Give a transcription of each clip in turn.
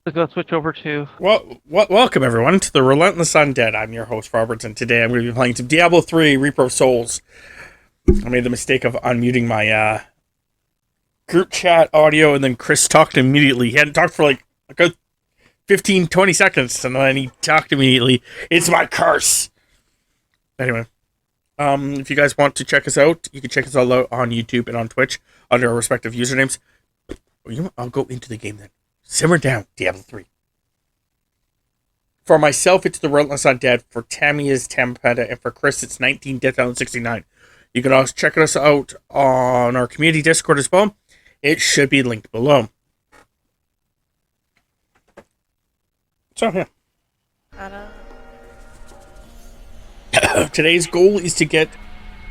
Let's go switch over to... Welcome everyone to the Relentless Undead. I'm your host, Roberts, and today I'm going to be playing some Diablo 3 Reaper of Souls. I made the mistake of unmuting my group chat audio, and then Chris talked immediately. He hadn't talked for like a good 15, 20 seconds, and then he talked immediately. It's my curse! Anyway, if you guys want to check us out, you can check us all out on YouTube and on Twitch under our respective usernames. I'll go into the game then. Simmer down, Diablo 3. For myself, it's the Relentless Undead. For Tammy, is Tampetta. And for Chris, it's 19 Death Island 69. You can also check us out on our community Discord as well. It should be linked below. So, yeah. Today's goal is to get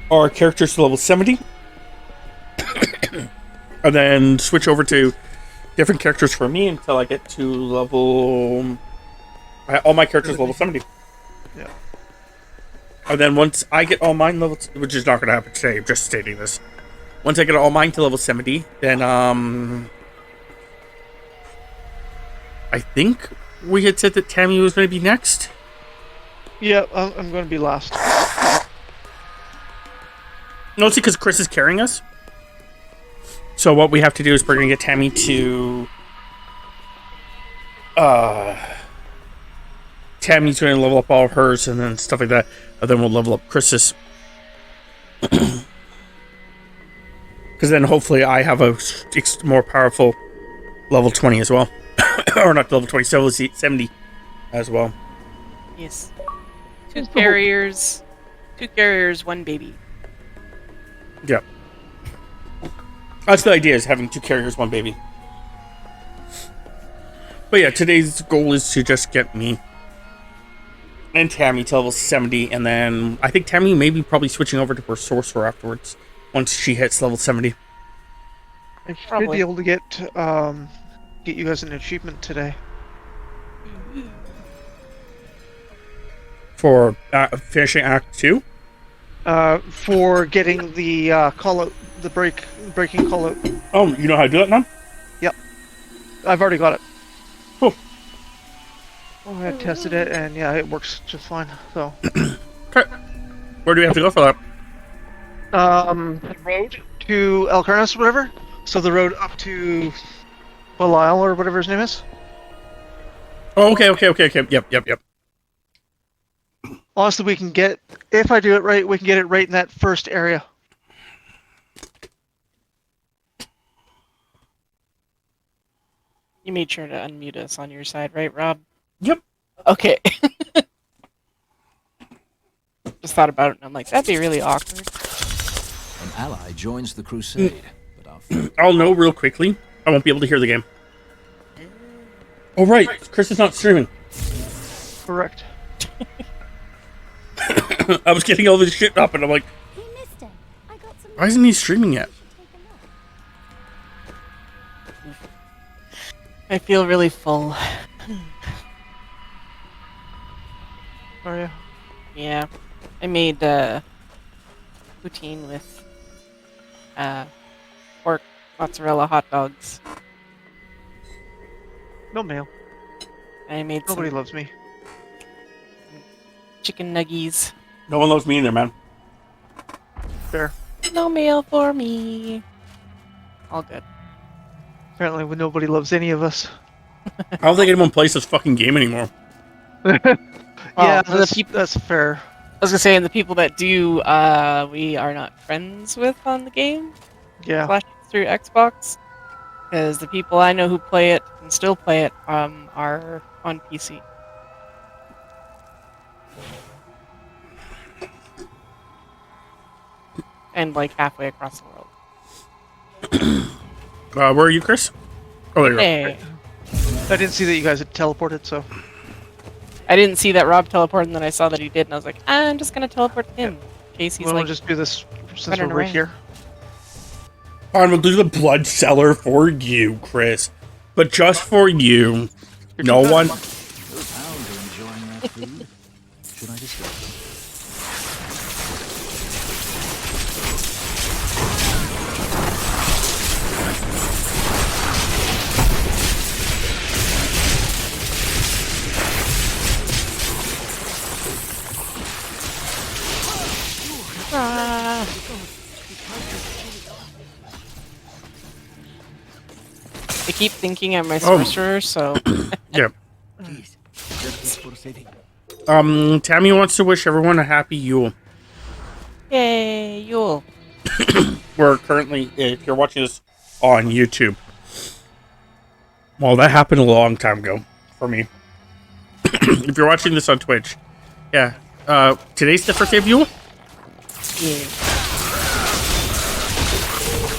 our characters to level 70. And then switch over to different characters for me until I get to level... all my characters level 70. Yeah. And then once I get all mine level... Which is not going to happen today, I'm just stating this. Once I get all mine to level 70, then, I think we had said that Tammy was going to be next. Yeah, I'm going to be last. No, it's because Chris is carrying us. So what we have to do is we're going to get Tammy to... Tammy's going to level up all of hers and then stuff like that. And then we'll level up Chris's. Because then hopefully I have a more powerful level 20 as well. Or not level 20, level 70 as well. Yes. Two carriers, one baby. Yep. That's the idea, is having two carriers, one baby. But yeah, today's goal is to just get me and Tammy to level 70, and then I think Tammy may be probably switching over to her sorcerer afterwards, once she hits level 70. I should be able to get you guys an achievement today. For finishing Act 2? For getting the call out, the breaking call out. Oh, you know how to do that now? Yep. I've already got it. Cool. Oh, I tested it, and yeah, it works just fine, so. Okay. Where do we have to go for that? The road to El Carnes, whatever. So the road up to Belial, or whatever his name is. Oh, okay. Yep. Honestly, we can get, if I do it right, we can get it right in that first area. You made sure to unmute us on your side, right, Rob? Yep. Okay. Just thought about it, and I'm like, that'd be really awkward. An ally joins the Crusade, but I'll know real quickly. I won't be able to hear the game. Oh, right. Chris is not streaming. Correct. I was getting all this shit up, and I'm like, Hey, mister, I got some... why isn't he streaming yet? I feel really full. Are you? Yeah. I made poutine with pork mozzarella hot dogs. No mail. I made Nobody some loves me. chicken nuggies. No one loves me either, man. Fair. No mail for me. All good. Apparently, nobody loves any of us. I don't think anyone plays this fucking game anymore. Yeah, Oh, that's fair. I was gonna say, and the people that do, we are not friends with on the game. Yeah. Slash through Xbox, because the people I know who play it and still play it are on PC. And like halfway across the world. Where are you, Chris? Oh, there you Hey, I didn't see that you guys had teleported, so. I didn't see that Rob teleported, and then I saw that he did, and I was like, I'm just gonna teleport him in case he's We'll like. just do this since running we're right around. here. Fine, we'll do the blood cellar for you, Chris. But just for you. No one... those hounds are enjoying that food. Should I discuss them? I keep thinking I'm a sorcerer, so Yep. Please, just proceeding. Tammy wants to wish everyone a happy Yule. yay, Yule. We're currently, if you're watching this on YouTube, well, that happened a long time ago for me. If you're watching this on Twitch, yeah, today's the first day of Yule. Yeah.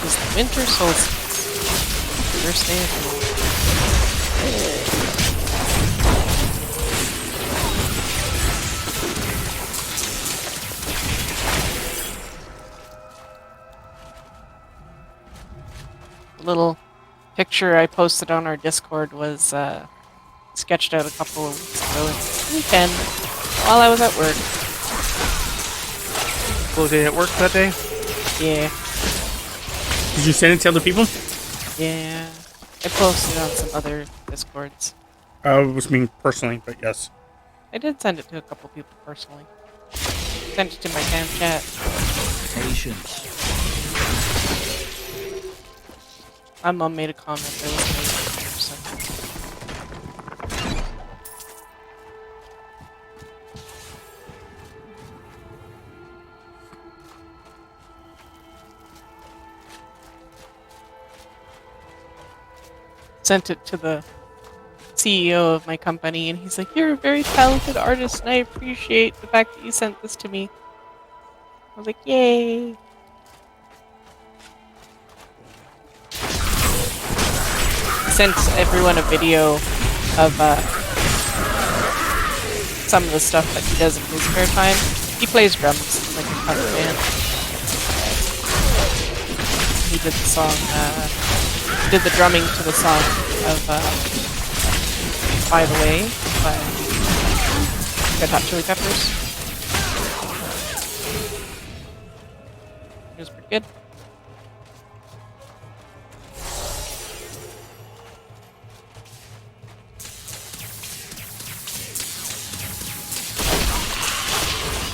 It's the winter solstice. First day of Yule. The little picture I posted on our Discord was sketched out a couple of weeks ago in the weekend while I was at work. Slow day at work that day. Yeah. Did you send it to other people? Yeah, I posted on some other Discords. It was me personally, but yes. I did send it to a couple people personally. Sent it to my fam chat. Patience. My mom made a comment that was amazing. So. Sent it to the CEO of my company, and he's like, "You're a very talented artist, and I appreciate the fact that you sent this to me." I was like, "Yay!" Sent everyone a video of some of the stuff that he does in his spare time. He plays drums in like a cover band. He did the song. Did the drumming to the song of "By the Way" by Red Hot Chili Peppers. It was pretty good.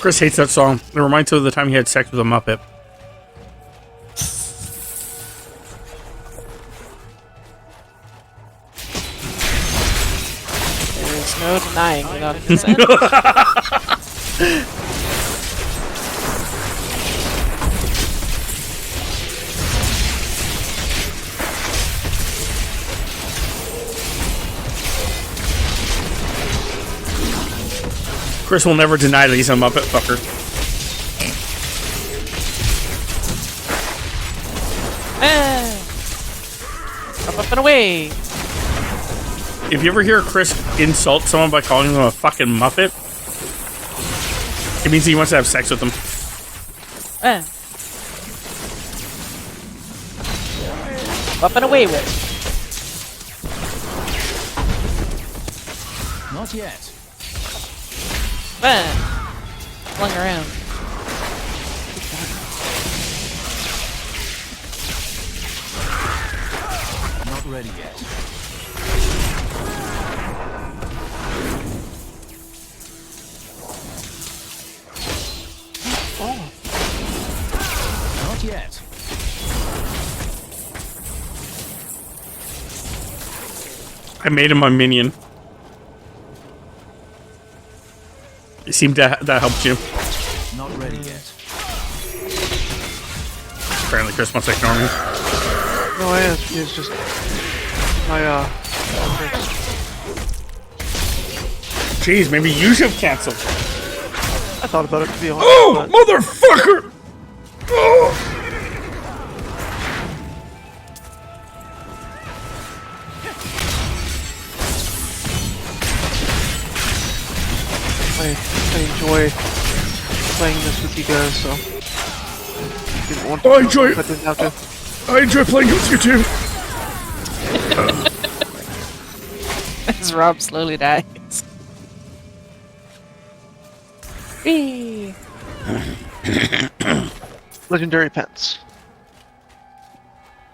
Chris hates that song. It reminds him of the time he had sex with a Muppet. There's no denying without consent. Chris will never deny that he's a Muppet fucker. Up and away. If you ever hear Chris insult someone by calling them a fucking Muppet, it means he wants to have sex with them. Up and away with. Not yet. Flung around. Not ready yet. Not yet. I made him my minion. It seemed that helped you. Not ready yet. Apparently Chris wants to ignore me. No, it's just my Jeez, maybe you should have canceled. I thought about it to be honest. Oh, but motherfucker! Oh. I enjoy playing this with you guys, so didn't want to. I enjoy it. I didn't have to. I enjoy playing with you too. As Rob slowly dies. Whee! Legendary pants.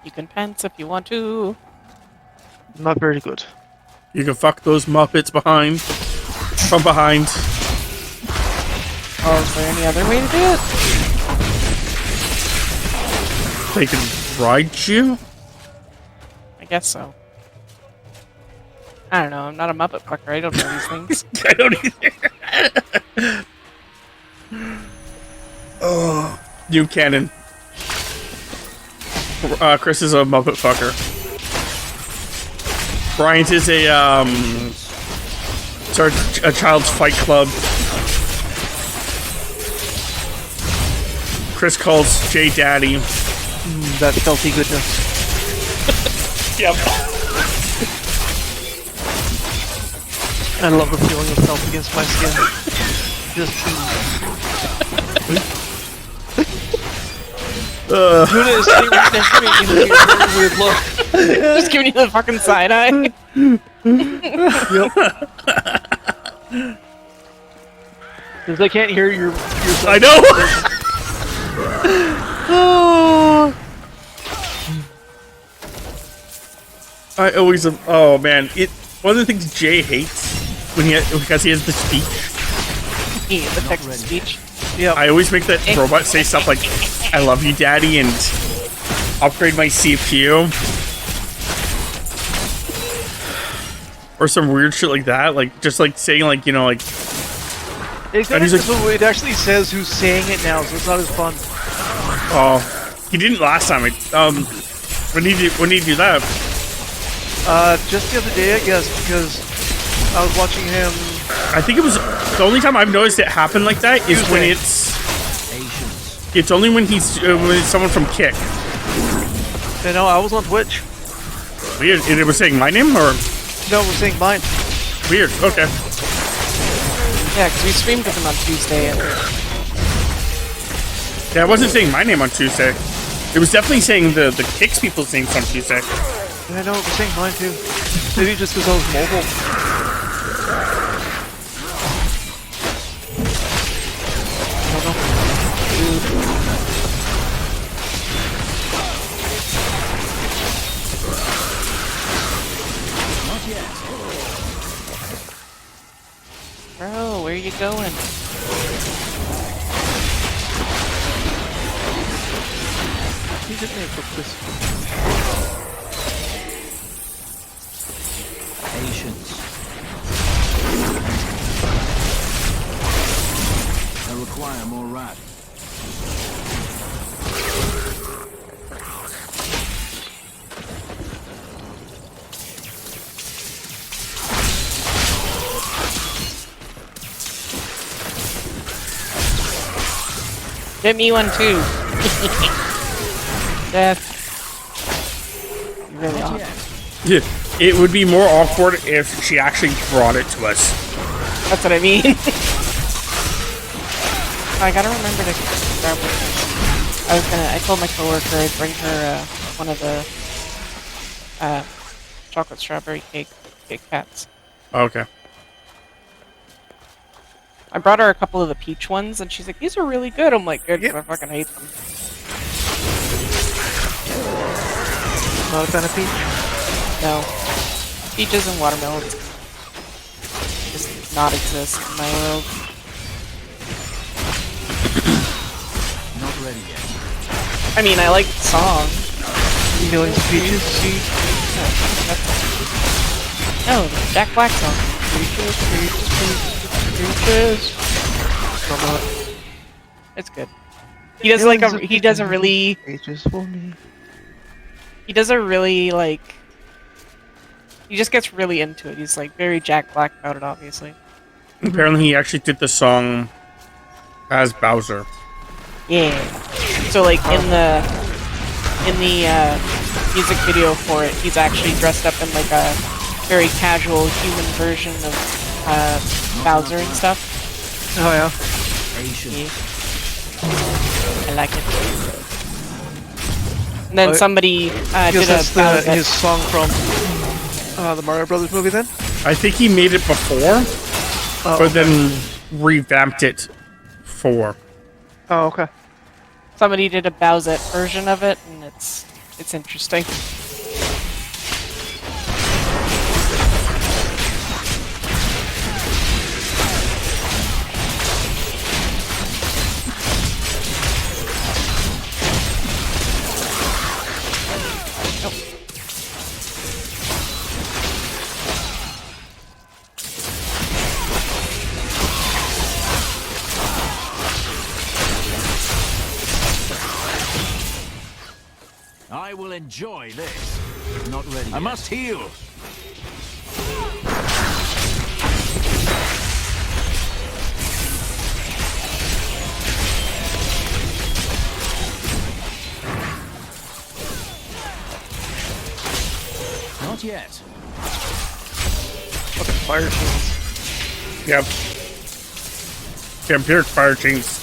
You can pants if you want to. Not very good. You can fuck those Muppets behind. From behind. Oh, is there any other way to do it? They can ride you? I guess so. I don't know. I'm not a Muppet fucker. I don't know these things. I don't either. Oh, new canon. Chris is a Muppet fucker. Bryant is a child's fight club. Chris calls Jay daddy. That filthy goodness. Yep. I love the feeling of felt against my skin. Just Luna is sitting right next to me and giving me a very weird look. Just giving you the fucking side eye. Because I can't hear your I know. Oh. I always. Oh man, one of the things Jay hates because he has the speech. The text to speech. Yeah. I always make that robot say stuff like, "I love you, Daddy," and upgrade my CPU, or some weird shit like that. Like just like saying like like. It actually says who's saying it now, so it's not as fun. Oh, he didn't last time. When did he do that? Just the other day, I guess, because I was watching him. I think it was the only time I've noticed it happen like that is when it's only when he's when it's someone from Kick. You know, I was on Twitch. Weird. And it was saying my name or No, we're saying mine. weird. Okay. Yeah, because we streamed with him on Tuesday. And Yeah, I wasn't saying my name on Tuesday. It was definitely saying the Kicks people's names on Tuesday. I know, we're saying mine too. Maybe just because I was mobile. I don't know. bro, where are you going? He didn't make up this. Patience. I require more rat. Get me one too. Death. You really are. Yeah, it would be more awkward if she actually brought it to us. That's what I mean. I gotta remember to grab one. I told my coworker I'd bring her one of the chocolate strawberry Kit Kats. Okay. I brought her a couple of the peach ones, and she's like, "These are really good." I'm like, "Good, Yep. I fucking hate them." Not a fan of peach. No, peaches and watermelons just not exist in my world. Not ready yet. I mean, I like the song. Millions of peaches. Oh, the Jack Black song. Peaches, peaches, peaches, peaches. It's good. He does like a. He does a really. Peaches for me. He does a really like. He just gets really into it. He's like very Jack Black about it, obviously. Apparently, he actually did the song as Bowser. Yeah. So like in the music video for it, he's actually dressed up in like a very casual human version of Bowser and stuff. Oh yeah. Patience. I like it. And then somebody did That's a Bowser. his song from the Mario Brothers movie then? I think he made it before, but then revamped it for. Oh, okay. Somebody did a Bowser version of it, and it's interesting. enjoy this. Not ready. I must heal. Not yet. Fucking fire chains. Yep. Vampiric fire chains.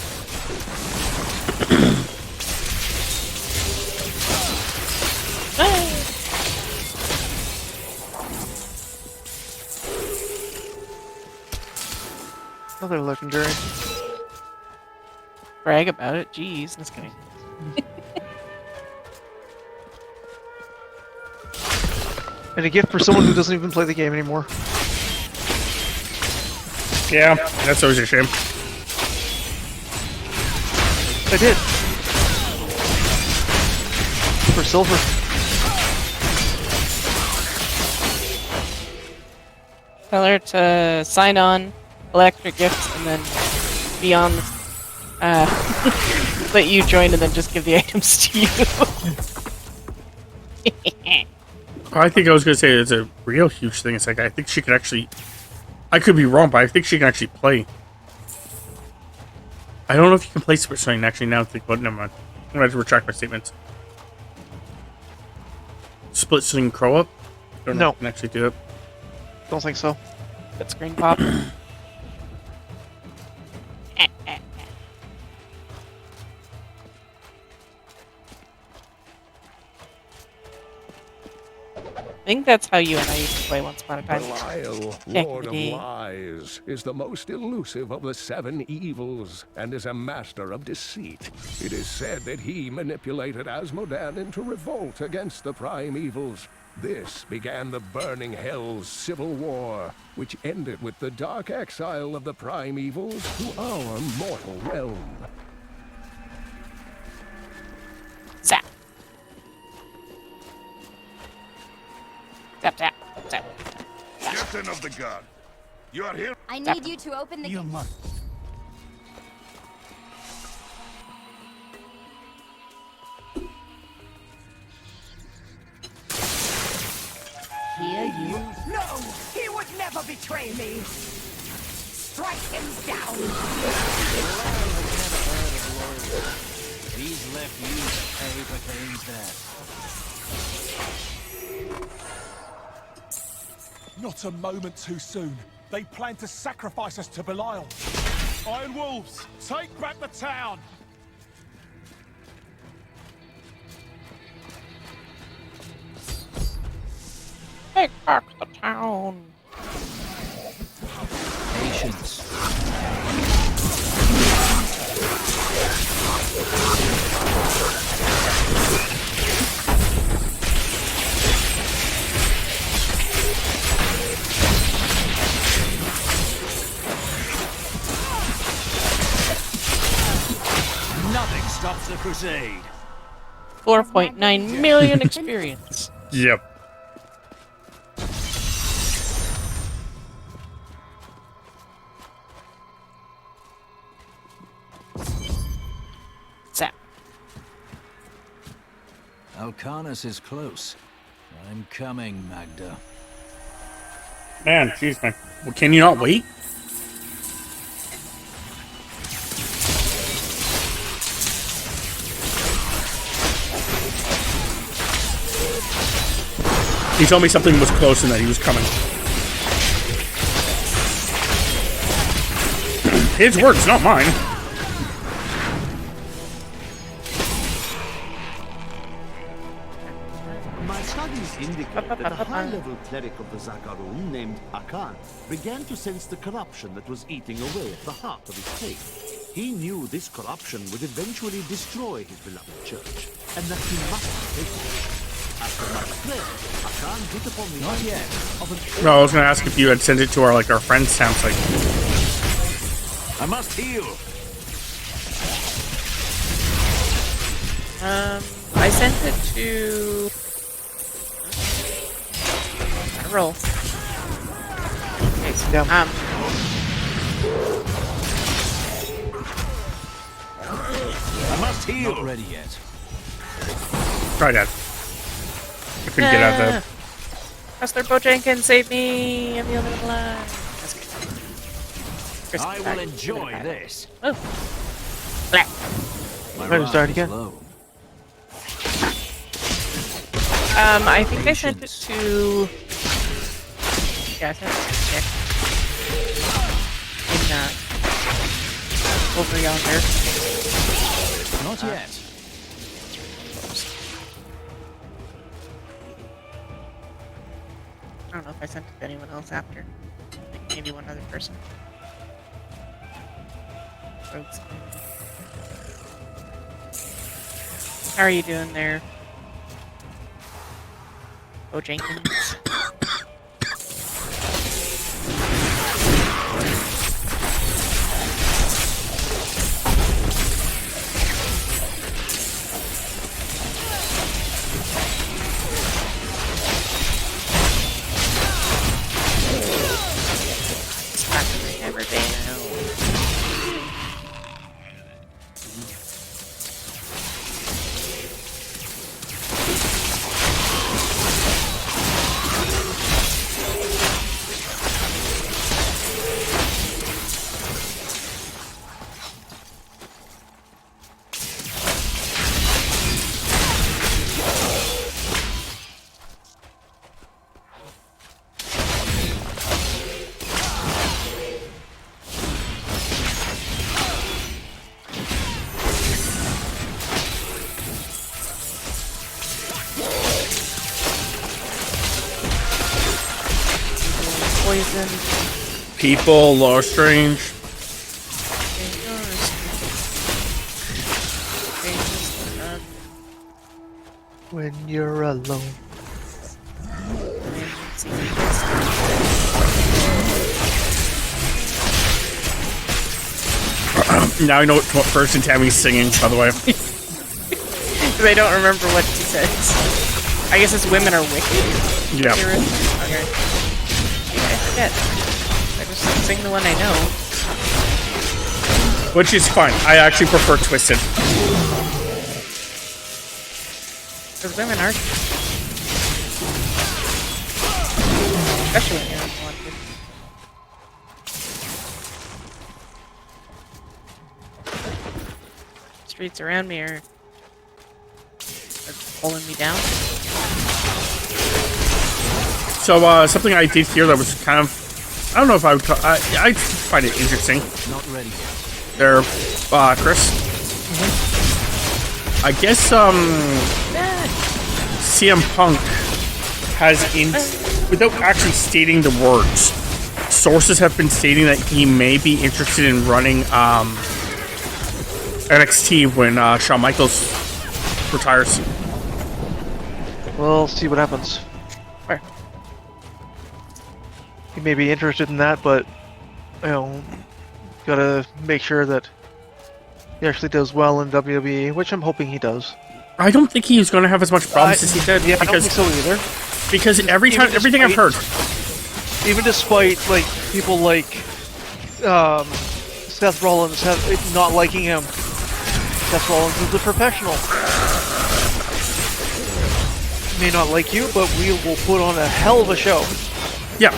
Another legendary. Brag about it. Jeez. Just kidding. And a gift for someone who doesn't even play the game anymore. Yeah, that's always a shame. I did. For silver. Tell her to sign on, electric gifts, and then be on. Let you join, and then just give the items to you. I think I was going to say it's a real huge thing. It's like, I think she could actually... I could be wrong, but I think she can actually play. I don't know if you can play Split Swing actually now. Think about it. Never mind. I'm going to retract my statements. Split Swing Crow Up? I don't know if you can actually do it. Don't think so. That screen pop. I think that's how you and I used to play once upon a time. Belial, Back Lord in of the day. Lies, is the most elusive of the 7 evils and is a master of deceit. It is said that he manipulated Asmodan into revolt against the prime evils. This began the Burning Hell's civil war, which ended with the dark exile of the prime evils to our mortal realm. Zap. Zap, zap, zap. Captain of the Guard, you are here? I need you to open the You must. Here you. No! He would never betray me! Strike him down! He's left you to pay for Kane's death. Not a moment too soon. They plan to sacrifice us to Belial. Iron Wolves, take back the town! Take back the town. Patience. Nothing stops the crusade. 4.9 million experience. Yep. Zap. Alcarnus is close. I'm coming, Magda. Man, jeez, man. Well, can you not wait? He told me something was close and that he was coming. His words, not mine. My studies indicate that a high-level cleric of the Zakarum named Akan began to sense the corruption that was eating away at the heart of his faith. He knew this corruption would eventually destroy his beloved church, and that he must be taken. After much prayer, Akan hit upon the idea of an... No, I was gonna ask if you had sent it to our our friend's town site. I must heal. I sent it to. I roll. Okay. Yeah. I must heal. Not ready yet. Try that. I couldn't get out of there. Wrestler Bojankin, save me! I'm the only one alive. That's good. Chris, I back. will enjoy this. Oh. Black. My Better start ride is again. low. I think I sent it to... Yeah, I sent it to Nick. In, over yonder. Not yet. I don't know if I sent it to anyone else after. Like maybe one other person. Rogues. How are you doing there? Oh, Jenkins. Never down. Poison. People, Law Strange. When you're alone. Now I know what person Tammy's singing, by the way. Because I don't remember what she says. I guess it's women are wicked. Yeah. Okay. I forget. I just sing the one I know. Which is fine. I actually prefer Twisted. Because women are. Especially when you're unwanted. Streets around me are pulling me down. So, something I did here that was kind of... I don't know if I would... I find it interesting. Not ready yet. There, Chris. I guess, CM Punk has, without actually stating the words, sources have been stating that he may be interested in running, NXT when, Shawn Michaels retires. We'll see what happens. Where? He may be interested in that, but, you know, gotta make sure that he actually does well in WWE, which I'm hoping he does. I don't think he's going to have as much problems as he did. Yeah, because, I don't think so either. Because everything I've heard... Even despite, like, people like, Seth Rollins not liking him, Seth Rollins is a professional. May not like you, but we will put on a hell of a show. Yeah.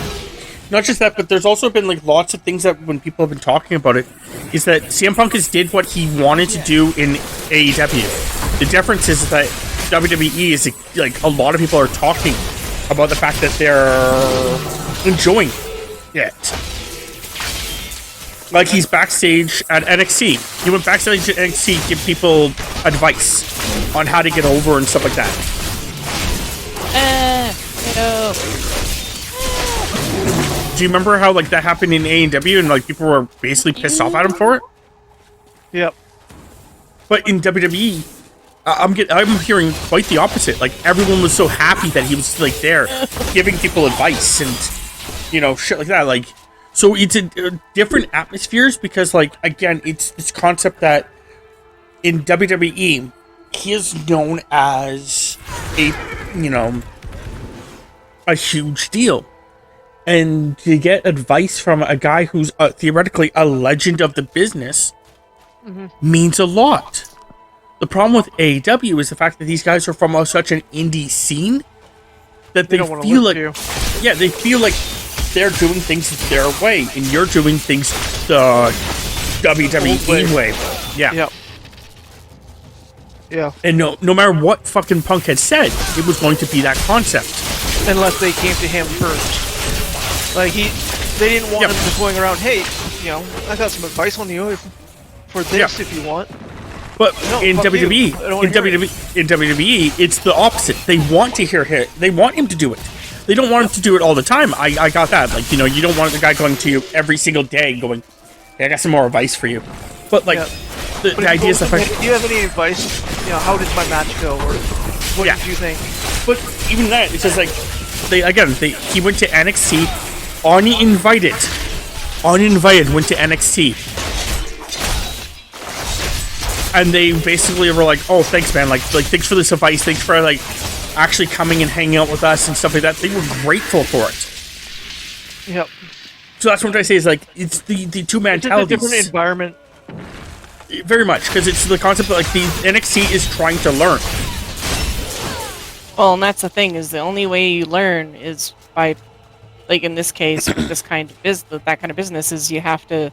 Not just that, but there's also been like lots of things that when people have been talking about it, is that CM Punk has did what he wanted to do in AEW. The difference is that WWE is like a lot of people are talking about the fact that they're enjoying it. Like he's backstage at NXT. He went backstage at NXT to give people advice on how to get over and stuff like that. Do you remember how like that happened in AEW and like people were basically pissed off at him for it? Yep. But in WWE, I'm hearing quite the opposite. Like everyone was so happy that he was like there, giving people advice and you know shit like that. Like so, it's a different atmospheres because like again, it's this concept that in WWE he is known as a a huge deal. And to get advice from a guy who's theoretically a legend of the business means a lot. The problem with AEW is the fact that these guys are from such an indie scene that they don't wanna feel listen like, to yeah, they feel like they're doing things their way, and you're doing things the WWE way. Yeah. Yep. Yeah. And no matter what fucking Punk had said, it was going to be that concept. Unless they came to him first. Like they didn't want him just going around, hey, I got some advice on you for this if you want. But No, in fuck you. WWE, I don't wanna hear in WWE, it's the opposite. They want to hear him. They want him to do it. They don't want him to do it all the time. I got that. Like, you don't want the guy going to you every single day going, hey, I got some more advice for you. But like, the idea is the fact. Do you have any advice? How did my match go, or what did you think? But even that, it's just like he went to NXT uninvited went to NXT. And they basically were like, "Oh, thanks, man. Like, thanks for this advice. Thanks for actually coming and hanging out with us and stuff like that." They were grateful for it. Yep. So that's what I say is like it's the two mentalities. It's a different environment. Very much, because it's the concept that like the NXT is trying to learn. Well, and that's the thing, is the only way you learn is by, like in this case, with this kind of that kind of business, is you have to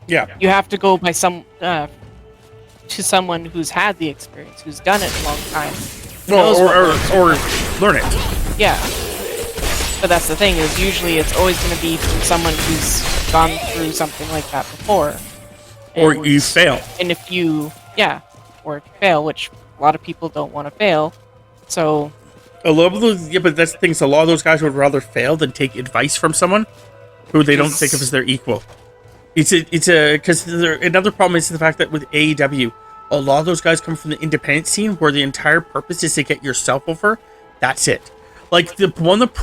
go by to someone who's had the experience, who's done it a long time. Or learn it. Yeah. But that's the thing, is usually it's always going to be from someone who's gone through something like that before. Or you fail. And if you, or if you fail, which a lot of people don't want to fail. So a lot of those, but that's the thing. So a lot of those guys would rather fail than take advice from someone who they don't think of as their equal. Because another problem is the fact that with AEW, a lot of those guys come from the independent scene where the entire purpose is to get yourself over. That's it. Like one of the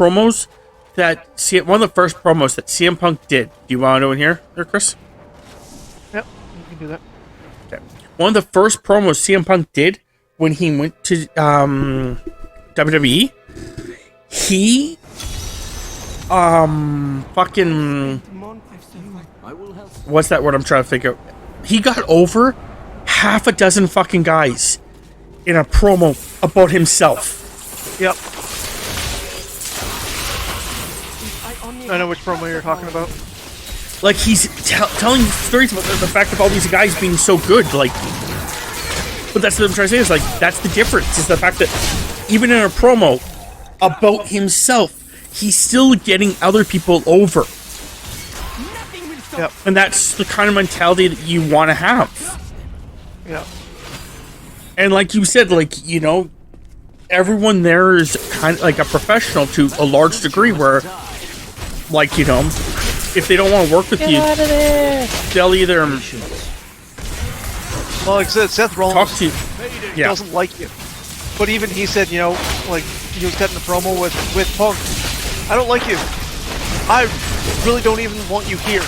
first promos that CM Punk did. Do you want to know in here, Chris? Yep, you can do that. Okay. One of the first promos CM Punk did when he went to WWE, he fucking what's that word I'm trying to figure out? He got over half a dozen fucking guys in a promo about himself. Yep. I know which promo you're talking about. Like he's telling stories about the fact of all these guys being so good. Like, but that's what I'm trying to say is like that's the difference. Is the fact that even in a promo about himself, he's still getting other people over. Yep. And that's the kind of mentality that you want to have. Yeah. And like you said, like, everyone there is kind of like a professional to a large degree where, like, if they don't want to work with you, they'll either well, like I said, Seth Rollins talk to you. Yeah. doesn't like you. But even he said, like he was cutting the promo with Punk. I don't like you. I really don't even want you here.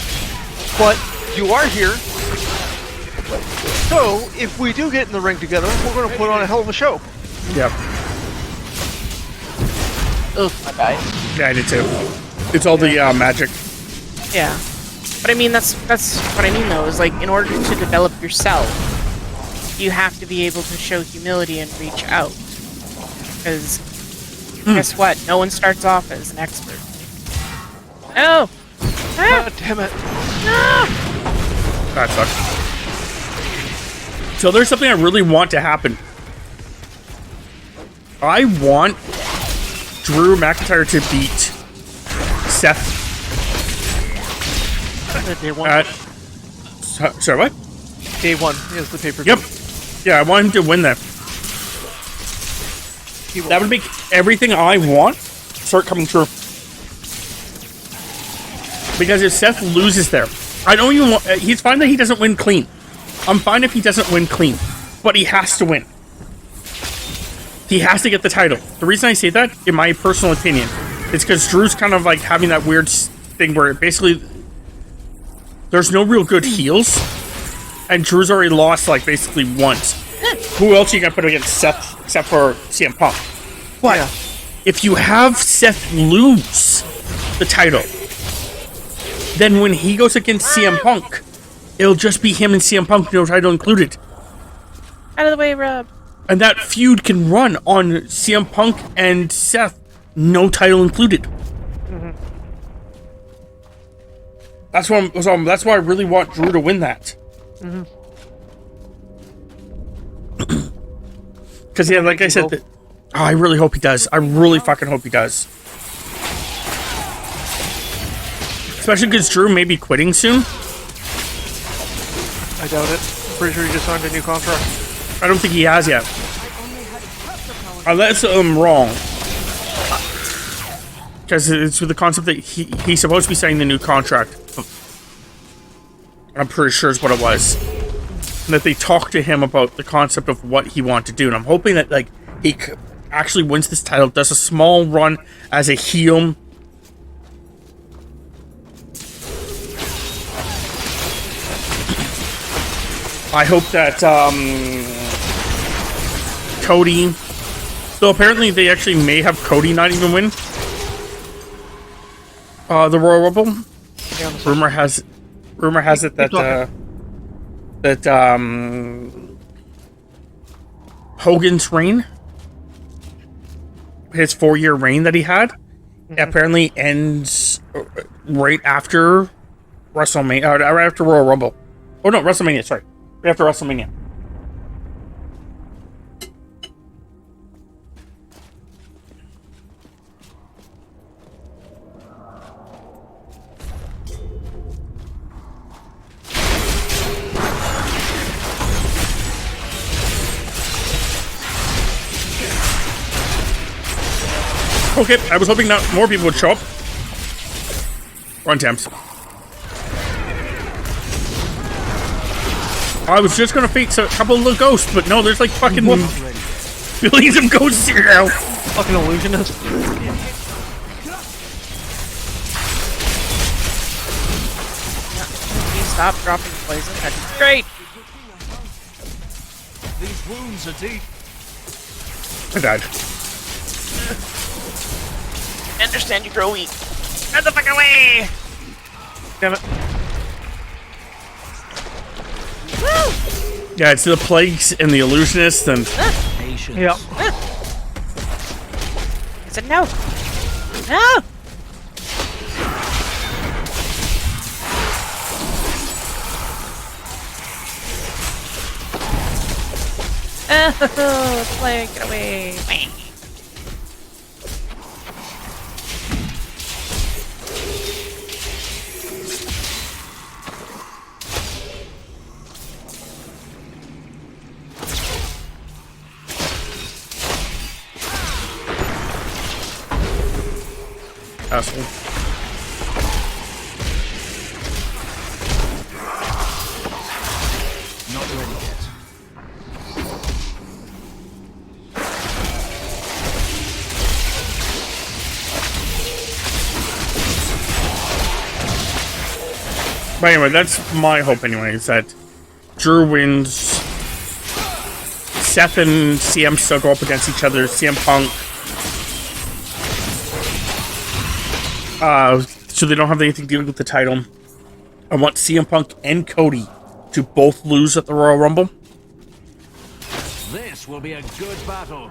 But you are here. So if we do get in the ring together, we're going to put on a hell of a show. Yep. Ugh, my guy. Yeah, I did too. It's all the magic. Yeah. But I mean, that's what I mean, though, is like, in order to develop yourself, you have to be able to show humility and reach out. Because, guess what? No one starts off as an expert. Oh! God damn it. That sucks. So there's something I really want to happen. I want Drew McIntyre to beat Seth. Day one. Sorry, what? Day one is the paper. Yep. Yeah, I want him to win that. That would make everything I want start coming true. Because if Seth loses there, I don't even want... he's fine that he doesn't win clean. I'm fine if he doesn't win clean. But he has to win. He has to get the title. The reason I say that, in my personal opinion, is because Drew's kind of like having that weird thing where basically there's no real good heels. And Drew's already lost like basically once. Who else are you going to put against Seth except for CM Punk? But if you have Seth lose the title, then when he goes against CM Punk, it'll just be him and CM Punk, no title included. Out of the way, Rob. And that feud can run on CM Punk and Seth no title included. That's why. That's why I really want Drew to win that. Because yeah, like I said, I really hope he does. I really fucking hope he does. Especially because Drew may be quitting soon. I doubt it. I'm pretty sure he just signed a new contract. I don't think he has yet. Unless I'm wrong. Because it's with the concept that he's supposed to be signing the new contract. I'm pretty sure is what it was. And that they talked to him about the concept of what he wanted to do. And I'm hoping that like he actually wins this title, does a small run as a heel. I hope that Cody. So apparently they actually may have Cody not even win the Royal Rumble. Yeah, Rumor has it that Hogan's reign, his 4-year reign that he had, apparently ends right after WrestleMania, right after Royal Rumble. Oh no, WrestleMania. Sorry, right after WrestleMania. Okay, I was hoping not more people would show up. Run temps. I was just gonna face a couple of the ghosts, but no, there's like fucking billions of ghosts here now. Fucking illusionist. You stop dropping poison. That's great. These wounds are deep. I died. I understand you grow weak. Get the fuck away! Damn it. Woo! Yeah, it's the plagues and the illusionists and Patience. Yeah. I said no. No! Oh, plague, get away. asshole. Not ready yet. But anyway, that's my hope anyway, is that Drew wins. Seth and CM still go up against each other. CM Punk. So they don't have anything to do with the title. I want CM Punk and Cody to both lose at the Royal Rumble. This will be a good battle.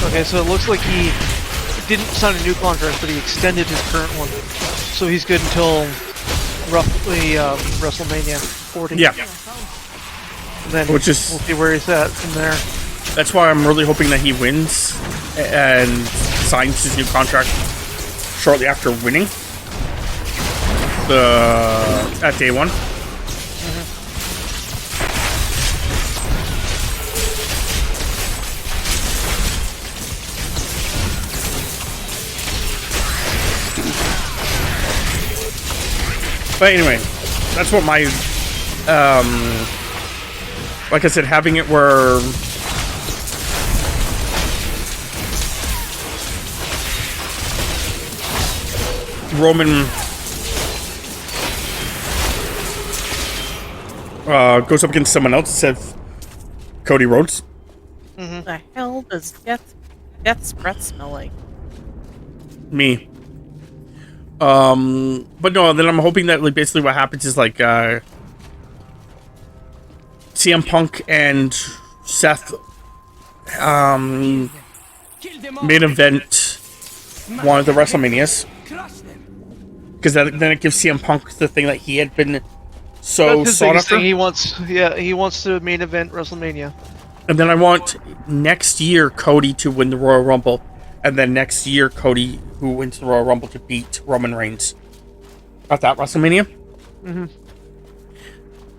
Okay, so it looks like he didn't sign a new contract, but he extended his current one. So he's good until roughly WrestleMania 40. Yeah. And then Which is- we'll see where he's at from there. That's why I'm really hoping that he wins and signs his new contract shortly after winning at day one. But anyway, that's what my like I said, having it where Roman goes up against someone else instead of Cody Rhodes. The hell does death's breath smell like? Me. But no, then I'm hoping that like basically what happens is like CM Punk and Seth main event one of the WrestleManias, because then it gives CM Punk the thing that he had been so That's his sought biggest after. thing. He wants to main event WrestleMania. And then I want next year Cody to win the Royal Rumble, and then next year Cody, who wins the Royal Rumble, to beat Roman Reigns at that WrestleMania. Mm-hmm.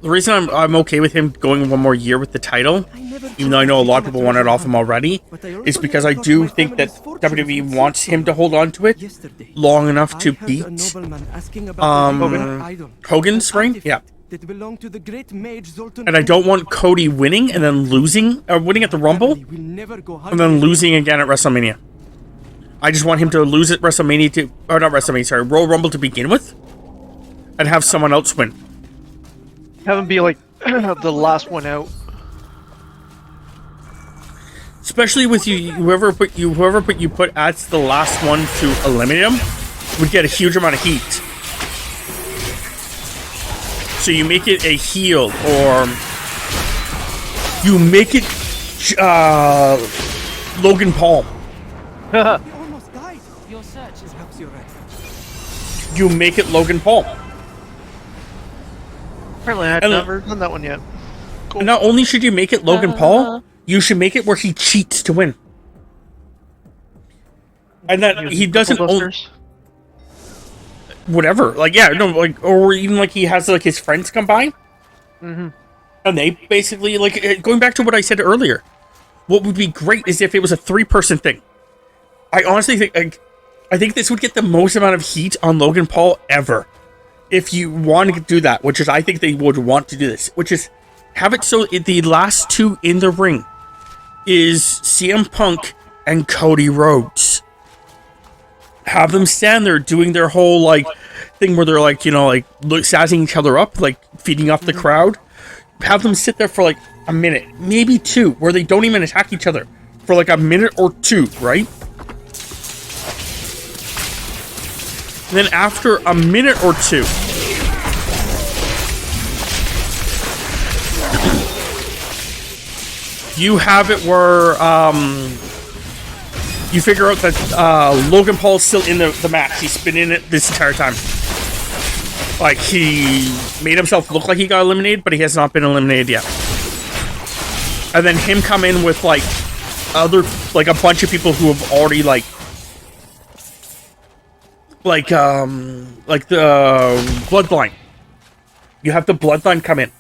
The reason I'm okay with him going one more year with the title, even though I know a lot of people want it off him already, is because I do think that WWE wants him to hold on to it long enough to beat Hogan's reign. Yeah. And I don't want Cody winning and then losing, or winning at the Rumble, and then losing again at WrestleMania. I just want him to lose at WrestleMania Royal Rumble to begin with, and have someone else win. Have him be like the last one out. Especially with whoever you put as the last one to eliminate him would get a huge amount of heat. So you make it a heel, or you make it Logan Paul. You make it Logan Paul. Apparently, I've never done that one yet. Cool. Not only should you make it Logan Paul, you should make it where he cheats to win, and that he doesn't own whatever. Like, yeah, no, like, or even like he has like his friends come by, and they basically like going back to what I said earlier. What would be great is if it was a 3-person thing. I honestly think I think this would get the most amount of heat on Logan Paul ever. If you want to do that, which is, I think they would want to do this, which is have it so the last two in the ring is CM Punk and Cody Rhodes. Have them stand there doing their whole like thing where they're like, you know, like sassing each other up, like feeding off the crowd. Have them sit there for like a minute, maybe 2, where they don't even attack each other for like a minute or 2, right? Then after a minute or 2, you have it where you figure out that Logan Paul is still in the match. He's been in it this entire time. Like, he made himself look like he got eliminated, but he has not been eliminated yet. And then him come in with like a bunch of people who have already like the Bloodline. You have the Bloodline come in.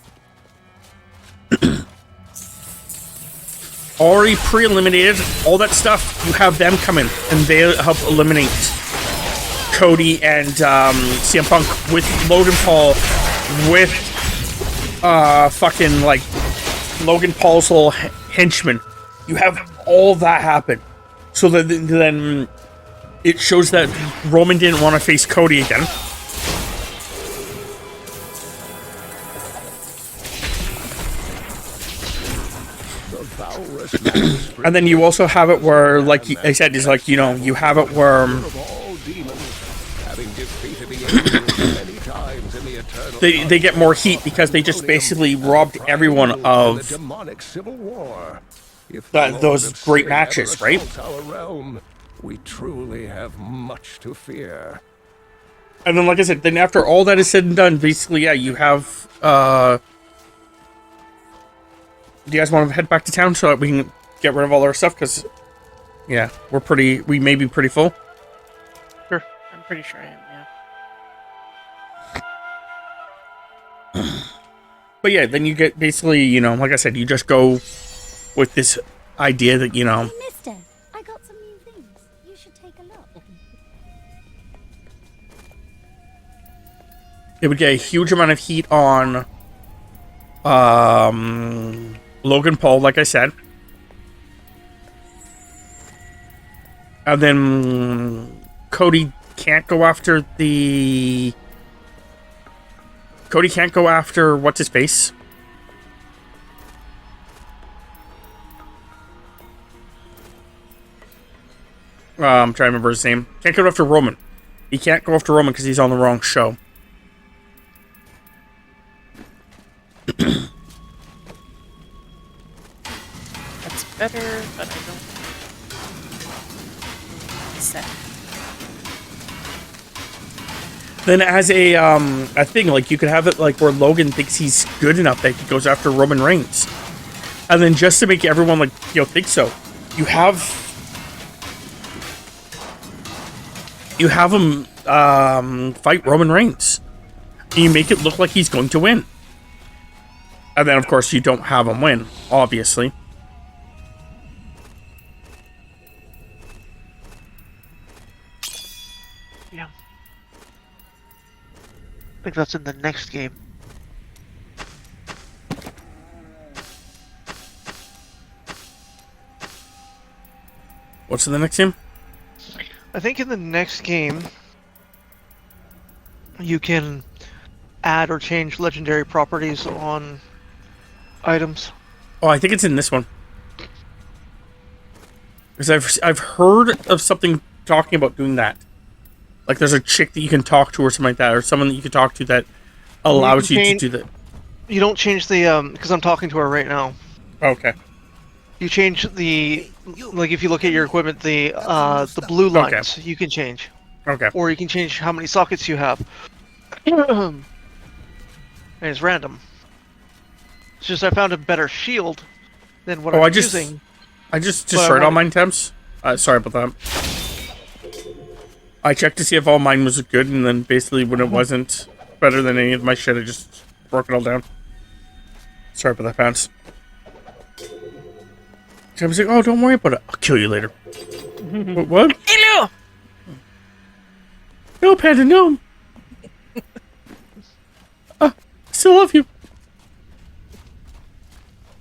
Already pre-eliminated, all that stuff, you have them come in, and they help eliminate Cody and CM Punk with Logan Paul, with fucking like Logan Paul's little henchman. You have all that happen. So that then it shows that Roman didn't want to face Cody again. And then you also have it where, like I said, is like, you know, you have it where they get more heat because they just basically robbed everyone of those great matches, right? We truly have much to fear. And then, like I said, then after all that is said and done, basically, yeah, you have. Do you guys want to head back to town so that we can get rid of all our stuff? Because, yeah, we may be pretty full. Sure. I'm pretty sure I am, yeah. But yeah, then you get basically, you know, like I said, you just go with this idea that, you know. Hey, mister, I got some new things. You should take a look. It would get a huge amount of heat on Logan Paul, like I said. And then Cody can't go after what's his face? I'm trying to remember his name. Can't go after Roman. He can't go after Roman because he's on the wrong show. That's better, but I don't. Set. Then as a thing, like, you could have it like where Logan thinks he's good enough that he goes after Roman Reigns. And then just to make everyone, like, think so, you have him fight Roman Reigns. And you make it look like he's going to win. And then, of course, you don't have him win, obviously. Yeah. I think that's in the next game. What's in the next game? I think in the next game, you can add or change legendary properties on items. Oh, I think it's in this one. Because I've heard of something talking about doing that. Like, there's a chick that you can talk to or something like that, or someone that you can talk to that allows you to do that. You don't change the, because I'm talking to her right now. Okay. You change the, like, if you look at your equipment, the blue lines, you can change. Okay. Or you can change how many sockets you have. And it's random. It's just I found a better shield than what I'm using. I just destroyed all mine temps. Sorry about that. I checked to see if all mine was good, and then basically when it wasn't better than any of my shit, I just broke it all down. Sorry about that, Pants. I was like, oh, don't worry about it. I'll kill you later. What? Hello! No, Panda, no. I still love you.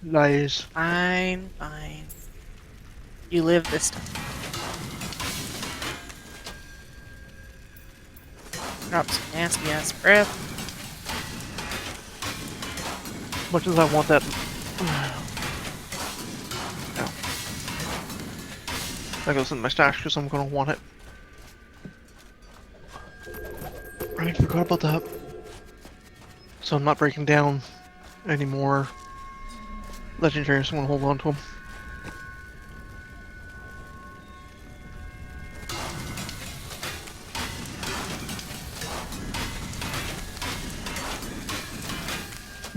Lies. Fine, fine. You live this time. Drop some nasty ass breath. As much as I want that. No. That goes in my stash because I'm gonna want it. I forgot about that. So I'm not breaking down any more legendaries. I'm gonna hold on to them.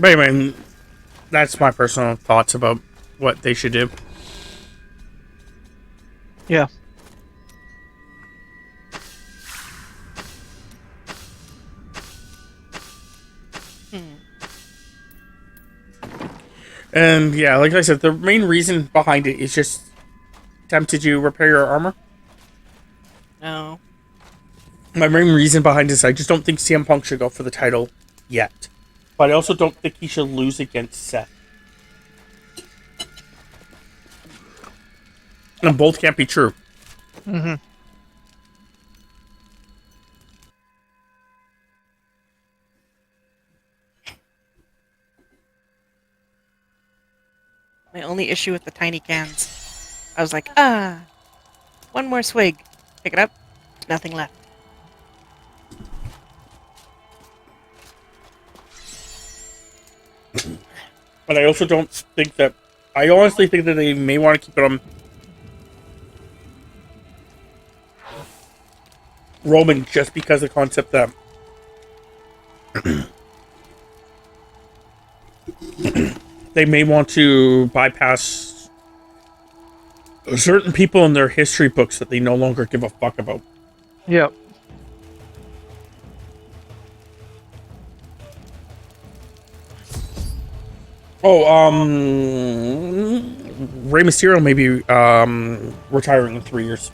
But anyway, that's my personal thoughts about what they should do. Yeah. And yeah, like I said, the main reason behind it is just tempted you repair your armor. No. My main reason behind this, I just don't think CM Punk should go for the title yet. But I also don't think he should lose against Seth. And both can't be true. Mm-hmm. My only issue with the tiny cans. I was like, one more swig. Pick it up. Nothing left. But I also don't think that... I honestly think that they may want to keep it on Roman just because of the concept that they may want to bypass certain people in their history books that they no longer give a fuck about. Yep. Oh, Rey Mysterio may be retiring in 3 years.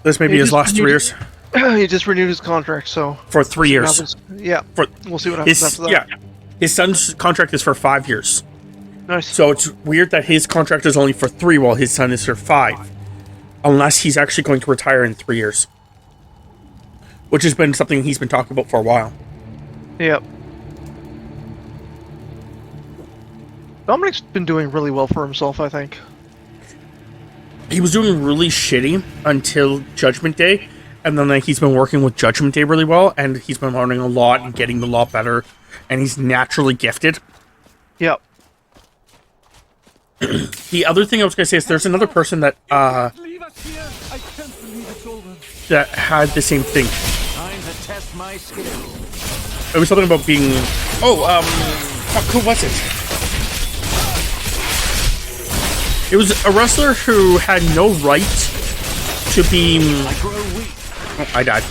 This may be his last 3 years. He just renewed his contract, so... For 3 years. Yeah. We'll see what happens after that. Yeah. His son's contract is for 5 years. Nice. So it's weird that his contract is only for 3 while his son is for 5. Unless he's actually going to retire in 3 years. Which has been something he's been talking about for a while. Yep. Dominic's been doing really well for himself, I think. He was doing really shitty until Judgment Day, and then like he's been working with Judgment Day really well, and he's been learning a lot and getting a lot better, and he's naturally gifted. Yep. The other thing I was gonna say is there's another person that Leave us here. I can't believe it's over. that had the same thing. Time to test my skill. It was something about being who was it? It was a wrestler who had no right to be. I grow weak. Oh, I died.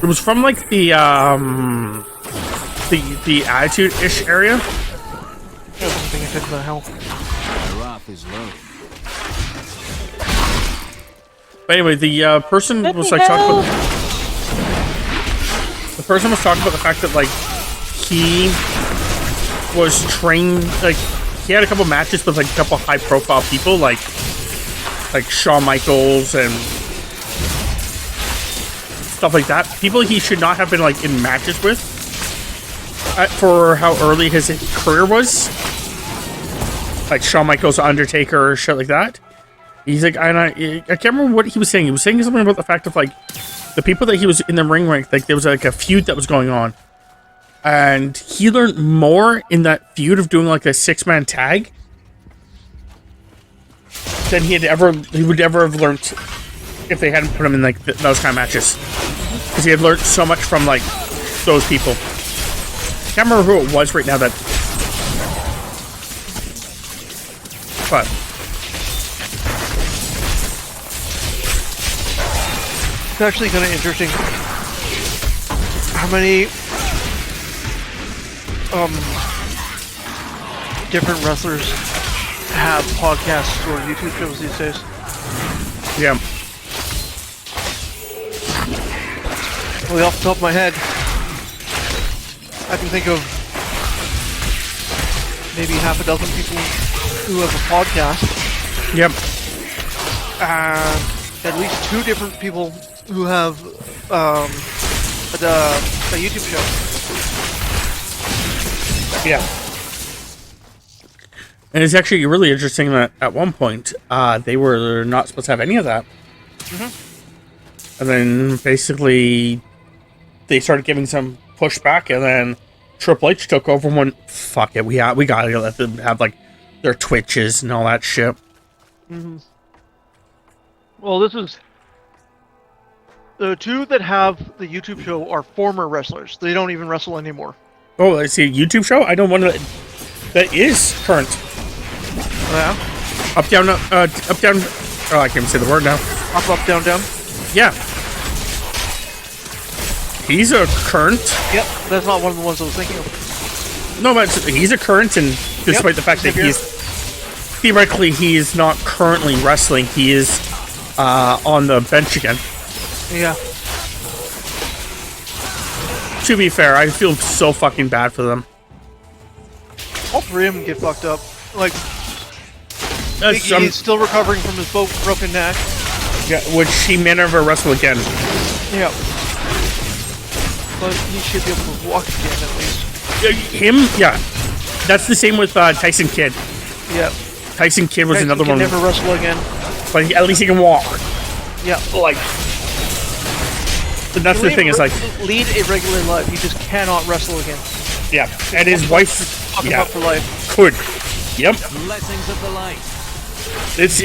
It was from like the attitude-ish area. I wasn't paying attention to the health. My wrath is low. But anyway, the person was like talking about. The person was talking about the fact that like he was trained, like he had a couple matches with like a couple high-profile people, like Shawn Michaels and stuff like that. People he should not have been like in matches with for how early his career was, like Shawn Michaels, Undertaker, shit like that. He's like, I can't remember what he was saying. He was saying something about the fact of like the people that he was in the ring with, like there was like a feud that was going on, and he learned more in that feud of doing like a 6-man tag than he would ever have learned if they hadn't put him in like those kind of matches, because he had learned so much from like those people. I can't remember who it was right now that, but It's actually kind of interesting how many different wrestlers have podcasts or YouTube shows these days. yeah. Well, off the top of my head, I can think of maybe half a dozen people who have a podcast. Yep. At least 2 different people who have a YouTube show. Yeah. And it's actually really interesting that at one point, they were not supposed to have any of that. Mm-hmm. And then basically, they started giving some pushback, and then Triple H took over and went, fuck it, we gotta let them have like their Twitches and all that shit. Mm-hmm. Well, this is... The 2 that have the YouTube show are former wrestlers. They don't even wrestle anymore. Oh, I see a YouTube show? I know one that is current. Yeah? Up, down, oh, I can't even say the word now. Up, down, down? Yeah. He's a current. Yep, that's not one of the ones I was thinking of. No, but he's a current, and despite the fact that theoretically he is not currently wrestling, he is on the bench again. Yeah. To be fair, I feel so fucking bad for them. All 3 of them get fucked up. Like, That's, he's still recovering from his broken neck. Yeah, which he may never wrestle again. Yeah. But he should be able to walk again at least. Yeah. That's the same with Tyson Kidd. Yeah. Tyson Kidd was another one. Never wrestle again. But at least he can walk. Yeah. Like. But that's the thing, is like, lead a regular life. You just cannot wrestle again. Yeah, and his wife, Fuck him up for life. could. Yep. Blessings of the light. It's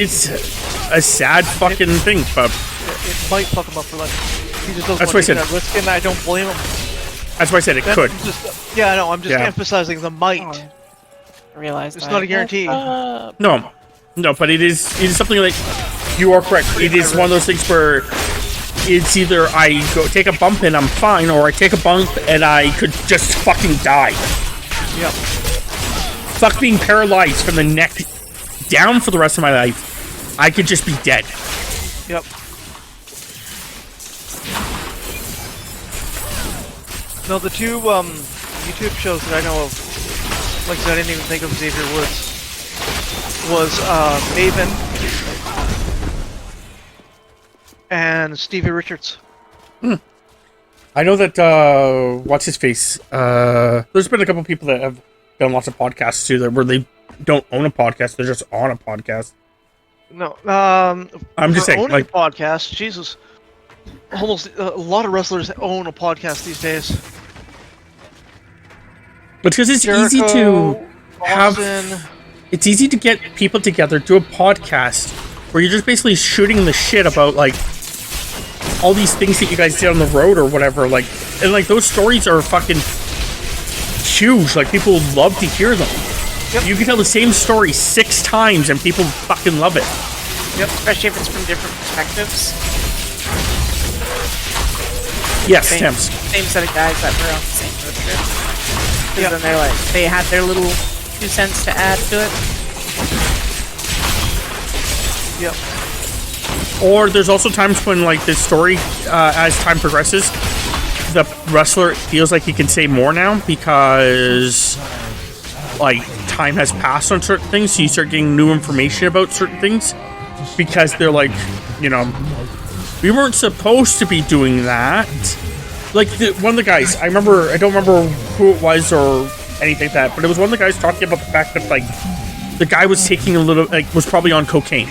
a sad fucking thing, but It might fuck him up for life. He just doesn't That's want why I to take said- that risk, and I don't blame him. that's why I said it could. Yeah, I know. I'm just Yeah. emphasizing the might. I realized It's that. not a guarantee. No, but it is something like, you are correct. It is one of those things where it's either I go take a bump and I'm fine, or I take a bump and I could just fucking die. Yep. Fuck being paralyzed from the neck down for the rest of my life. I could just be dead. Yep. No, the 2 YouTube shows that I know of, like I said, I didn't even think of Xavier Woods, was Maven and Stevie Richards. I know that, what's his face? There's been a couple people that have done lots of podcasts too, where they don't own a podcast, they're just on a podcast. No. I'm just for saying, owning like- a podcast. Jesus. Almost a lot of wrestlers own a podcast these days. Because it's easy to Jericho, have. Austin. It's easy to get people together, do a podcast where you're just basically shooting the shit about like all these things that you guys did on the road or whatever. Like, and like those stories are fucking huge. Like people love to hear them. Yep. You can tell the same story 6 times and people fucking love it. Yep, especially if it's from different perspectives. Yes, Temps. Same set of guys that were on the same road trip. Because then they're like, they had their little 2 cents to add to it. Yep. Or there's also times when like the story, as time progresses, the wrestler feels like he can say more now because like time has passed on certain things, so you start getting new information about certain things because they're like, you know, we weren't supposed to be doing that. Like one of the guys, I don't remember who it was or anything like that, but it was one of the guys talking about the fact that like the guy was taking was probably on cocaine.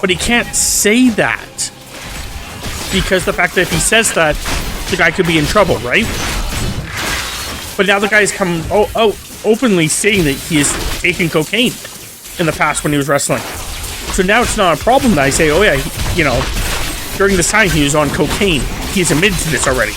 But he can't say that because the fact that if he says that, the guy could be in trouble, right? But now the guy's come openly saying that he is taking cocaine in the past when he was wrestling. So now it's not a problem that I say, oh yeah, you know, during this time he was on cocaine. He's admitted to this already.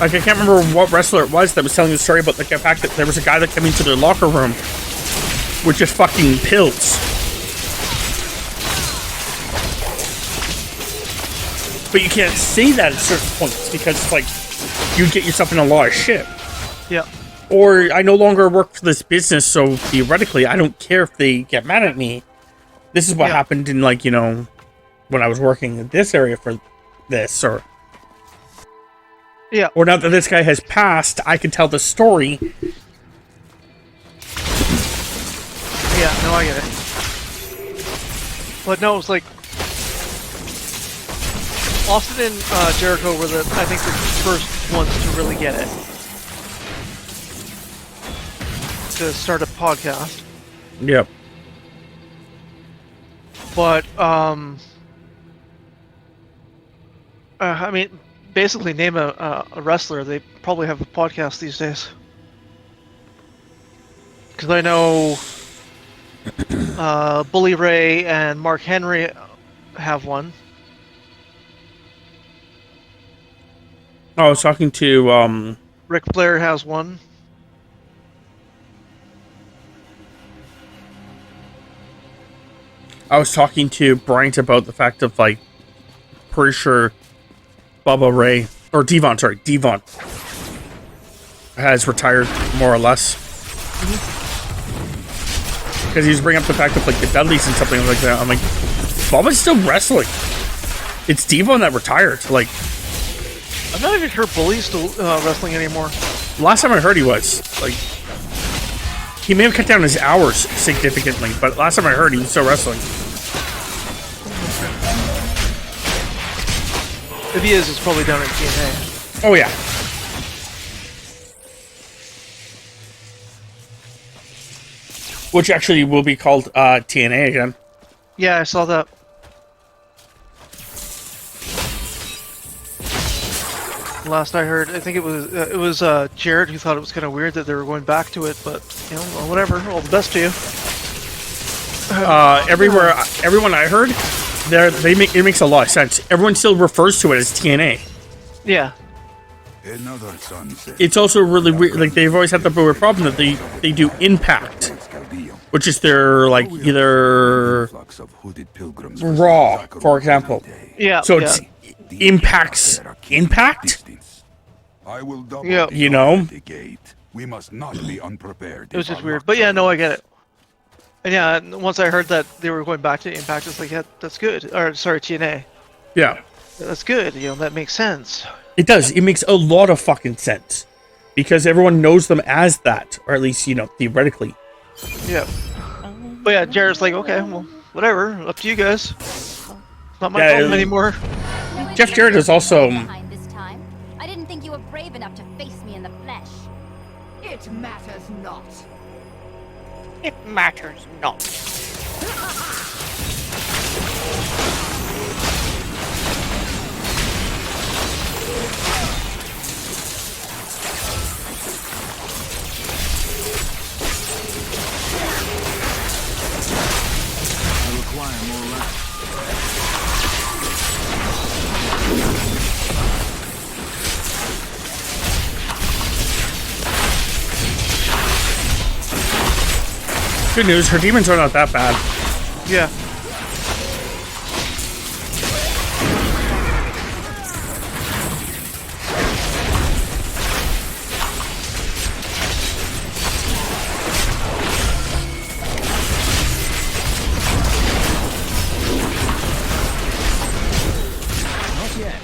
Like, I can't remember what wrestler it was that was telling the story about the fact that there was a guy that came into their locker room with just fucking pills. But you can't say that at certain points because it's like you get yourself in a lot of shit. Yeah. Or I no longer work for this business, so theoretically I don't care if they get mad at me. This is what happened in, like, you know, when I was working in this area for this, or or now that this guy has passed, I can tell the story. Yeah, no, I get it. But no, it's like Austin and Jericho were I think the first ones to really get it. To start a podcast. Yep. But I mean, basically name a wrestler, they probably have a podcast these days. Because I know Bully Ray and Mark Henry have one. I was talking to Ric Flair has one. I was talking to Bryant about the fact of, like, pretty sure Bubba Ray, or Devon has retired, more or less. Because he was bringing up the fact of, like, the Dudleys and something like that. I'm like, Bubba's still wrestling. It's Devon that retired. Like, I'm not even sure Bully's still wrestling anymore. last time I heard he was. Like, he may have cut down his hours significantly, but last time I heard he was still wrestling. If he is, it's probably down in TNA. Oh, yeah. Which actually will be called TNA again. Yeah, I saw that. Last I heard, I think it was Jared who thought it was kind of weird that they were going back to it, but you know, well, whatever. All the best to you. Everyone I heard, it makes a lot of sense. Everyone still refers to it as TNA. Yeah. It's also really weird. Like, they've always had the weird problem that they do Impact, which is their, like, either Raw, for example. Yeah. So it's Impact's Impact. Yeah. You know. We must not be unprepared. It was just weird, but yeah, no, I get it. And yeah, once I heard that they were going back to Impact, it's like, yeah, that's good. Or sorry, TNA. Yeah. That's good. You know, that makes sense. It does. It makes a lot of fucking sense. Because everyone knows them as that. Or at least, you know, theoretically. Yeah. But yeah, Jared's like, okay, well, whatever. Up to you guys. It's not my problem anymore. Jeff Jarrett is also... This time. I didn't think you were brave enough to face me in the flesh. It matters. not. It matters not. I require more life. Good news, her demons are not that bad. Yeah. Not yet.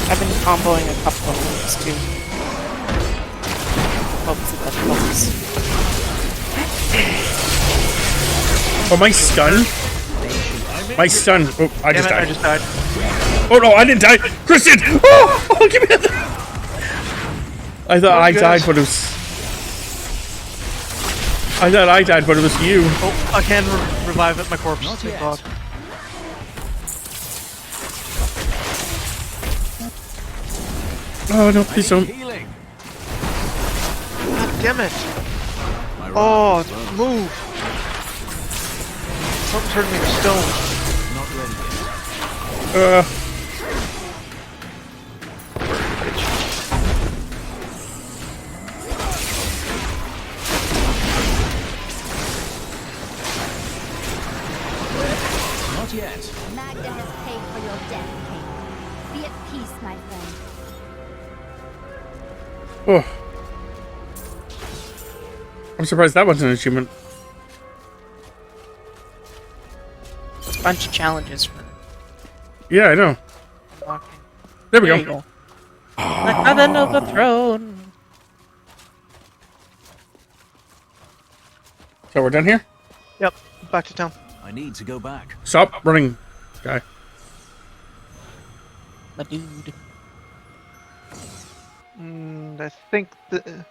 I've been comboing a couple of moves too. Hopefully that helps. Oh, my stun? My stun. Oh, I just Damn it, died. I just died. Oh no, I didn't die. Kristen! Oh, give me that. I thought I died, but it was. I thought I died, but it was you. Oh, I can revive it, my corpse. Not Thank yet. God. Oh no, please don't. Healing. God damn it. My Oh, rod is low. move. Something turned me to stone. Not ready yet. Not yet. Magda has paid for your death, King. Be at peace, my friend. Oh. I'm surprised that wasn't an achievement. It's a bunch of challenges for Yeah, I know. walking. There we There you go. go. Like other noble throne. So we're done here? Yep, back to town. I need to go back. Stop running, guy. My dude. I think the...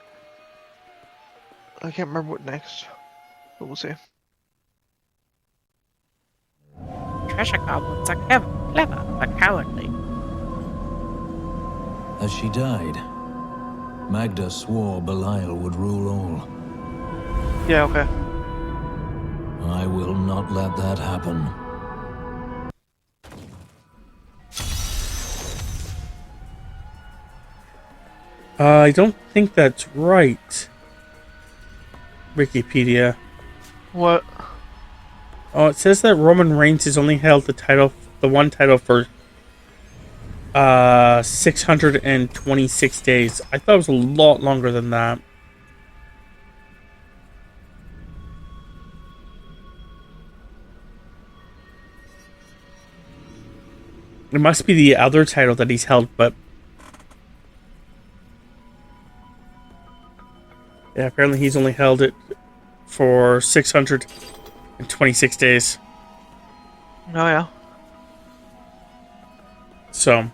I can't remember what next, but we'll see. Treasure goblins are clever but cowardly. As she died, Magda swore Belial would rule all. Yeah, okay. I will not let that happen. I don't think that's right. Wikipedia. What? Oh, it says that Roman Reigns has only held the one title for 626 days. I thought it was a lot longer than that. It must be the other title that he's held, but yeah, apparently he's only held it for 626 days. Oh, yeah. So,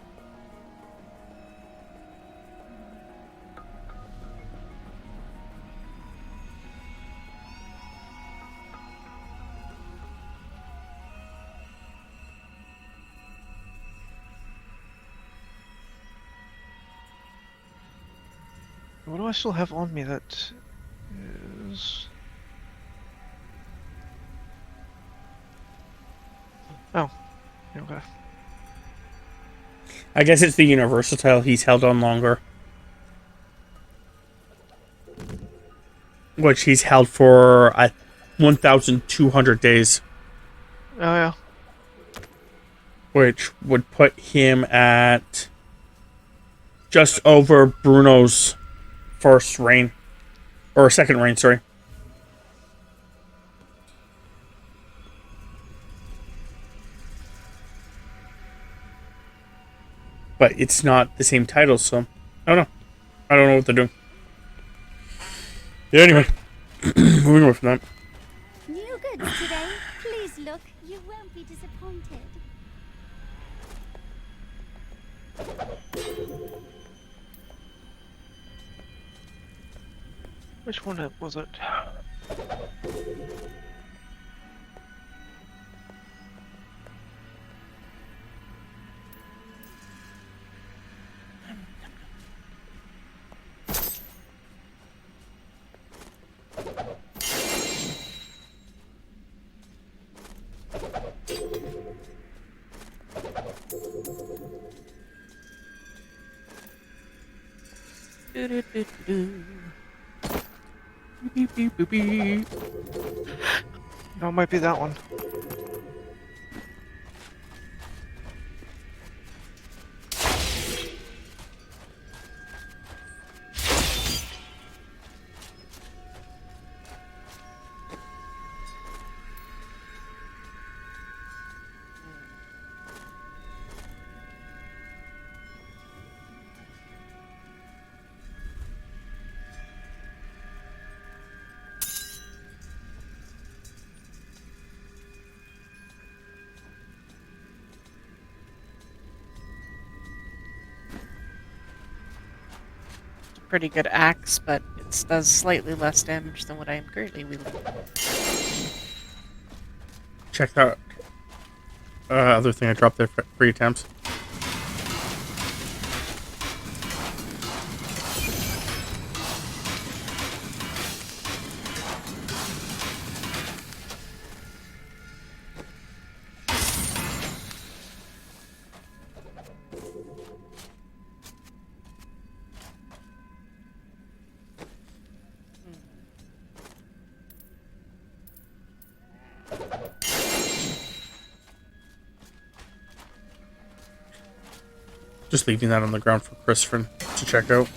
What do I still have on me that is... Oh, okay. I guess it's the Universal title he's held on longer. Which he's held for 1,200 days. Oh, yeah. Which would put him at just over Bruno's first reign. Or second reign, sorry. But it's not the same title, so I don't know. I don't know what they're doing. Yeah, anyway. Moving away from that. New goods today. Please look. You won't be disappointed. Which one was it? Beep, beep, beep, beep. No, it might be that one. Pretty good axe, but it does slightly less damage than what I am currently wielding. Check that other thing I dropped there for free attempts. Just leaving that on the ground for Christopher to check out,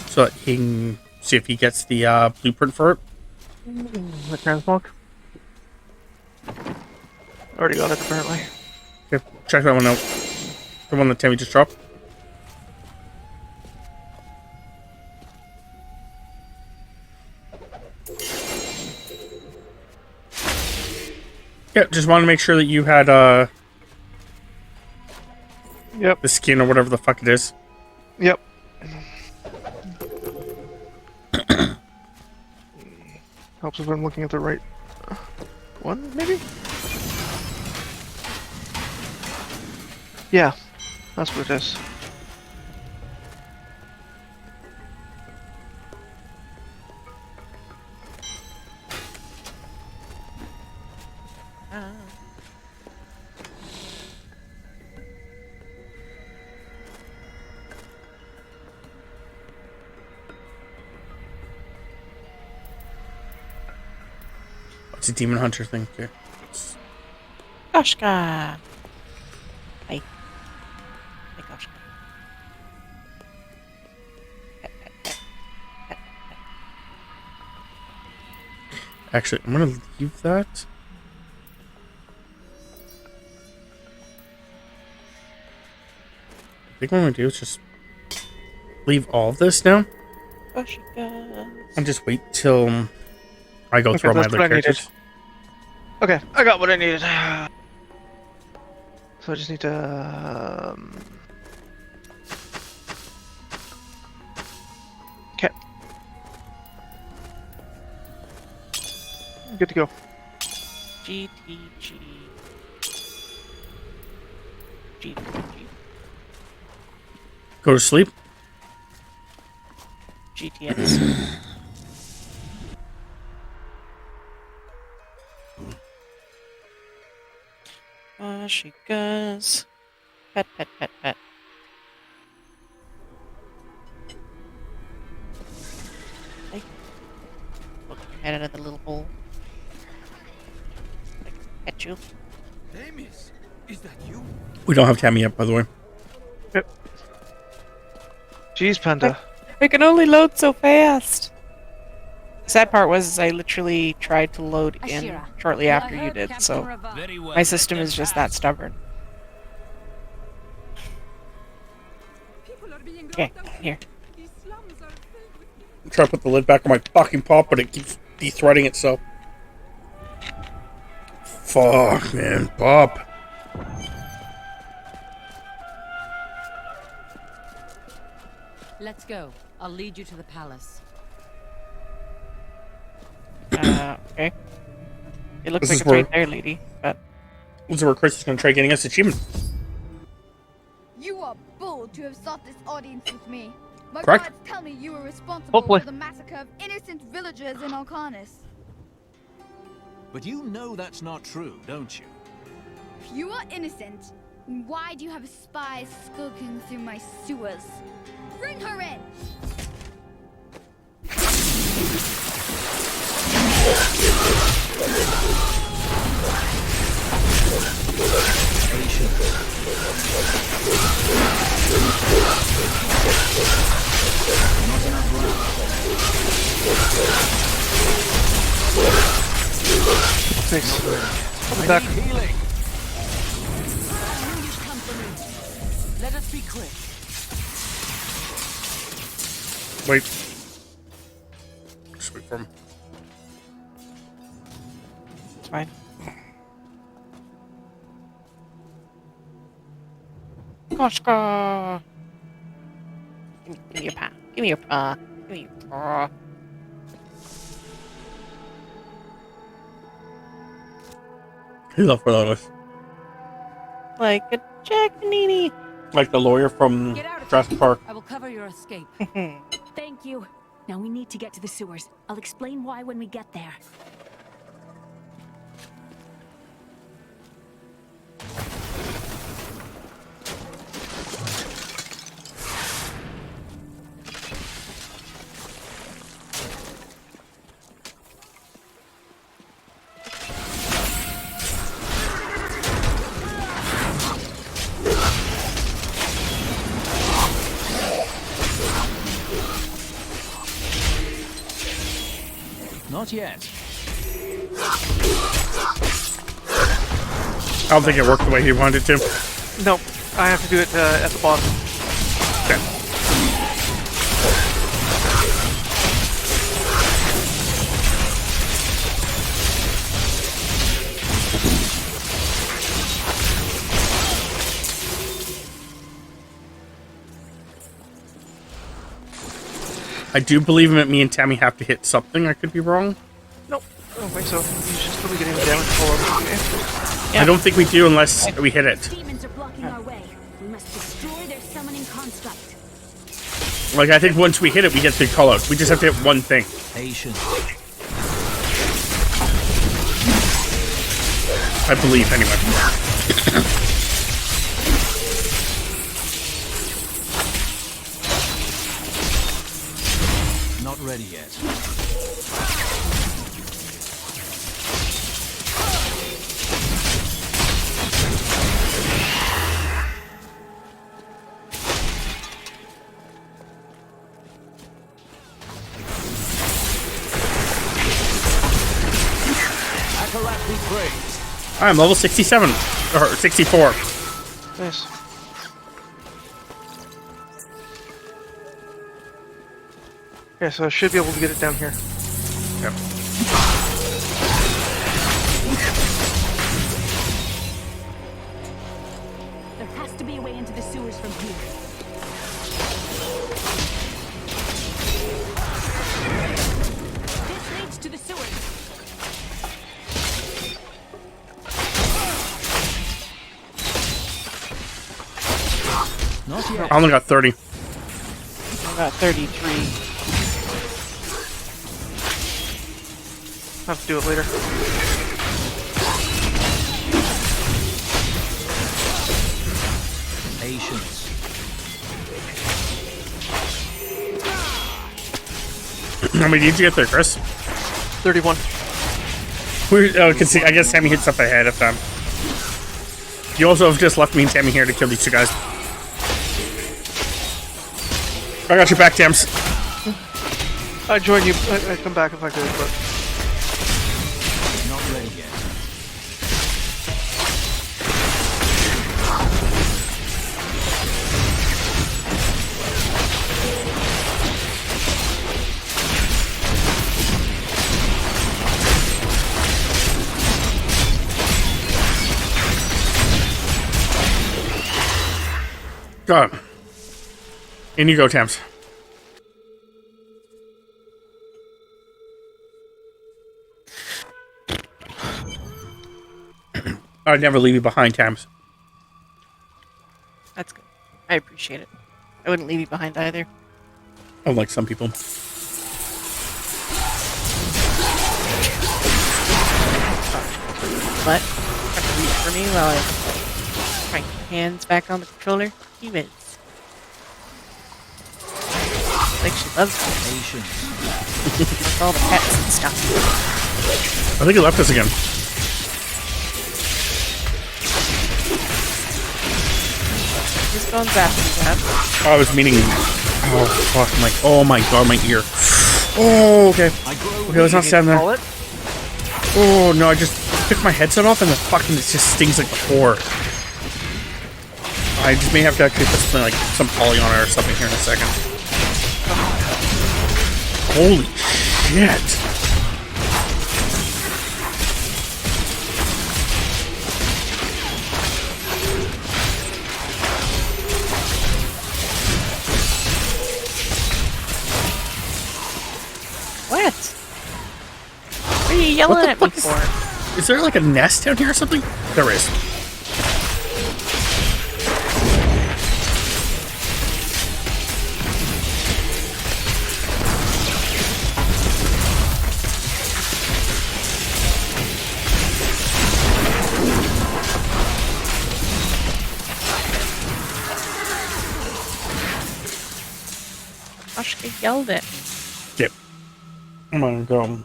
so that he can see if he gets the blueprint for it. The transmog? Already got it, apparently. Okay, check that one out. The one that Tammy just dropped. Yeah, just want to make sure that you had Yep. the skin or whatever the fuck it is. Yep. Helps if I'm looking at the right one, maybe? Yeah, that's what it is. It's a demon hunter thing. Okay. Goshka! Hi. Hi, Goshka. Actually, I'm gonna leave that. I think what I'm gonna do is just leave all of this now Goshka. and just wait till I go through all my that's other what I needed. characters. Okay, I got what I needed. So I just need to... Okay. Good to go. GTG. GTG. Go to sleep. GTS. She goes. Pet, pet, pet, pet. Hey. Look your head out of the little hole. I can pet you. Tammy, is that you? We don't have Tammy yet, by the way. Yep. Jeez, Panda. I can only load so fast. The sad part was I literally tried to load in Ashira, shortly after you did, so Very well. my system is just that stubborn. Okay, here. I'm trying to put the lid back on my fucking pot, but it keeps de-threading itself. Fuck, man. Pop. Let's go. I'll lead you to the palace. Okay. It looks This like is it's right there, lady. But This is where Chris is going to try getting us achievement. You are bold to have sought this audience with me. My Correct. gods tell me you were responsible Hopefully. for the massacre of innocent villagers in Arcanis. But you know that's not true, don't you? If you are innocent, then why do you have spies skulking through my sewers? Bring her in! Thanks. I'll be back. Healing. Let us be quick. Wait. Just wait for him. it's fine. Koshka! Give me your paw. Give me your paw. Give me your paw. He left without us. Like a jackanini. Like the lawyer from Get out of Jurassic here. Park. I will cover your escape. Thank you. Now we need to get to the sewers. I'll explain why when we get there. Not yet. I don't think it worked the way he wanted it to. No, I have to do it at the bottom. Okay. I do believe that me and Tammy have to hit something. I could be wrong. Nope, I don't think so. You should still be getting the damage for okay. I don't think we do unless we hit it. Demons are blocking our way. We must destroy their summoning construct. Like, I think once we hit it, we get the call out. We just have to hit one thing. Patience. I believe, anyway. Not ready yet. Akarat be praised. I'm level 67. Or 64. Nice. Okay, so I should be able to get it down here. Yep. There has to be a way into the sewers from here. This leads to the sewers. Not yet. I only got 30. I got 33. Have to do it later. Patience. How many did you get there, Chris? 31. Can see. I guess Tammy hits up ahead of time. You also have just left me and Tammy here to kill these two guys. I got your back, Tams. I'd join you. I'd come back if I could, but... Not ready yet. Go. In you go, Tams. I'd never leave you behind, Tams. That's good. I appreciate it. I wouldn't leave you behind either. Unlike some people. But have to reach for me while I put my hands back on the controller. He wins. Like she loves me. Patience. With all the pets and stuff. I think he left us again. He's going zappy. Oh, I was meaning. Oh fuck! Oh my god, my ear. Oh, okay. Okay, let's not stand there. Oh no, I just took my headset off and the fucking it just stings like before. I just may have to actually put something like some poly on it or something here in a second. Holy shit! What? What are you yelling at me for? Is there like a nest down here or something? There is. Oshka yelled at me. Yep. I'm gonna go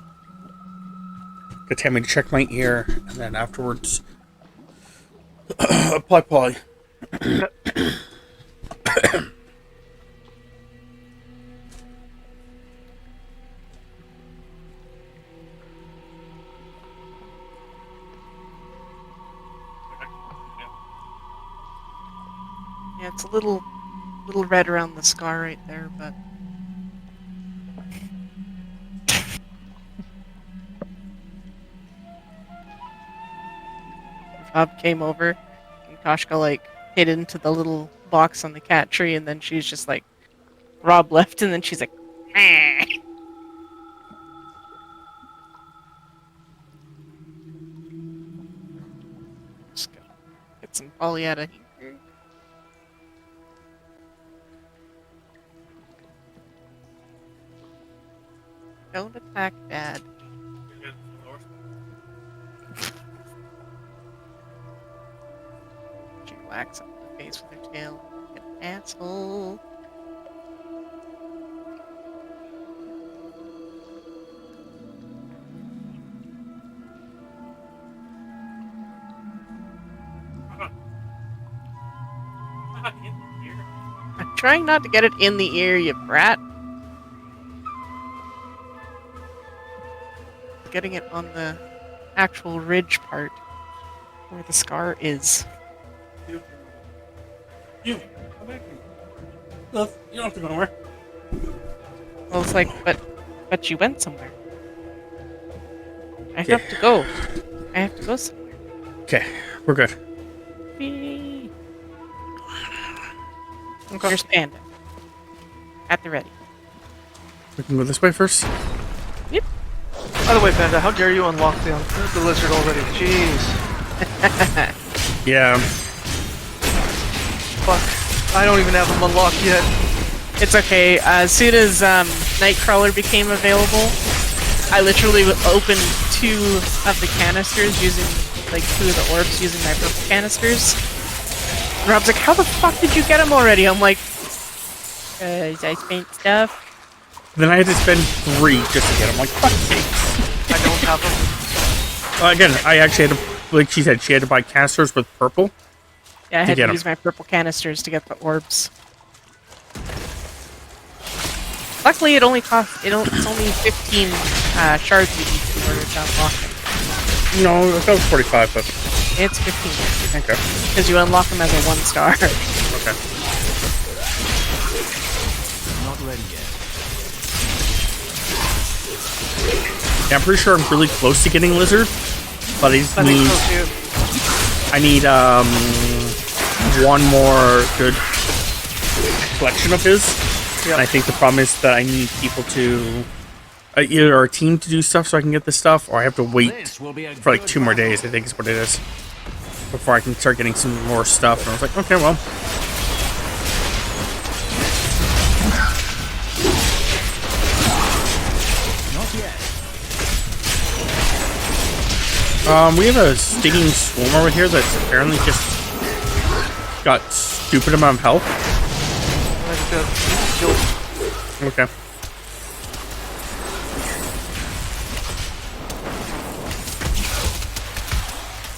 get Tammy to check my ear, and then afterwards apply poly. Yeah, it's a little red around the scar right there, but Rob came over and Koshka like hid into the little box on the cat tree, and then she's just like, Rob left, and then she's like, meh. Just gotta get some poly out of here. Don't attack Dad. She whacks him in the face with her tail. An asshole. I'm trying not to get it in the ear, you brat. Getting it on the actual ridge part where the scar is. You come back. No, you don't have to go nowhere. Well, it's like, but you went somewhere. I have to go. I have to go somewhere. Okay, we're good. Whee! Here's Panda. At the ready. We can go this way first. Yep. By the way, Panda, how dare you unlock the lizard already? Jeez. Yeah. Fuck. I don't even have them unlocked yet. It's okay. As soon as Nightcrawler became available, I literally opened 2 of the canisters using, like, 2 of the orbs using my purple canisters. And Rob's like, how the fuck did you get them already? I'm like, I spent stuff. Then I had to spend 3 just to get them. Like, fuck sakes. I don't have them. Again, I actually had to, like she said, she had to buy canisters with purple. Yeah, I had to get use my purple canisters to get the orbs. Luckily, it only costs. It's only 15 shards you need in order to unlock them. No, I thought it was 45, but It's 15. okay. Because you unlock them as a 1-star. Okay. Not ready yet. Yeah, I'm pretty sure I'm really close to getting lizard, but I just need. I need one more good collection of his. Yep. And I think the problem is that I need people to either our team to do stuff so I can get this stuff, or I have to wait for like 2 more days. I think is what it is. before I can start getting some more stuff. And I was like, okay, well. We have a stinging swarm over here that's apparently just got stupid amount of health. Okay.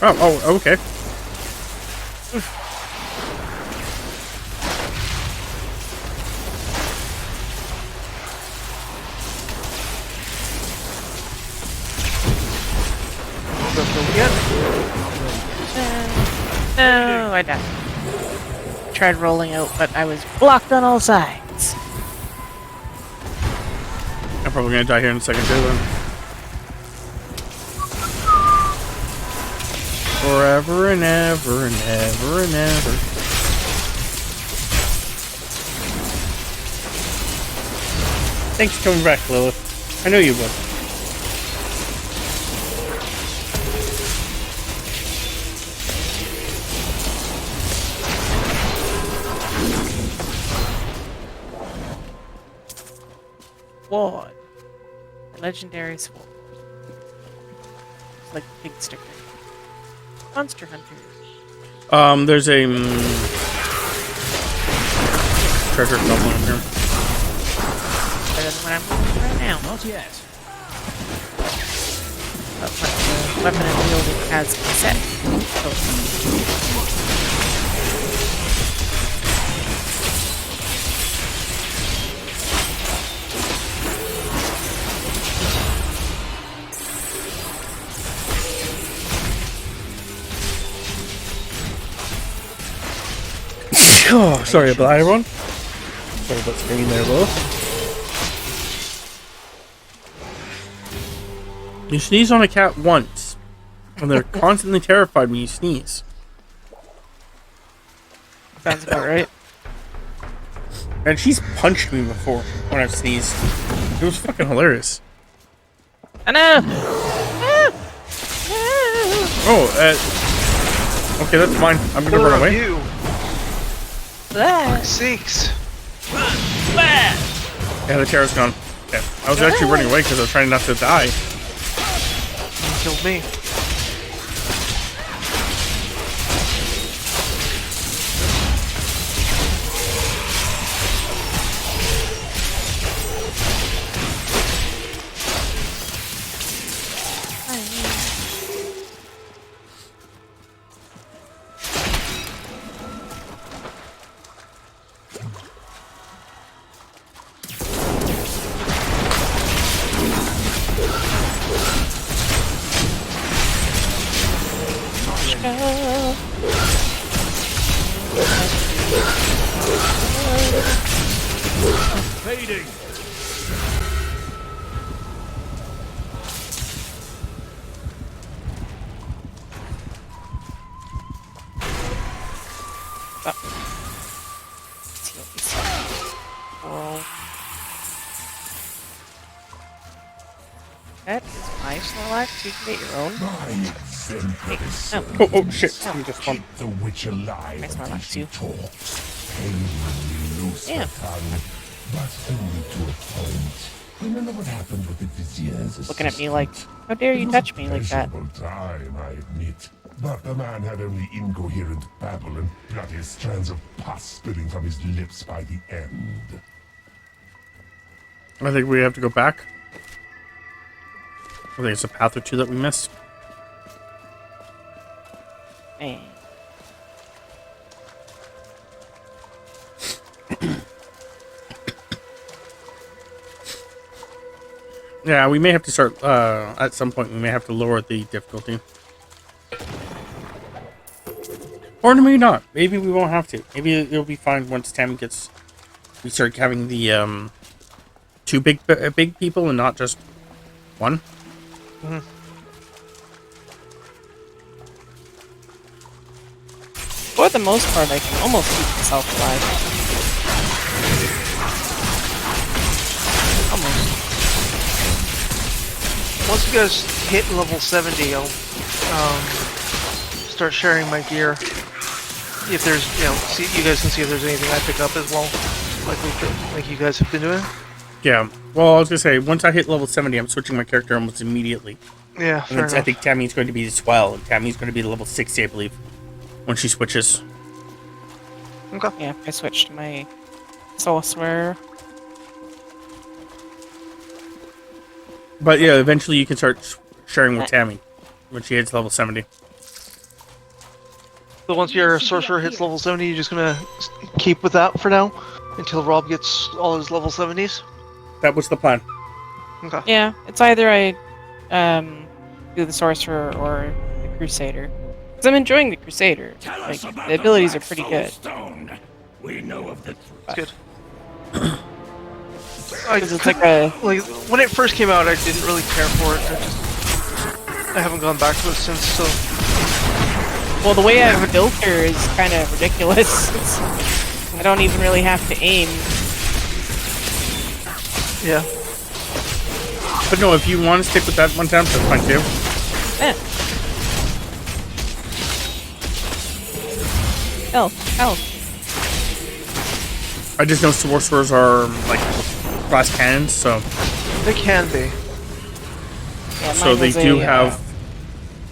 Oh, okay. No, I died. Tried rolling out, but I was blocked on all sides. I'm probably gonna die here in a second too then. Forever and ever and ever and ever. Thanks for coming back, Lilith. I knew you would. Sword. Legendary sword. It's like a big sticker. Monster Hunter. There's a treasure goblin in here. Better than what I'm looking right now. Not yet. But what the weapon I'm wielding has set. Oh, sorry about that, everyone. Sorry about screaming there, Will. You sneeze on a cat once, and they're constantly terrified when you sneeze. Sounds about right. And she's punched me before when I've sneezed. It was fucking hilarious. I know! Oh, okay, that's fine. I'm gonna run away. You. Sakes. Yeah, the chair's gone. Yeah, I was actually running away because I was trying not to die. You killed me. Fading. That is my Snorlax. You can get your own. Oh shit. I'm just fun. The witch alive. My Snorlax too. Yeah. But only to a point. Remember what happened with the vizier's Looking at me like, how dare you touch me like that? Time, I admit. But the man had only incoherent babble and bloody strands of pus spilling from his lips by the end. I think we have to go back. I think it's a path or two that we missed. Man. Yeah, we may have to start, at some point we may have to lower the difficulty. Or maybe not. Maybe we won't have to. Maybe it'll be fine once Tammy gets... We start having the, two big people and not just one. Mm-hmm. For the most part, I can almost keep myself alive. Almost. Once you guys hit level 70, I'll start sharing my gear. If there's, see, you guys can see if there's anything I pick up as well, like you guys have been doing. Yeah. Well, I was gonna say once I hit level 70, I'm switching my character almost immediately. Yeah, And fair enough. I think Tammy's going to be as well, and Tammy's going to be level 60, I believe, when she switches. Okay. Yeah, I switched to my sorcerer. But yeah, eventually you can start sharing with Tammy when she hits level 70. So once your sorcerer hits level 70, you're just gonna keep with that for now until Rob gets all his level 70s. That was the plan. Okay. Yeah, it's either I do the sorcerer or the crusader. Because I'm enjoying the crusader. Like, the abilities are pretty good. We know of the That's good. It's like a when it first came out, I didn't really care for it. I haven't gone back to it since. So, well, the way I've built her is kind of ridiculous. I don't even really have to aim. Yeah. But no, if you want to stick with that one time, that's fine too. Yeah. Hell. I just know sorcerers are like glass cannons, so they can be. Yeah, so they do have.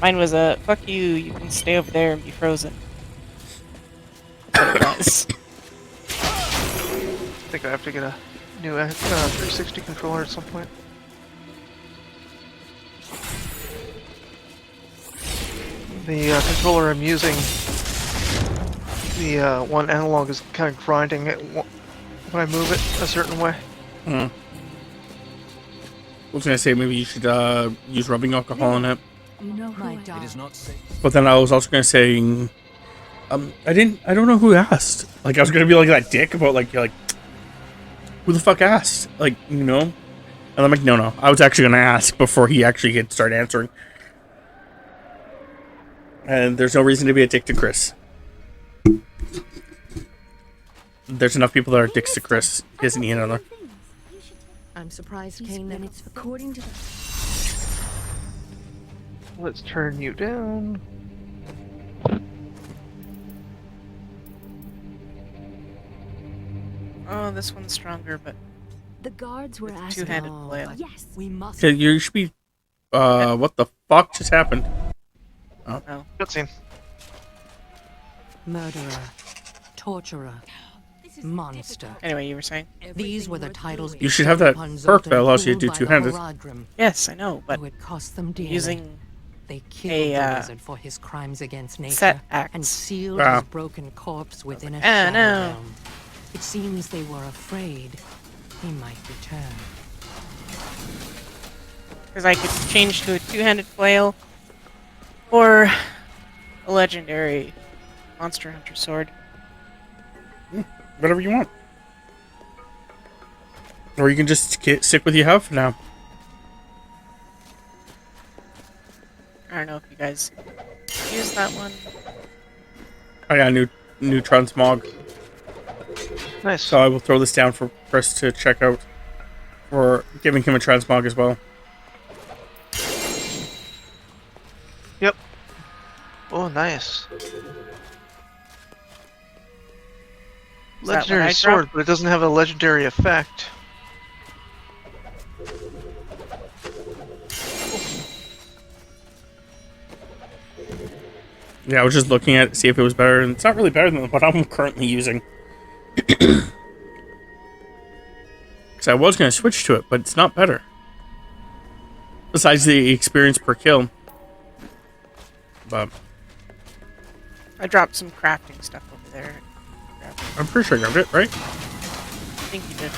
Mine was a fuck you. You can stay over there and be frozen. That's what it was. I think I have to get a new 360 controller at some point. The controller I'm using, the one analog is kind of grinding it when I move it a certain way. I was gonna say maybe you should use rubbing alcohol on it. You know who It is not safe. But then I was also gonna say, I don't know who asked. Like I was gonna be like that dick about like you're like, who the fuck asked? Like And I'm like, no. I was actually gonna ask before he actually had start answering. And there's no reason to be a dick to Chris. There's enough people that are dicks to Chris. He doesn't need another. I'm surprised Kane minutes according to the... Let's turn you down. Oh, this one's stronger, but The guards were asking... two-handed flail. Yes, we must... Okay, you should be. What the fuck just happened? Oh. Cutscene. Murderer, torturer, monster. Anyway, you were saying? These were the titles. You should have that perk that allows you to do two-handed. Yes, I know, but it cost them dearly. using They killed the wizard for his crimes against nature and sealed his broken corpse within a shadow realm. It seems they were afraid he might return. Because I could change to a two-handed flail or a legendary monster hunter sword. Whatever you want. Or you can just stick with what you have for now. I don't know if you guys use that one. I got a new transmog. Nice. So I will throw this down for Chris to check out. For giving him a transmog as well. Yep. Oh, nice. Legendary sword, but it doesn't have a legendary effect. Yeah, I was just looking at it to see if it was better, and it's not really better than what I'm currently using. Because I was going to switch to it, but it's not better. Besides the experience per kill. But I dropped some crafting stuff over there. I'm pretty sure I grabbed it, right? I think you did.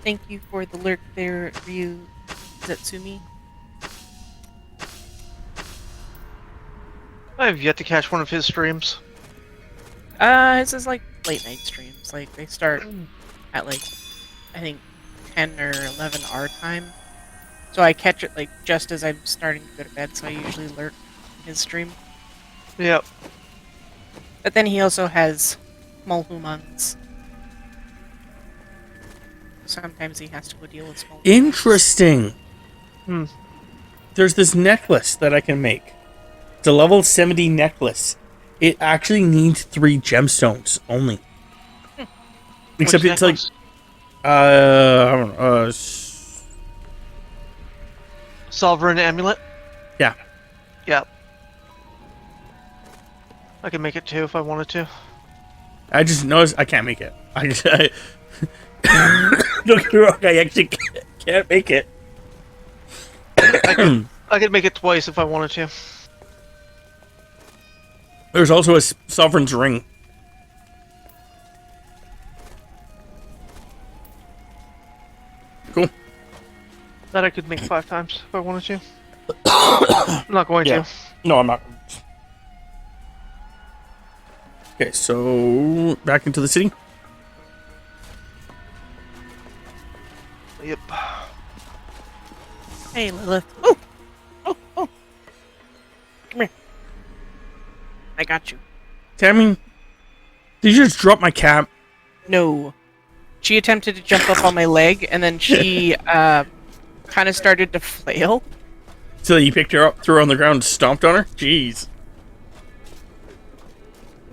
Thank you for the lurk there, Ryu Zetsumi. I have yet to catch one of his streams. This is like late night streams. Like they start at like I think 10 or 11 our time. So I catch it like just as I'm starting to go to bed, so I usually lurk his stream. Yep. But then he also has multiple months. sometimes he has to go deal with small. Interesting. Hmm. There's this necklace that I can make. It's a level 70 necklace. It actually needs 3 gemstones only. Except Which it's necklace? I don't know, Sovereign amulet? yeah. Yeah. I could make it too if I wanted to. I just noticed I can't make it. Don't get me wrong, I actually can't make it. I could make it twice if I wanted to. There's also a sovereign's ring. Cool. That I could make 5 times if I wanted to. I'm not going to. No, I'm not. Okay, so back into the city. Yep. Hey, Lilith. Oh! Oh! Oh! Come here. I got you. Tammy, did you just drop my cap? No. She attempted to jump up on my leg, and then she kind of started to flail. So you picked her up, threw her on the ground, and stomped on her? Jeez.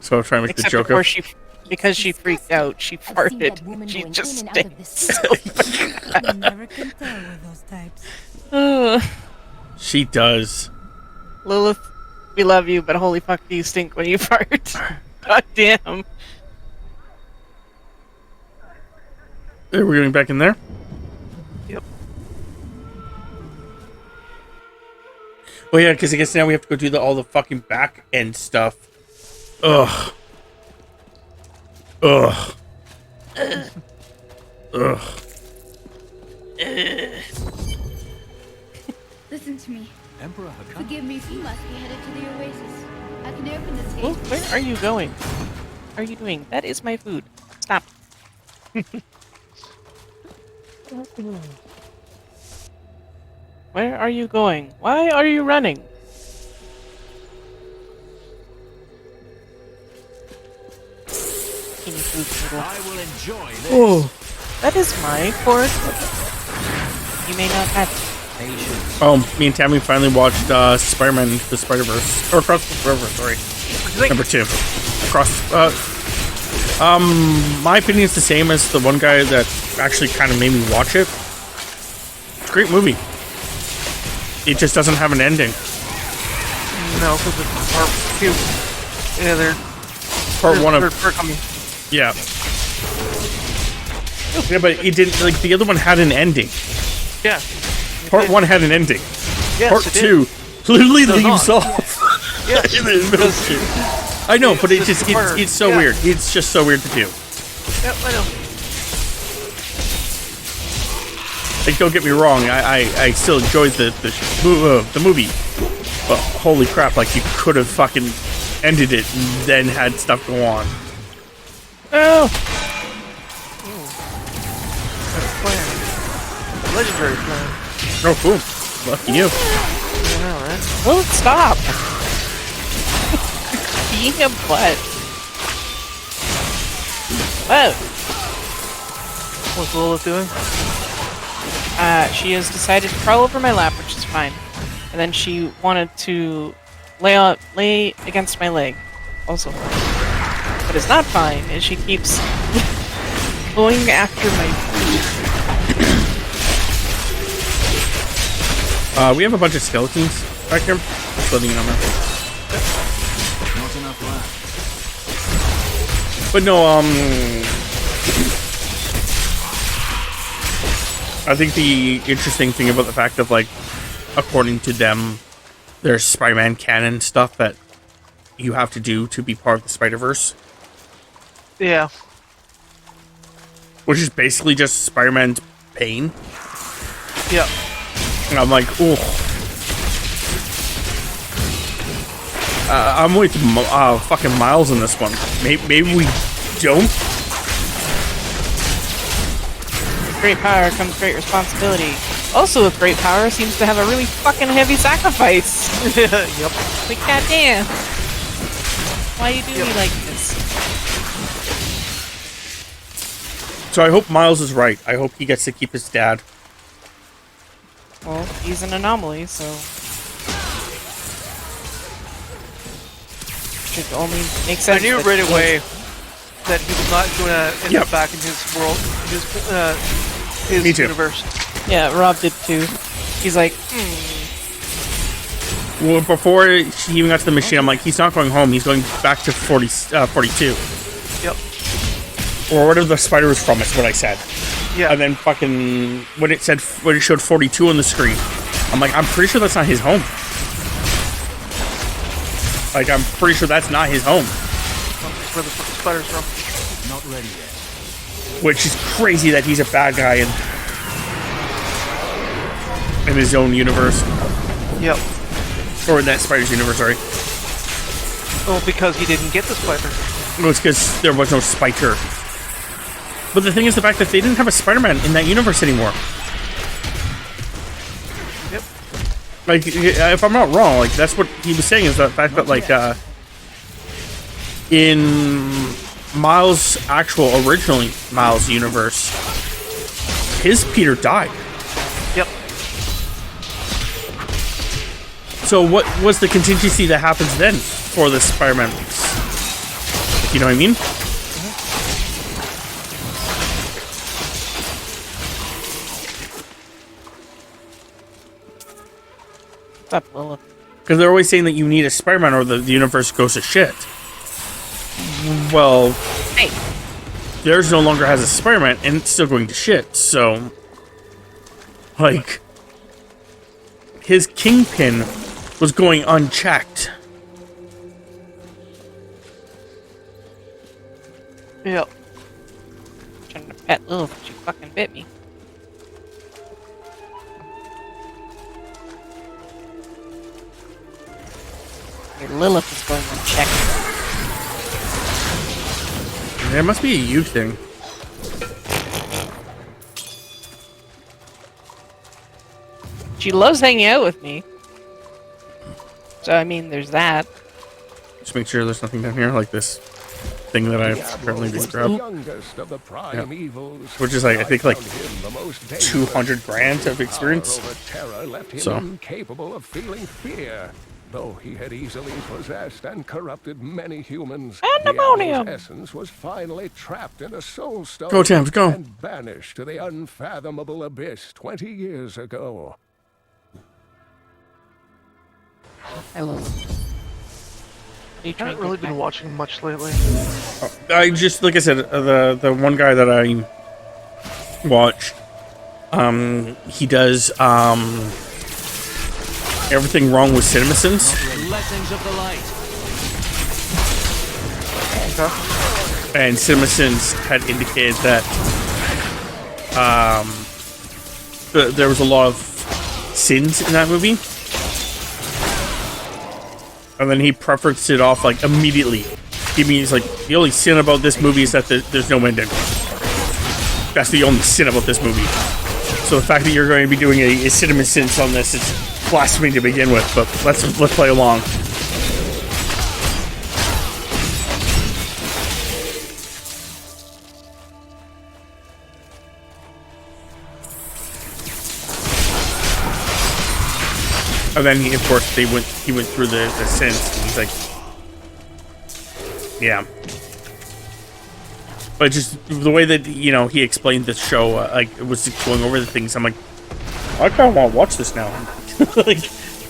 So I'm trying to make Except the joke before because she freaked out, she farted. She just stayed still. You never can tell with those types. She does. Lilith, we love you, but holy fuck, do you stink when you fart. God damn. Are we going back in there? Yep. Oh yeah, because I guess now we have to go do all the fucking back end stuff. Ugh. Ugh. Ugh. Listen to me. Emperor Hakan. Forgive me if you must be headed to the oasis. I can open this gate. Oh, where are you going? What are you doing? That is my food. Stop. Where are you going? Why are you running? I will enjoy this. Oh. That is my fork. You may not have it. Oh, me and Tammy finally watched Spider-Man the Spider-Verse. Or Across the Spider-Verse, sorry. Number 2. My opinion is the same as the one guy that actually kind of made me watch it. It's a great movie. It just doesn't have an ending. No, because it's part 2. Yeah, they're... Part 1 of... coming. Yeah. Yeah, but it didn't... Like, the other one had an ending. Yeah. Part 1 had an ending. Yes, Part it 2 did. literally Does leaves not. off. Yes. In the middle of shit. I know, but it just it's so Yeah. weird. It's just so weird to do. Yep, I know. Like, don't get me wrong, I still enjoyed the movie. But holy crap, like, you could have fucking ended it and then had stuff go on. Oh! Legendary plan. Oh, cool. Lucky you. Yeah, right? Well, stop! Being a butt. Whoa! What's Lilith doing? She has decided to crawl over my lap, which is fine. And then she wanted to lay against my leg. Also fine. What is not fine is she keeps going after my feet. We have a bunch of skeletons back here. Just letting you know, man. Not enough left. But no, I think the interesting thing about the fact of, like, according to them, there's Spider-Man canon stuff that you have to do to be part of the Spider-Verse. Yeah. Which is basically just Spider-Man's pain. Yep. And I'm like, ooh. I'm with fucking Miles in this one. Maybe we don't. With great power comes great responsibility. Also with great power seems to have a really fucking heavy sacrifice. Yep. Like, goddamn. Why you do me like this? So I hope Miles is right. I hope he gets to keep his dad. Well, he's an anomaly, so should only make sense. I knew right away that he was not going to end up back in his world, his universe. Yeah, Rob did too. He's like, Well, before she even got to the machine, I'm like, he's not going home. He's going back to 42. Yep. Or whatever the spider was from, is what I said. Yeah. And then fucking when it showed 42 on the screen, I'm like, I'm pretty sure that's not his home. Like, I'm pretty sure that's not his home. Where the spider's from. Not ready yet. Which is crazy that he's a bad guy in his own universe. Yep. Or in that spider's universe, sorry. Well, because he didn't get the spider. No, it's because there was no spider. But the thing is the fact that they didn't have a Spider-Man in that universe anymore. Yep. Like, if I'm not wrong, like, that's what he was saying, is the fact that, like, in Miles' actual, originally Miles' universe, his Peter died. Yep. So what was the contingency that happens then for the Spider-Man? You know what I mean? what's up, Lilith? Because they're always saying that you need a Spider-Man or the universe goes to shit. Well, hey, theirs no longer has a Spider-Man and it's still going to shit, so... Like... His Kingpin was going unchecked. Yep. Trying to pet Lilith, but she fucking bit me. Your Lilith is going unchecked. Yeah, it must be a you thing. She loves hanging out with me. So, I mean, there's that. Just make sure there's nothing down here like this thing that I've currently been grabbed. Yeah. Which is like, I think like 200 grand of experience. So. Incapable of feeling fear. Though he had easily possessed and corrupted many humans, Pandemonium! the essence was finally trapped in a soul stone Go, Tams, go. and banished to the unfathomable abyss 20 years ago. I love it. I haven't really been watching much lately. I just, like I said, the one guy that I watch, he does everything wrong with CinemaSins. Blessings of the light. And CinemaSins had indicated that there was a lot of sins in that movie. And then he preferenced it off like immediately. He means like the only sin about this movie is that there's no ending. That's the only sin about this movie. So the fact that you're going to be doing a CinemaSins on this is blasphemy to begin with. But let's play along. And then he, of course, he went through the sins. And he's like, yeah. But just the way that he explained the show, like it was going over the things. I'm like, I kind of want to watch this now. Like,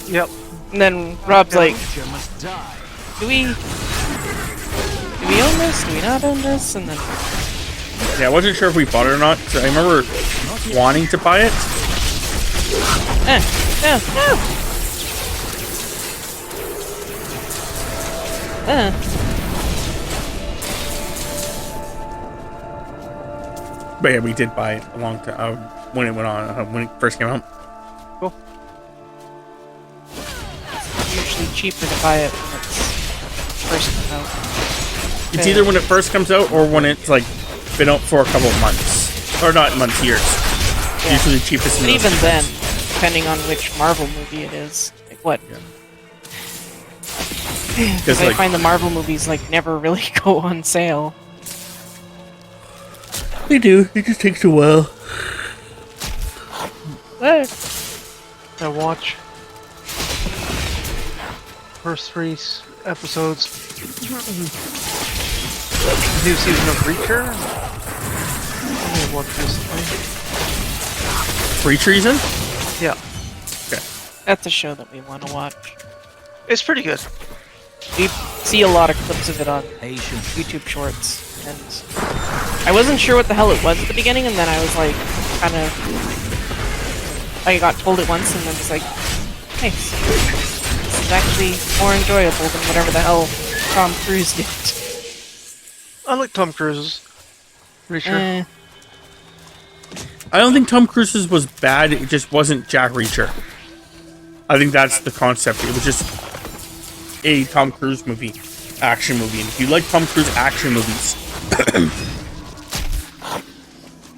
yep. And then Rob's like, do we own this? Do we not own this? And then yeah, I wasn't sure if we bought it or not. So I remember wanting to buy it. No. But yeah, we did buy it a long time when it went on when it first came out. Cool. It's usually cheaper to buy it when it's first come out. It's either when it first comes out or when it's like been out for a couple of months, or not months, years. Yeah. Usually the cheapest. But even then, depending on which Marvel movie it is, like what? Because I find the Marvel movies like never really go on sale. They do. It just takes a while. I watch first 3 episodes. New season of Reacher. I watched recently. Free treason? Yeah. Okay. That's a show that we want to watch. It's pretty good. We see a lot of clips of it on YouTube Shorts, and I wasn't sure what the hell it was at the beginning, and then I was like, kind of, I got told it once, and then was like, nice. This is actually more enjoyable than whatever the hell Tom Cruise did. I like Tom Cruise's Reacher. I don't think Tom Cruise's was bad. It just wasn't Jack Reacher. I think that's the concept. It was just a Tom Cruise movie, action movie. And if you like Tom Cruise action movies,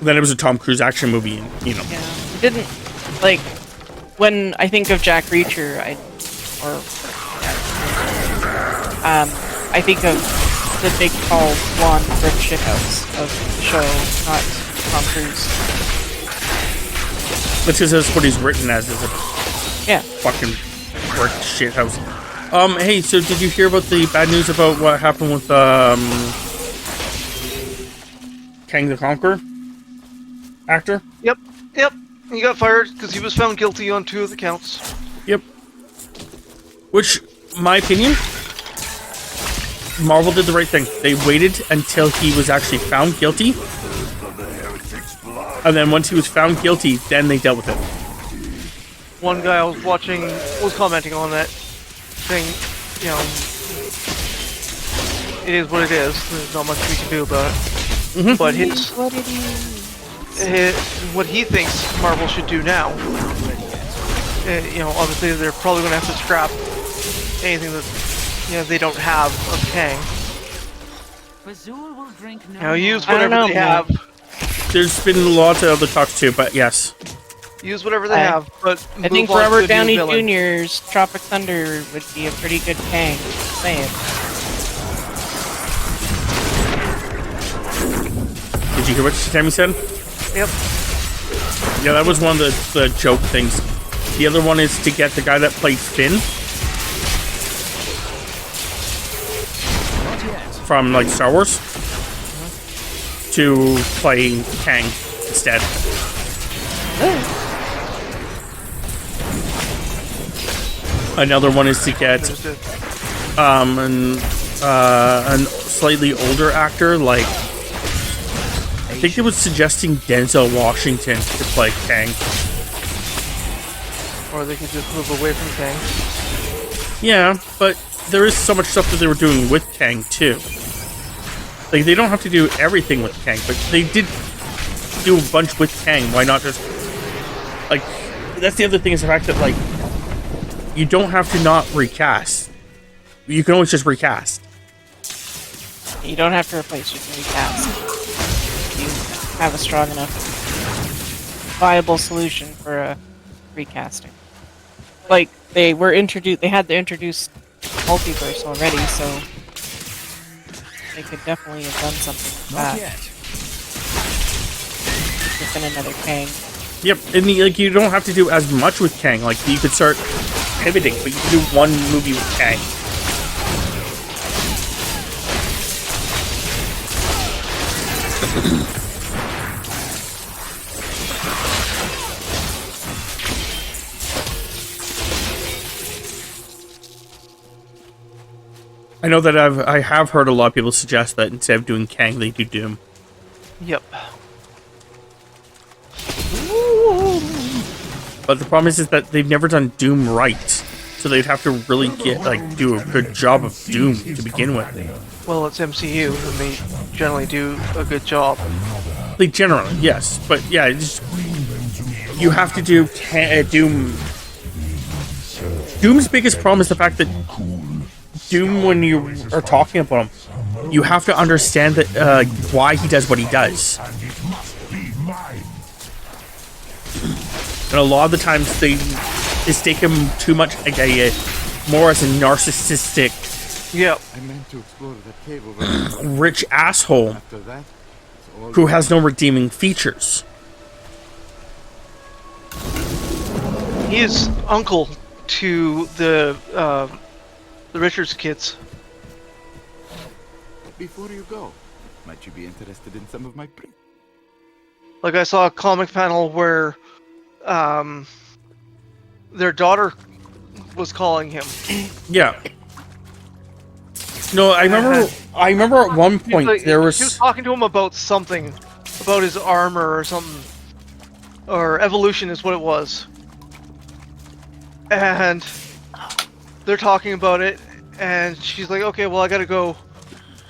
then it was a Tom Cruise action movie. And, you know, Yeah, it didn't like when I think of Jack Reacher. I think of the big, tall, blonde brick shithouse of the show, not Tom Cruise. That's because that's what he's written as, is a Yeah. fucking brick shithouse. Hey, so did you hear about the bad news about what happened with, Kang the Conqueror? Actor? Yep. He got fired because he was found guilty on 2 of the counts. Yep. Which, my opinion, Marvel did the right thing. They waited until he was actually found guilty. And then once he was found guilty, then they dealt with it. One guy I was watching was commenting on that, saying, you know, it is what it is. There's not much we can do about it. But what he thinks Marvel should do now, you know, obviously they're probably going to have to scrap anything that, you know, they don't have of Kang. You know, use whatever they have. There's been lots of other talks too, but yes. Use whatever they have, but I think Robert Downey Jr.'s Tropic Thunder would be a pretty good Kang. Just saying. Did you hear what Tammy said? Yep. Yeah, that was one of the joke things. The other one is to get the guy that played Finn from like Star Wars to play Kang instead. Another one is to get a slightly older actor, like I think it was suggesting Denzel Washington to play Kang. Or they could just move away from Kang. Yeah, but there is so much stuff that they were doing with Kang too. Like, they don't have to do everything with Kang, but they did do a bunch with Kang. Why not just, like, that's the other thing, is the fact that, like, you don't have to not recast. You can always just recast. You don't have to replace, you can recast. You have a strong enough viable solution for a recasting. Like, they had the introduced multiverse already, so they could definitely have done something like that. Within another Kang. Yep, and like, you don't have to do as much with Kang. Like, you could start pivoting, but you can do one movie with Kang. I know that I have heard a lot of people suggest that instead of doing Kang, they do Doom. Yep. But the problem is that they've never done Doom right, so they'd have to really do a good job of Doom to begin with. Well, it's MCU, and they generally do a good job. They generally, yes, but yeah, you have to do Doom. Doom's biggest problem is the fact that Doom, when you are talking about him, you have to understand that why he does what he does. And a lot of the times they mistake him too much like more as a narcissistic, yep, rich asshole who has no redeeming features. He is uncle to the Richards kids. Before you go, might you be interested in some of my print? Like, I saw a comic panel where their daughter was calling him. Yeah. No, I remember at one point like, there was... She was talking to him about something. About his armor or something. Or evolution is what it was. And they're talking about it, and she's like, okay, well, I gotta go.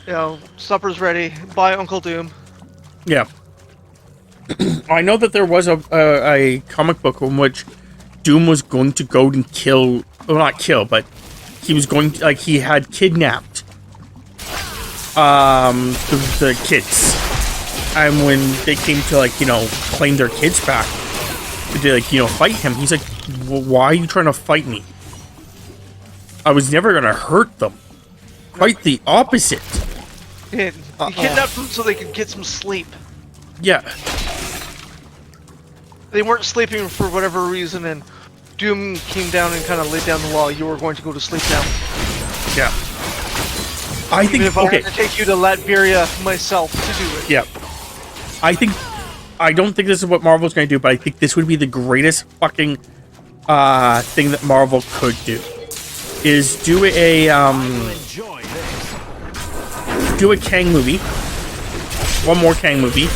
You know, supper's ready. Bye, Uncle Doom. Yeah. I know that there was a comic book in which Doom was going to go and kill... Well, not kill, but he was going to... Like, he had kidnapped the kids. And when they came to, like, you know, claim their kids back, to, like, you know, fight him, he's like, well, why are you trying to fight me? I was never gonna hurt them. Quite the opposite. He kidnapped them so they could get some sleep. Yeah. They weren't sleeping for whatever reason, and Doom came down and kind of laid down the law. You were going to go to sleep now. Yeah. I think... Even if I had to take you to Latveria myself to do it. Yeah. I don't think this is what Marvel's going to do, but I think this would be the greatest fucking thing that Marvel could do. Is do a Kang movie. One more Kang movie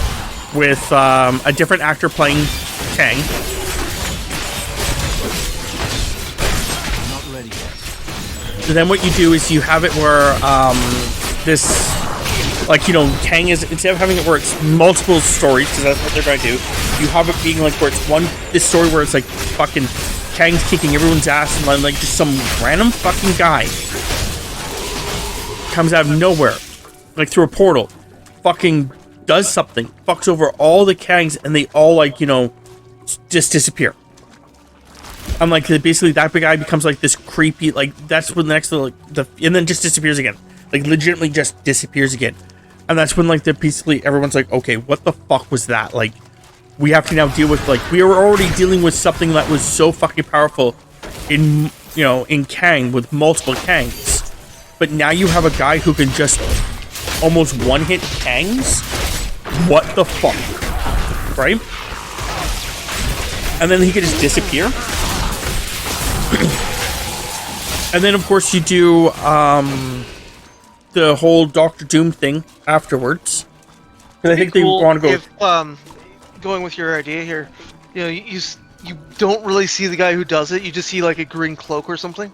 with a different actor playing Kang. Not ready yet. So then what you do is you have it where this, like, you know, Kang is, instead of having it where it's multiple stories, because that's what they're going to do, you have it being like where it's this story where it's like fucking Kang's kicking everyone's ass, and then like just some random fucking guy comes out of nowhere, like through a portal, fucking does something, fucks over all the Kangs, and they all, like, you know, just disappear. And like basically that big guy becomes like this creepy, like, that's when the next, like, and then just disappears again, like legitimately just disappears again. And that's when, like, basically everyone's like, okay, what the fuck was that? Like, we have to now deal with, like, we were already dealing with something that was so fucking powerful in, you know, in Kang with multiple Kangs. But now you have a guy who can just almost one-hit Kangs? What the fuck? Right? And then he could just disappear. And then, of course, you do, the whole Doctor Doom thing afterwards. Because I think they want to go... If, going with your idea here, you know, you don't really see the guy who does it. You just see like a green cloak or something,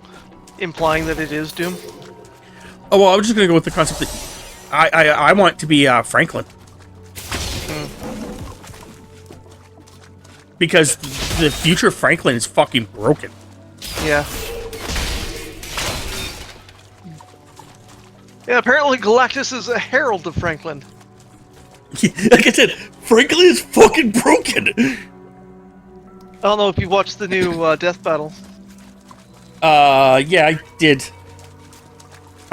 implying that it is Doom. Oh, well, I was just gonna go with the concept that I want it to be Franklin, because the future Franklin is fucking broken. Yeah. Yeah. Apparently, Galactus is a herald of Franklin. Like I said, Franklin is fucking broken. I don't know if you watched the new Death Battle. Yeah, I did.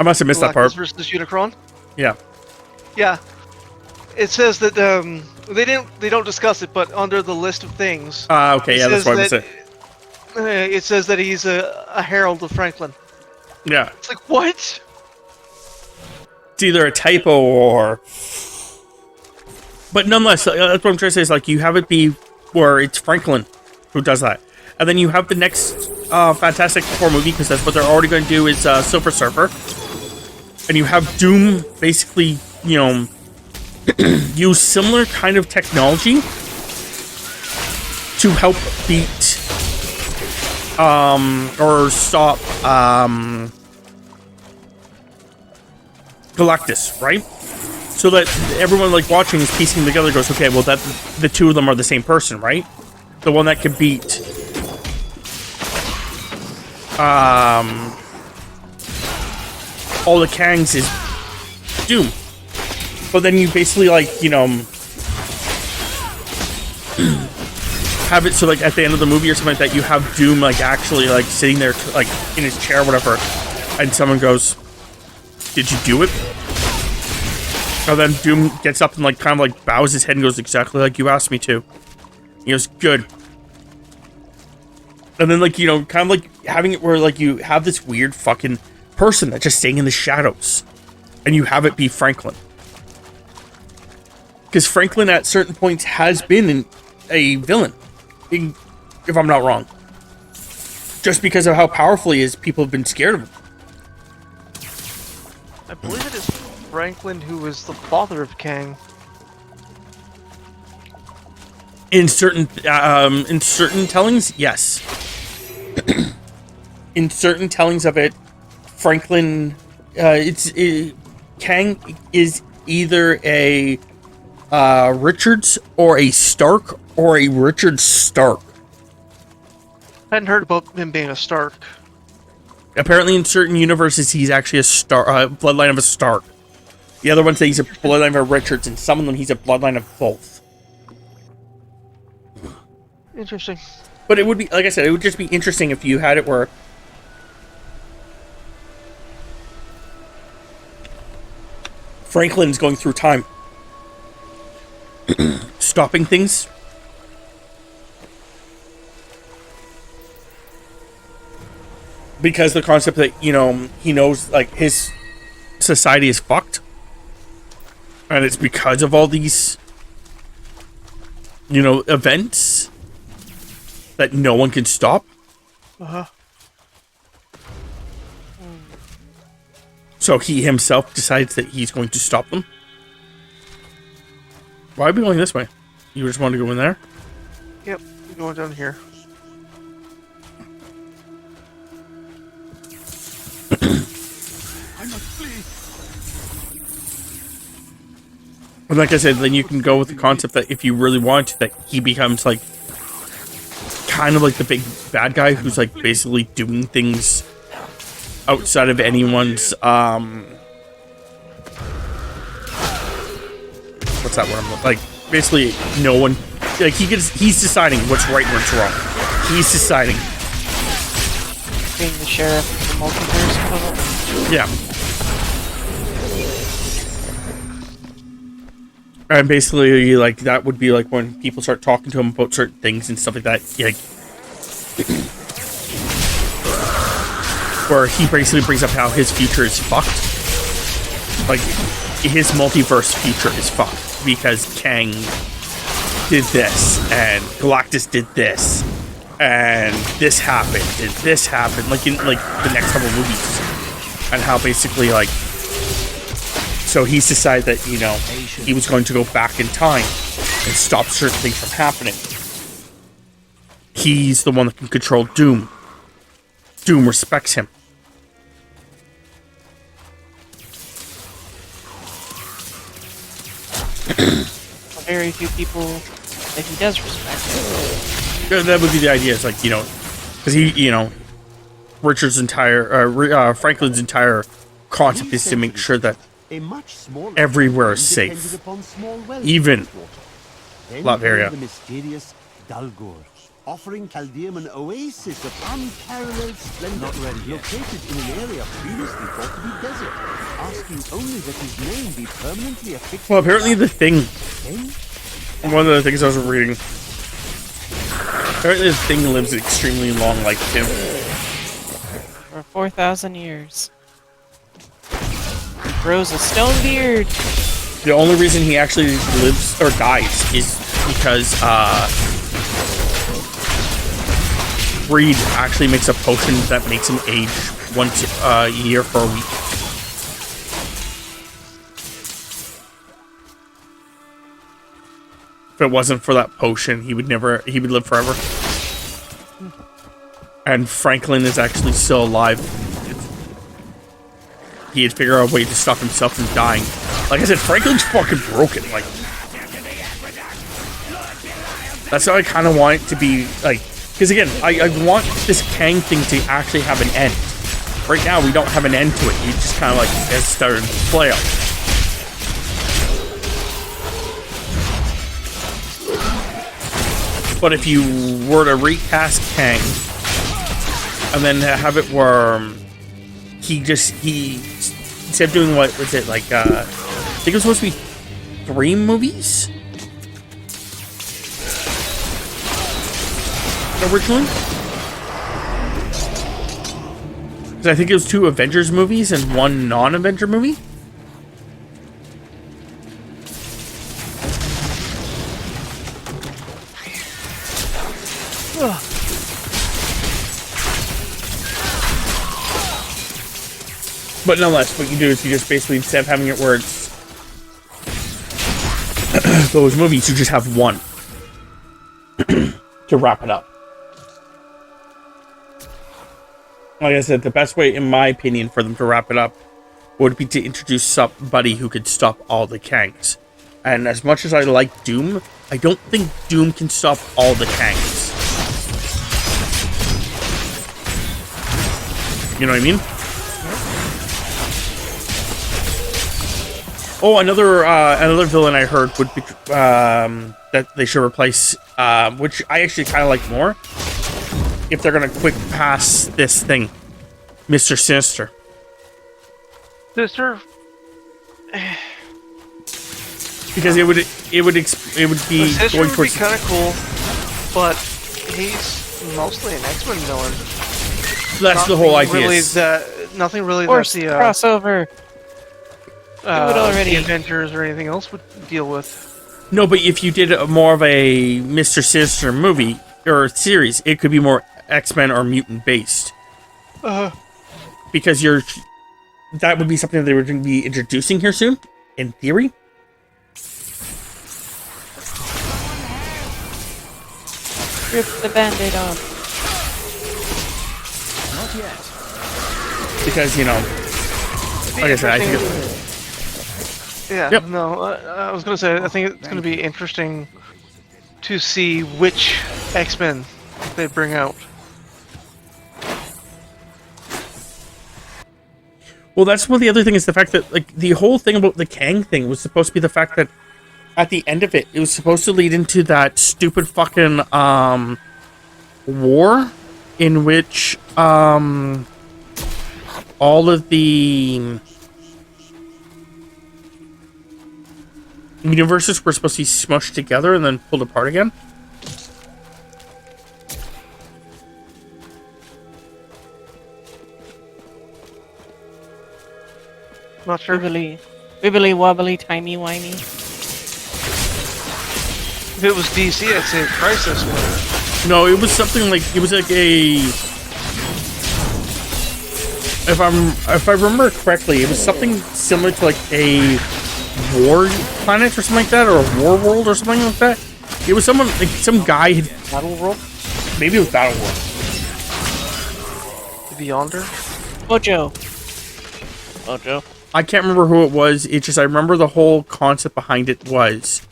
I must have missed that part. Versus Unicron. Yeah. Yeah. It says that they don't discuss it, but under the list of things. Okay, yeah, that's what I was saying. It says that he's a herald of Franklin. Yeah. It's like, what? It's either a typo or... But nonetheless, that's what I'm trying to say is, like, you have it be where it's Franklin who does that. And then you have the next Fantastic Four movie, because that's what they're already going to do, is Silver Surfer. And you have Doom basically, you know, use similar kind of technology to help beat or stop Galactus, right? So that everyone, like, watching is piecing together, goes, okay, well, that the two of them are the same person, right? The one that can beat all the Kangs is Doom. But then you basically, like, you know, have it so, like, at the end of the movie or something like that, you have Doom, like, actually, like, sitting there, like, in his chair or whatever, and someone goes, did you do it? And then Doom gets up and like kind of like bows his head and goes, exactly like you asked me to. He goes, good. And then like, you know, kind of like having it where like you have this weird fucking person that's just staying in the shadows. And you have it be Franklin. Because Franklin at certain points has been a villain. If I'm not wrong. Just because of how powerful he is, people have been scared of him. I believe it is Franklin who was the father of Kang. In certain tellings, yes. In certain tellings of it, Franklin, Kang is either a Richards or a Stark or a Richards Stark. I hadn't heard about him being a Stark. Apparently, in certain universes, he's actually a bloodline of a Stark. The other ones say he's a bloodline of a Richards, and some of them he's a bloodline of both. Interesting. But it would be, like I said, it would just be interesting if you had it where Franklin's going through time, stopping things. Because the concept that, you know, he knows, like, his society is fucked. And it's because of all these, you know, events that no one can stop. Uh-huh. So he himself decides that he's going to stop them. Why are we going this way? You just want to go in there? Yep, we're going down here. I must flee. And like I said, then you can go with the concept that if you really want to, that he becomes like kind of like the big bad guy who's like basically doing things outside of anyone's what's that word? Like basically no one, like he's deciding what's right and what's wrong. He's deciding. Being the sheriff of the multiverse. Yeah. And basically, like, that would be, like, when people start talking to him about certain things and stuff like that, like, where he basically brings up how his future is fucked. Like, his multiverse future is fucked, because Kang did this, and Galactus did this, and this happened, and this happened, like, in, like, the next couple of movies. And how basically, like, so he's decided that, you know, he was going to go back in time and stop certain things from happening. He's the one that can control Doom. Doom respects him. Very few people that he does respect. That would be the idea. It's like, you know, because he, you know, Richard's entire, Franklin's entire concept is to make sure that everywhere is safe, even Latveria. The mysterious Dalgor, offering Chaldeum an oasis of unparalleled splendor, located in an area previously thought to be desert, asking only that his name be permanently affixed. Well, apparently the Thing, one of the things I was reading, apparently the Thing lives an extremely long life too. For 4,000 years. Grows a stone beard. The only reason he actually lives or dies is because Reed actually makes a potion that makes him age once a year for a week. If it wasn't for that potion, he would live forever. And Franklin is actually still alive. He had figured out a way to stop himself from dying. Like I said, Franklin's fucking broken. Like, that's how I kind of want it to be. Like, because again, I want this Kang thing to actually have an end. Right now, we don't have an end to it. He just kind of like has started to play out. But if you were to recast Kang and then have it where he instead of doing what was it like think it was supposed to be 3 movies originally. Because I think it was 2 Avengers movies and 1 non-Avenger movie. But nonetheless, what you do is you just basically, instead of having it where it's those movies, you just have 1 to wrap it up. Like I said, the best way, in my opinion, for them to wrap it up would be to introduce somebody who could stop all the Kangs. And as much as I like Doom, I don't think Doom can stop all the Kangs. You know what I mean? Oh, another villain I heard would be that they should replace, which I actually kind of like more, if they're gonna quick pass this thing, Mr. Sinister. Sister. Because it would be Sister going would towards be kind of cool, but he's mostly an X-Men villain. That's the whole idea. Nothing really Force that the crossover. the Avengers or anything else would deal with. No, but if you did more of a Mr. Sinister movie or series, it could be more X-Men or mutant based. Because that would be something that they were going to be introducing here soon, in theory. Rip the Band-Aid off. Not yet. Because, you know, like I said, I think it's... Yeah, Yep. no, I was going to say, I think it's going to be interesting to see which X-Men they bring out. Well, that's one of the other thing is the fact that, like, the whole thing about the Kang thing was supposed to be the fact that at the end of it, it was supposed to lead into that stupid fucking, war in which, all of the universes were supposed to be smushed together and then pulled apart again. Not sure. Wibbly wobbly, timey wimey. If it was DC, I'd say Crisis. No, it was something like a. If I remember correctly, it was something similar to like a war planet or something like that, or a war world or something like that. It was someone like some guy had Battle World. Maybe it was Battle World. The Beyonder. Mojo. I can't remember who it was. It's just I remember the whole concept behind it was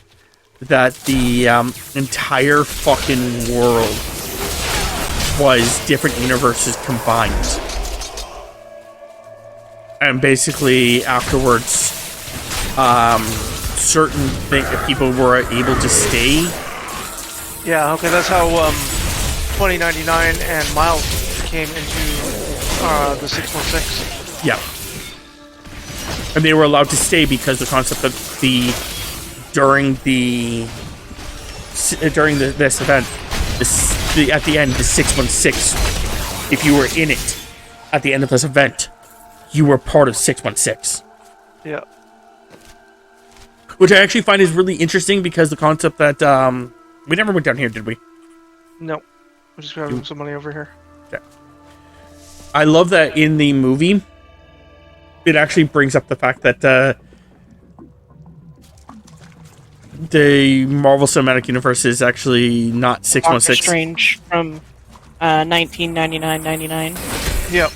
that the entire fucking world was different universes combined. And basically, afterwards, certain people were able to stay. Yeah, okay, that's how 2099 and Miles came into the 616. Yeah. And they were allowed to stay because the concept that during this event, at the end, the 616, if you were in it at the end of this event, you were part of 616. Yeah. Which I actually find is really interesting because the concept that we never went down here, did we? No. We're just grabbing some money over here. Yeah. I love that in the movie, it actually brings up the fact that the Marvel Cinematic Universe is actually not 616. Doctor Strange from 1999-99. Yep.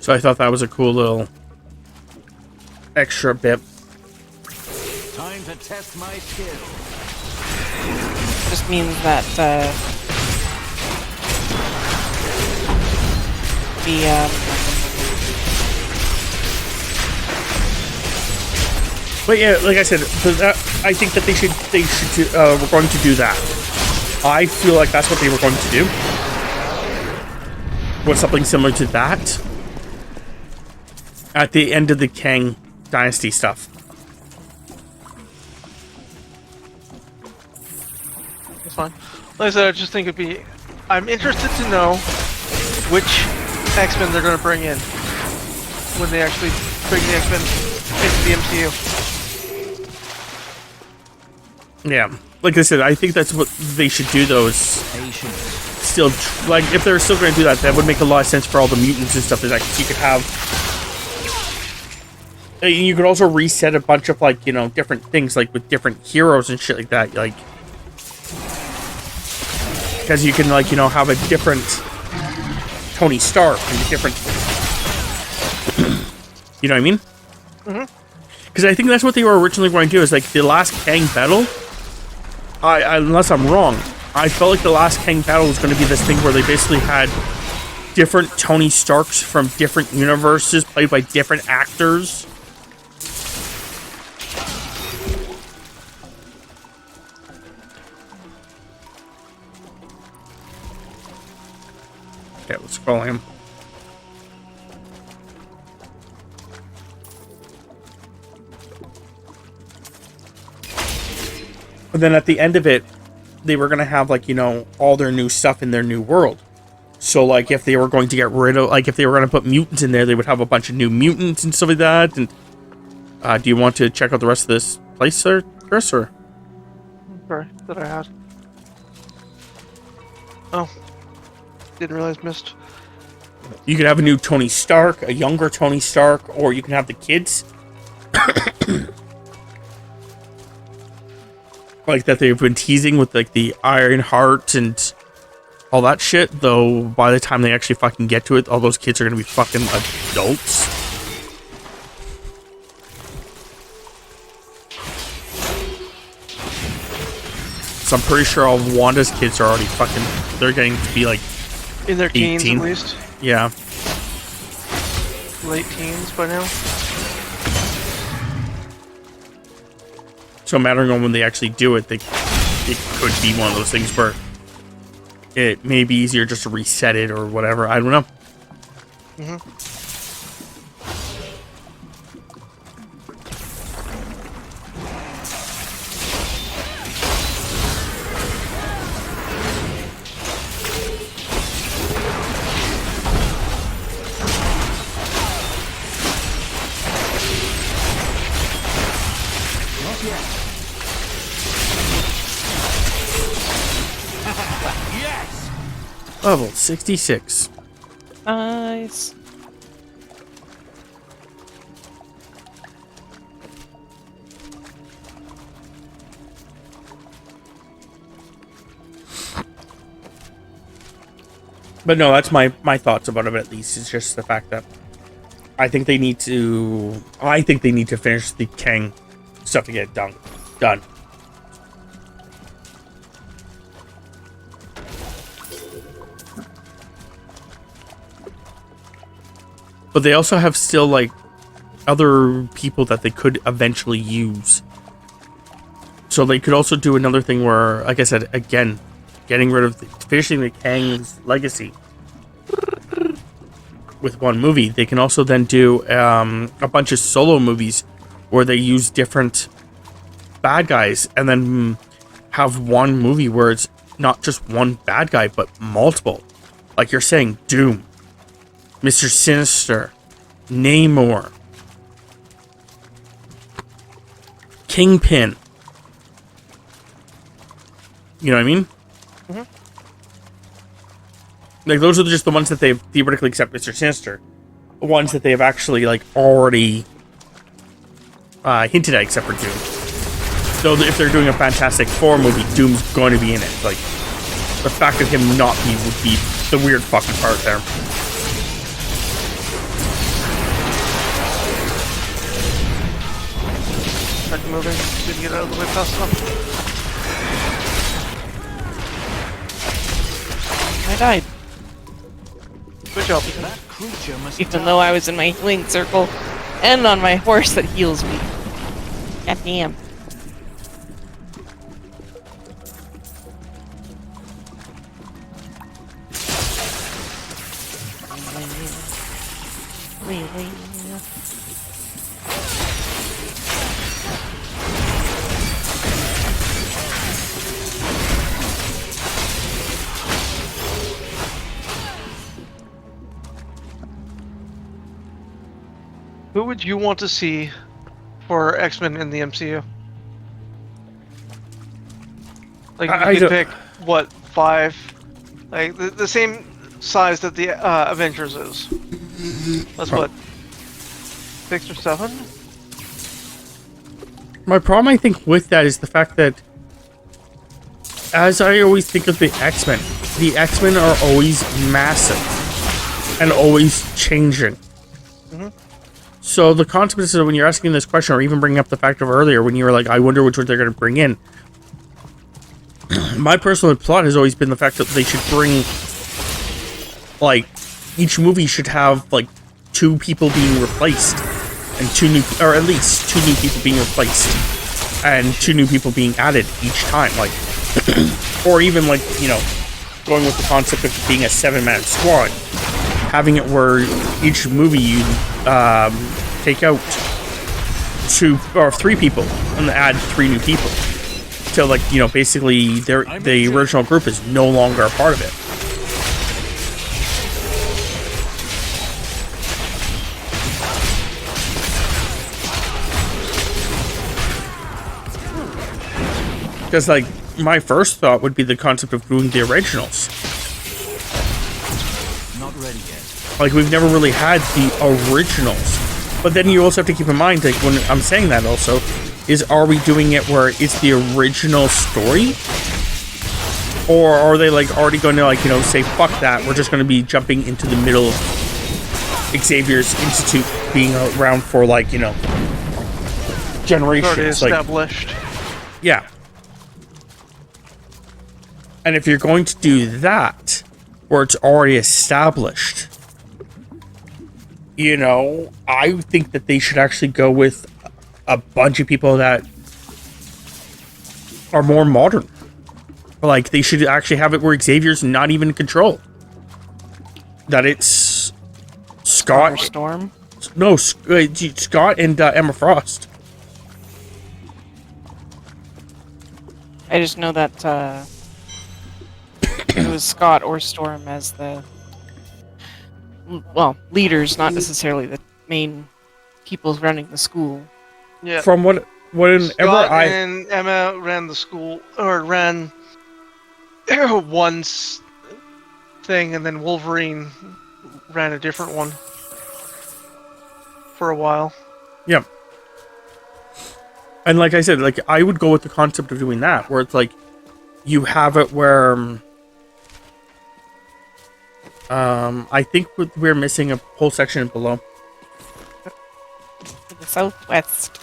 So I thought that was a cool little extra bit. Time to test my skill. just means that But yeah, like I said, I think that they should we're going to do that. I feel like that's what they were going to do. Was something similar to that at the end of the Kang Dynasty stuff. That's fine. Like I said, I just think it'd be... I'm interested to know which X-Men they're going to bring in when they actually bring the X-Men into the MCU. Yeah, like I said, I think that's what they should do. Those still, like, if they're still going to do that, that would make a lot of sense for all the mutants and stuff. That you could have. You could also reset a bunch of, like, you know, different things, like with different heroes and shit like that, like, because you can, like, you know, have a different Tony Stark and a different, you know what I mean? Because I think that's what they were originally going to do. Is like the last Kang battle. Unless I'm wrong, I felt like the last Kang battle was going to be this thing where they basically had different Tony Starks from different universes played by different actors. Okay, let's call him. But then at the end of it, they were going to have, like, you know, all their new stuff in their new world. So, like, if they were going to get rid of, like, if they were going to put mutants in there, they would have a bunch of new mutants and stuff like that. And do you want to check out the rest of this place there, Chris, or? Sorry, that I had. Oh. Didn't realize missed. You could have a new Tony Stark, a younger Tony Stark, or you can have the kids. Like that they've been teasing with, like, the Iron Heart and all that shit, though by the time they actually fucking get to it, all those kids are gonna be fucking adults. So I'm pretty sure all of Wanda's kids are already fucking, they're getting to be like in their 18. teens at least. Yeah. Late teens by now. So mattering on when they actually do it, it could be one of those things where it may be easier just to reset it or whatever. I don't know. Yes! Level 66. Nice. But no, that's my thoughts about it, at least. It's just the fact that I think they need to finish the Kang stuff to get it done. But they also have still, like, other people that they could eventually use. So they could also do another thing where, like I said, again, getting rid of, finishing the Kang's legacy with one movie. They can also then do a bunch of solo movies where they use different bad guys and then have one movie where it's not just one bad guy, but multiple. Like you're saying, Doom, Mr. Sinister, Namor, Kingpin. You know what I mean? Like, those are just the ones that they've theoretically, except Mr. Sinister, the ones that they've actually, like, already hinted at, except for Doom. So if they're doing a Fantastic Four movie, Doom's going to be in it. Like, the fact of him not be would be the weird fucking part there. Back moving. Didn't get out of the way fast enough. I died. Good job. Even though I was in my healing circle and on my horse that heals me. God damn. Who would you want to see for X-Men in the MCU? Like, you could pick, what, 5? Like, the same size that the Avengers is. That's what, 6 or 7? My problem, I think, with that is the fact that, as I always think of the X-Men are always massive and always changing. Mm-hmm. So the consequences of when you're asking this question, or even bringing up the fact of earlier when you were like, I wonder which one they're going to bring in. My personal plot has always been the fact that they should bring, like, each movie should have, like, 2 people being replaced, and 2 new, or at least 2 new people being replaced, and 2 new people being added each time, like, or even, like, you know, going with the concept of being a 7-man squad, having it where each movie you take out 2 or 3 people and add 3 new people. So, like, you know, basically the original group is no longer a part of it. Because, like, my first thought would be the concept of doing the originals. Not ready yet. Like, we've never really had the originals. But then you also have to keep in mind, like, when I'm saying that also, is are we doing it where it's the original story? Or are they, like, already going to, like, you know, say, fuck that, we're just going to be jumping into the middle of Xavier's Institute being around for, like, you know, generations. Already established. Like, yeah. And if you're going to do that, where it's already established, you know, I think that they should actually go with a bunch of people that are more modern. Like, they should actually have it where Xavier's not even in control. That it's Scott... Or Storm? No, Scott and Emma Frost. I just know that it was Scott or Storm as the, well, leaders, not necessarily the main people running the school. Yeah. From whenever Scott and Emma ran the school, or ran one thing, and then Wolverine ran a different one for a while. Yeah. And like I said, like, I would go with the concept of doing that, where it's like, you have it where, I think we're missing a whole section below. To the southwest.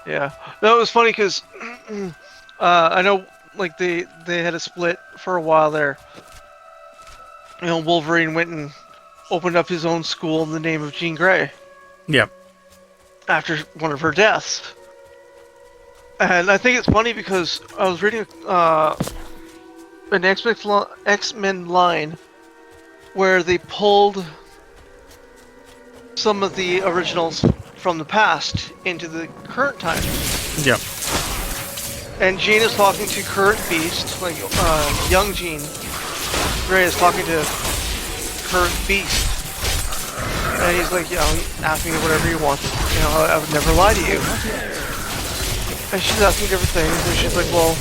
Yeah. That was funny, because I know, like, they had a split for a while there. You know, Wolverine went and opened up his own school in the name of Jean Grey. Yeah. After one of her deaths. And I think it's funny because I was reading an X-Men line where they pulled some of the originals from the past into the current time. Yeah. And Jean is talking to current Beast, like young Jean Grey is talking to current Beast. And he's like, you know, ask me whatever you want. You know, I would never lie to you. And she's asking different things, and she's like, well,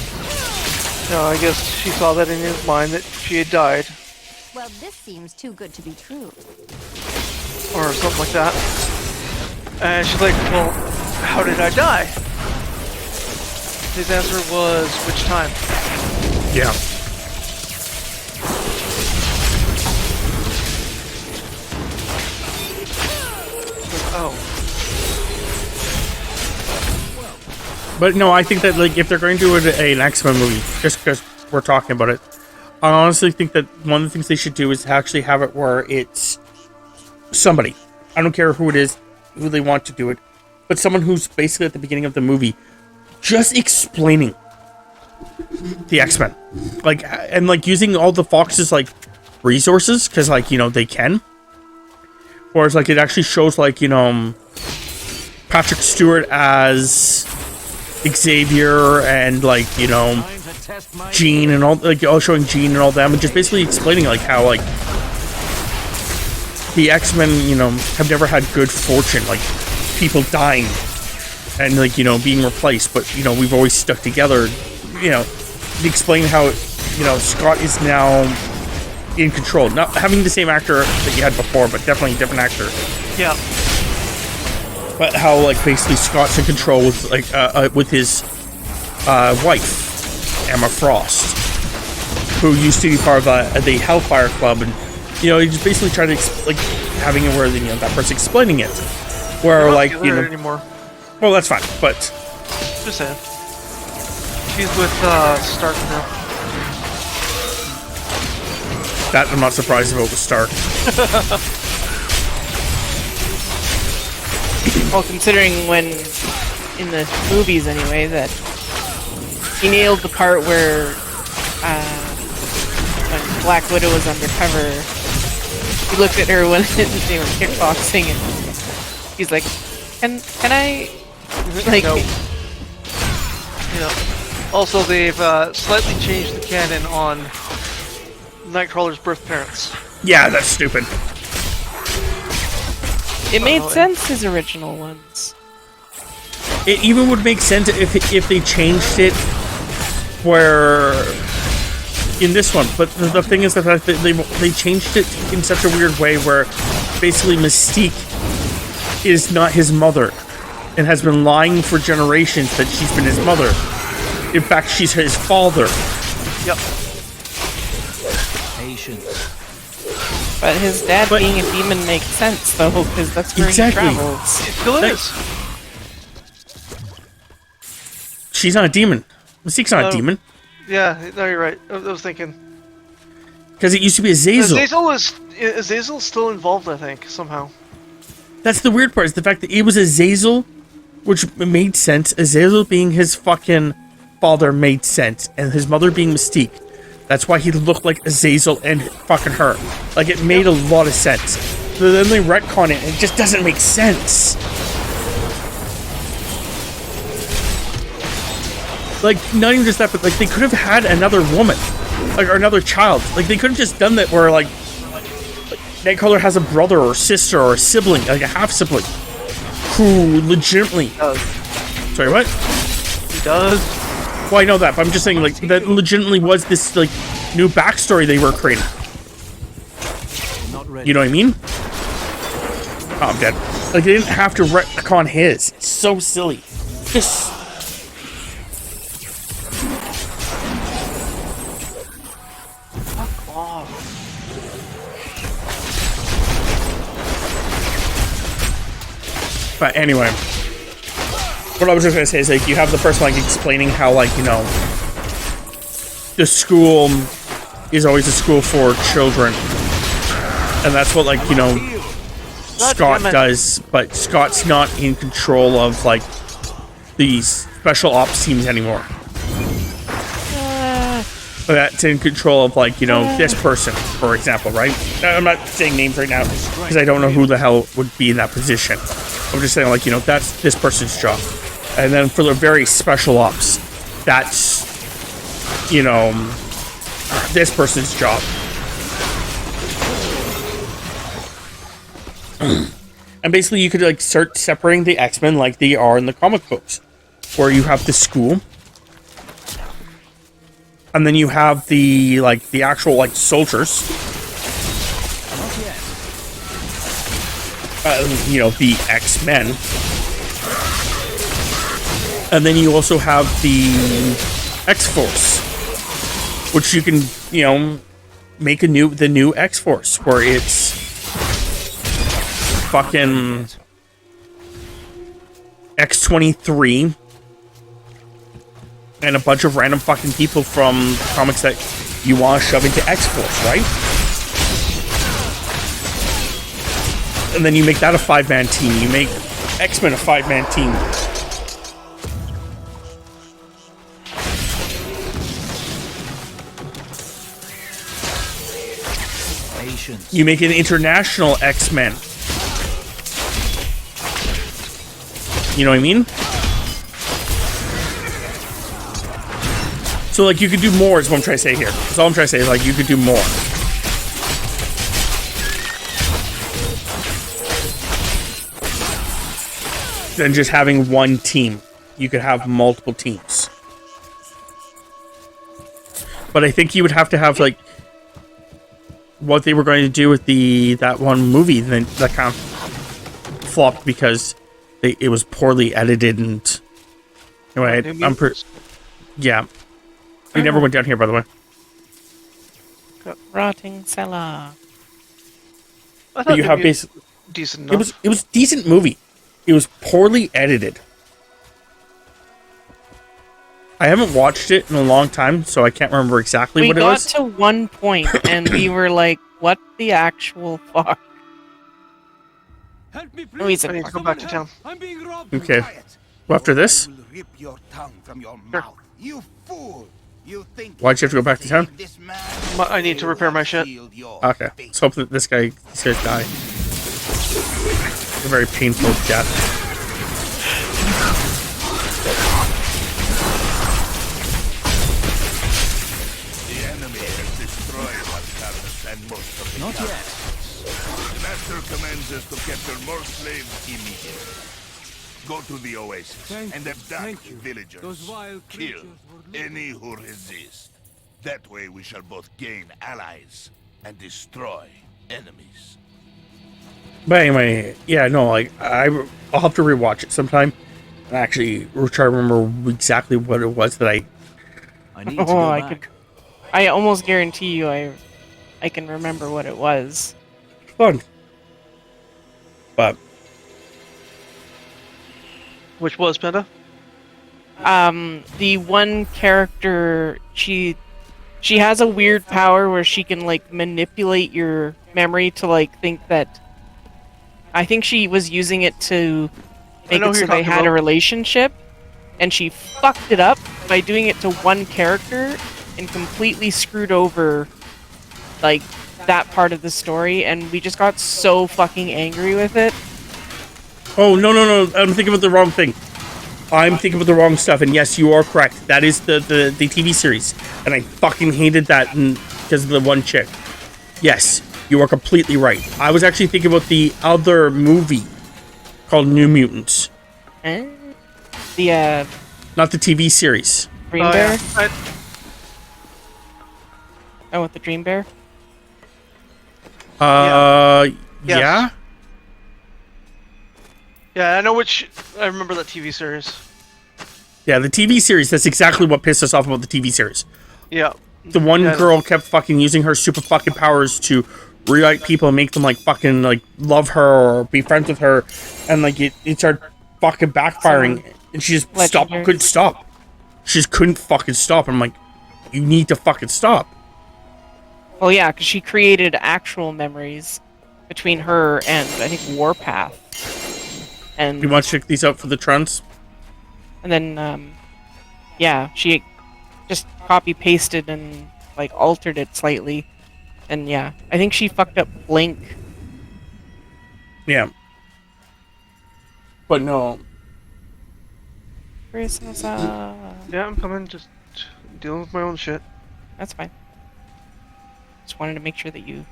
you know, I guess she saw that in his mind that she had died. Well, this seems too good to be true. Or something like that. And she's like, well, how did I die? His answer was, which time? Yeah. Oh. But no, I think that, like, if they're going to do an X-Men movie, just because we're talking about it, I honestly think that one of the things they should do is actually have it where it's somebody. I don't care who it is, who they want to do it, but someone who's basically at the beginning of the movie just explaining the X-Men. Like, and like using all the Fox's like resources, because like, you know, they can. Whereas like it actually shows like, you know, Patrick Stewart as Xavier and like, you know, Jean and all, like all showing Jean and all them, and just basically explaining like how like the X-Men, you know, have never had good fortune, like people dying and like, you know, being replaced, but you know, we've always stuck together. You know, explain how, you know, Scott is now in control, not having the same actor that you had before, but definitely a different actor. Yeah. But how like basically Scott's in control with like with his wife, Emma Frost, who used to be part of the Hellfire Club, and you know, he just basically tried to like having it where, you know, that person explaining it, where like, you know, anymore. Well, that's fine, but just saying, she's with Stark now. That I'm not surprised about with Stark. Well, considering when, in the movies anyway, that he nailed the part where when Black Widow was undercover, he looked at her when they were kickboxing, and he's like, "Can I?" Like, no. You know. Also, they've slightly changed the canon on Nightcrawler's birth parents. Yeah, that's stupid. It made sense, his original ones. It even would make sense if they changed it where in this one, but the thing is that they changed it in such a weird way where basically Mystique is not his mother and has been lying for generations that she's been his mother. In fact, she's his father. Yep. Patience. But his dad being a demon makes sense, though, because that's where he travels. It still is. She's not a demon. Mystique's not a demon. Yeah, no, you're right. I was thinking. Because it used to be Azazel. Azazel's still involved, I think, somehow. That's the weird part, is the fact that it was Azazel, which made sense. Azazel being his fucking father made sense, and his mother being Mystique. That's why he looked like Azazel and fucking her. Like, it made a lot of sense. But then they retcon it, and it just doesn't make sense. Like, not even just that, but, like, they could have had another woman. Like, or another child. Like, they could have just done that where, like Nightcrawler has a brother or sister or a sibling, like a half-sibling, who legitimately... Sorry, what? He does. Well, I know that, but I'm just saying, like, that legitimately was this, like, new backstory they were creating. You know what I mean? Oh, I'm dead. Like, they didn't have to retcon his. It's so silly. Just... Fuck off. But anyway... What I was just gonna say is, like, you have the person, like, explaining how, like, you know, the school is always a school for children. And that's what, like, you know, Scott does, but Scott's not in control of, like, these special ops teams anymore. But that's in control of, like, you know, this person, for example, right? I'm not saying names right now, because I don't know who the hell would be in that position. I'm just saying, like, you know, that's this person's job. And then for the very special ops, that's, you know, this person's job. And basically you could, like, start separating the X-Men like they are in the comic books, where you have the school, and then you have the, like, the actual, like, soldiers. You know, the X-Men. And then you also have the X-Force, which you can, you know, make the new X-Force, where it's fucking X-23 and a bunch of random fucking people from comics that you want to shove into X-Force, right? And then you make that a 5-man team. You make X-Men a 5-man team. Patience. You make an international X-Men. You know what I mean? So, like, you could do more is what I'm trying to say here. That's all I'm trying to say is, like, you could do more. Than just having one team. You could have multiple teams. But I think you would have to have, like, what they were going to do with that one movie that kind of flopped because it was poorly edited and anyway, yeah. We never went down here, by the way. Got rotting cellar. I thought you have basically decent enough. It was decent movie. It was poorly edited. I haven't watched it in a long time, so I can't remember exactly what it was. We got to one point, and we were like, what the actual fuck? I need to go back to town. Okay. Well, after this? Rip your tongue from your Sure. mouth. You fool! You think Why'd you have to go back to town? I need to repair my shit. Okay. Let's hope that these guys die. A very painful death. Not yet. The master commands us to capture more slaves immediately. Go to the oasis and abduct villagers. Kill any who resist. That way we shall both gain allies and destroy enemies. But anyway, yeah, no, like I'll have to rewatch it sometime. And actually, we'll try to remember exactly what it was that I need to go back. I almost guarantee you, I can remember what it was. Fun, but which was Panda? The one character, she has a weird power where she can like manipulate your memory to like think that. I think she was using it to make it so they had a relationship, and she fucked it up by doing it to one character and completely screwed over like that part of the story, and we just got so fucking angry with it. Oh, no. I'm thinking about the wrong thing. I'm thinking about the wrong stuff, and yes, you are correct. That is the TV series, and I fucking hated that because of the one chick. Yes, you are completely right. I was actually thinking about the other movie called New Mutants. The not the TV series. Dream Bear? Oh, with the Dream Bear? Yeah. Yeah, I know which. I remember that TV series. Yeah, the TV series. That's exactly what pissed us off about the TV series. Yeah. The one girl kept fucking using her super fucking powers to rewrite people and make them like fucking like love her or be friends with her, and like it started fucking backfiring, and she just couldn't stop. She just couldn't fucking stop. I'm like, you need to fucking stop. Well, yeah, because she created actual memories between her and I think Warpath. And you want to check these out for the trends? And then, yeah, she just copy pasted and like altered it slightly, and yeah, I think she fucked up Blink. Yeah, but no. Christmas. Yeah, I'm coming. Just dealing with my own shit. That's fine. Just wanted to make sure that you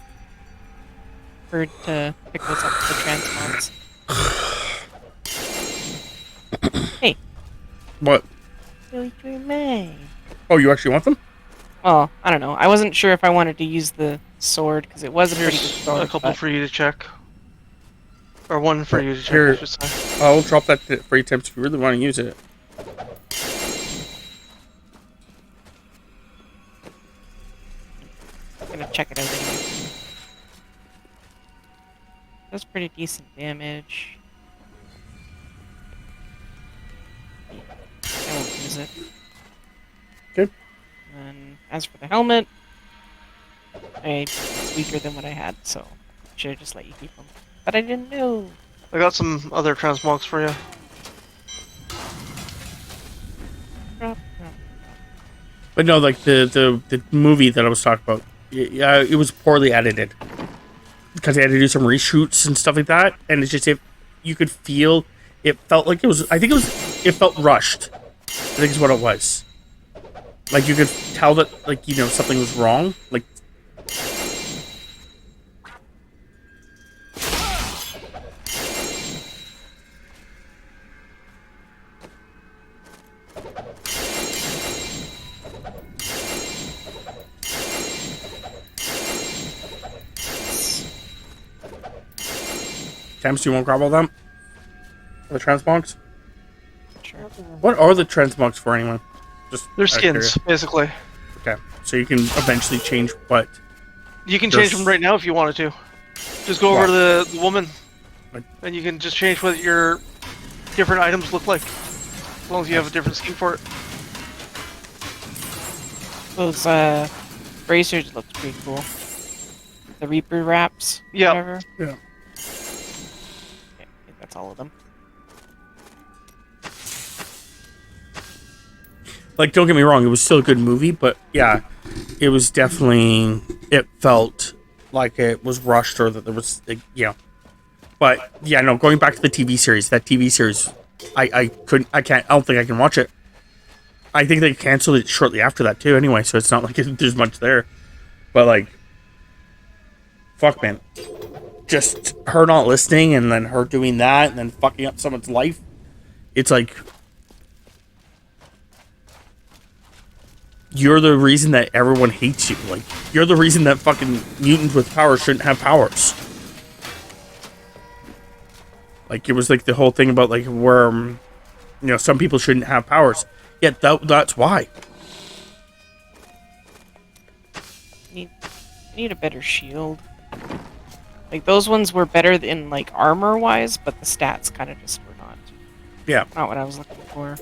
heard to pick those up for the transmods. Hey. What? Really remain. Oh, you actually want them? Well, I don't know. I wasn't sure if I wanted to use the sword because it was a pretty good sword. A couple for you to check. Or one for you to check. Here, I should say. I'll drop that for you times if you really want to use it. I'm gonna check it out anyway. That's pretty decent damage. I won't use it. Good. And as for the helmet, It's weaker than what I had, so should have just let you keep them. But I didn't know. I got some other transmogs for you. But no, like the movie that I was talking about, yeah, it was poorly edited because they had to do some reshoots and stuff like that, and it's just you could feel it felt like it was. I think it felt rushed. I think is what it was. Like you could tell that something was wrong. Like. Tams, do you want to grab all them? The transmogs? Sure. What are the transmogs for anyway? Just they're skins, basically. Okay, so you can eventually change what? You can change them right now if you wanted to. Just go over to the woman, and you can just change what your different items look like, as long as you have a different skin for it. Those bracers look pretty cool. The Reaper wraps. Yeah. Whatever. Yeah. Okay, I think that's all of them. Like, don't get me wrong, it was still a good movie, but yeah, it was definitely, it felt like it was rushed or that there was, But yeah, no, going back to the TV series, I don't think I can watch it. I think they canceled it shortly after that too anyway, so it's not like there's much there. But like, fuck man. Just her not listening and then her doing that and then fucking up someone's life. It's like, you're the reason that everyone hates you. Like, you're the reason that fucking mutants with powers shouldn't have powers. Like, it was like the whole thing about like where, some people shouldn't have powers. Yeah, that's why. I need a better shield. Like, those ones were better in, like, armor-wise, but the stats kind of just were not. Yeah. Not what I was looking for.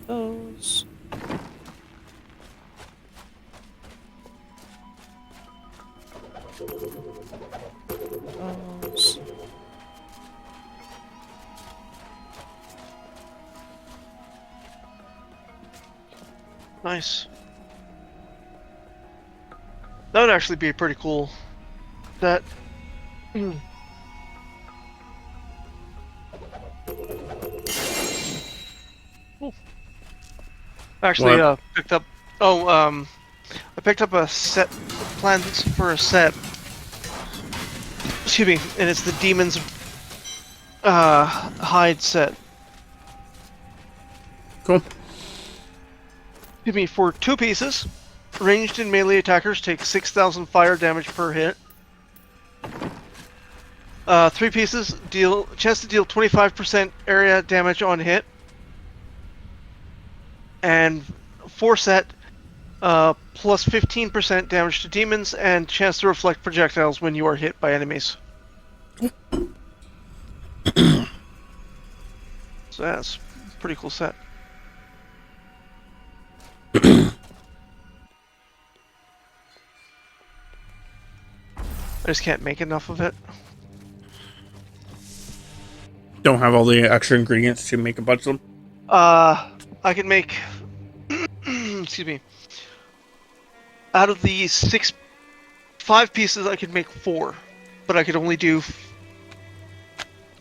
Those. Those. Nice. That would actually be pretty cool. That. Actually, picked up. I picked up a set. Plans for a set. Excuse me, and it's the Demon's hide set. Cool. Excuse me, for 2 pieces. Ranged and melee attackers take 6,000 fire damage per hit. 3 pieces chance to deal 25% area damage on hit. And 4 set plus 15% damage to demons and chance to reflect projectiles when you are hit by enemies. So that's a pretty cool set. I just can't make enough of it. Don't have all the extra ingredients to make a bunch of them? I can make... excuse me. Out of the 5 pieces, I could make 4. But I could only do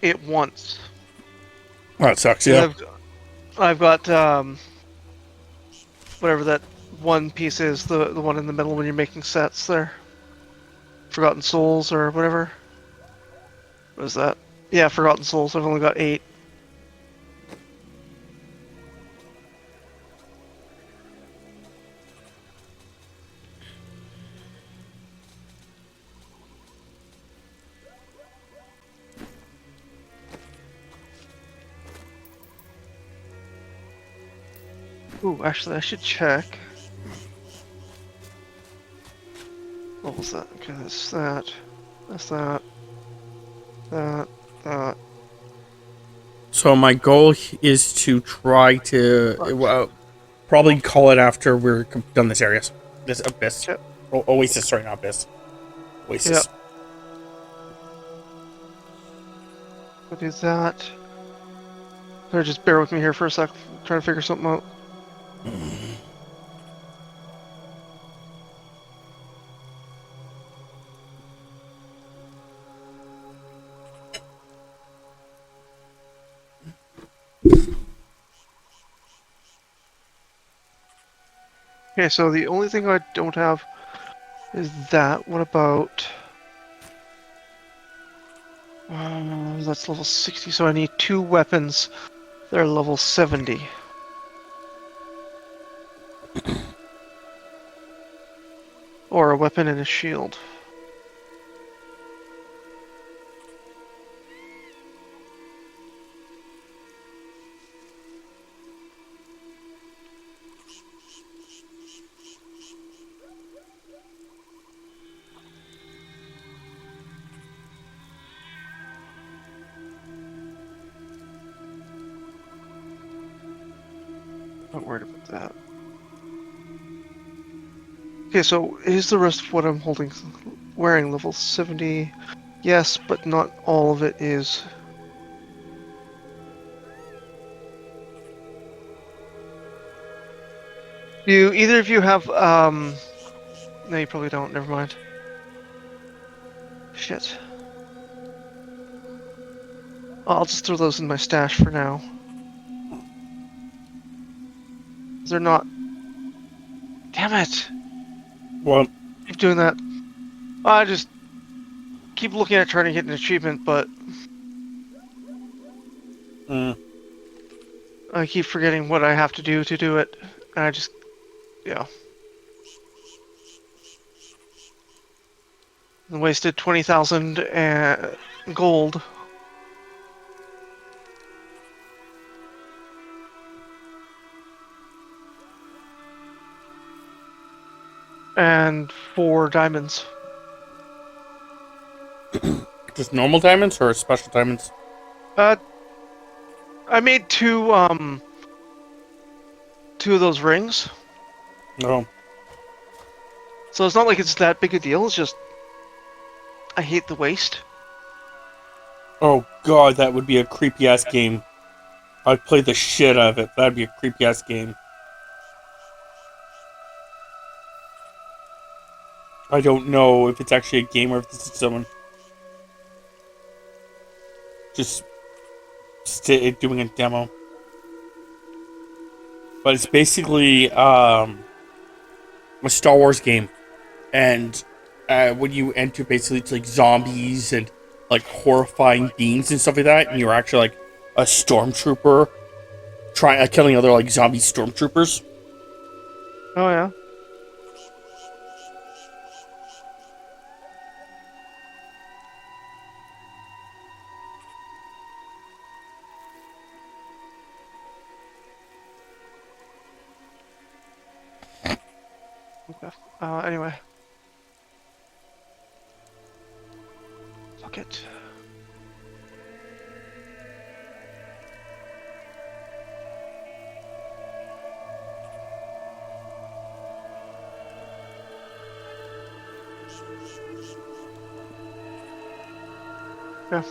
it once. Oh, that sucks, yeah. I've got, whatever that one piece is, the one in the middle when you're making sets there. Forgotten Souls or whatever. What is that? Yeah, Forgotten Souls. I've only got 8. Ooh, actually, I should check. What was that? Okay, that's that. That's that. That. So my goal is to try to probably call it after we're done this area. This abyss. Yep. Oasis, sorry, not abyss. Oasis. Yep. I'll do that. Or just bear with me here for a sec. I'm trying to figure something out. Okay, so the only thing I don't have is that. What about... that's level 60, so I need 2 weapons that are level 70. Or a weapon and a shield. Not worried about that. Okay, so is the rest of what I'm wearing level 70? Yes, but not all of it is. Do either of you have, no, you probably don't, never mind. Shit. I'll just throw those in my stash for now. They're not... Damn it! What? Keep doing that. I just keep looking at trying to get an achievement, but... I keep forgetting what I have to do it. And I just... Yeah. And wasted 20,000 gold. And 4 diamonds. Just normal diamonds or special diamonds? I made 2 of those rings. No. So it's not like it's that big a deal, it's just... I hate the waste. Oh god, that would be a creepy ass game. I'd play the shit out of it. That'd be a creepy ass game. I don't know if it's actually a game or if this is someone just doing a demo. But it's basically a Star Wars game, and when you enter, basically it's like zombies and like horrifying beings and stuff like that, and you're actually like a stormtrooper killing other like zombie stormtroopers. Oh yeah. Okay. Anyway. Fuck it. Yeah.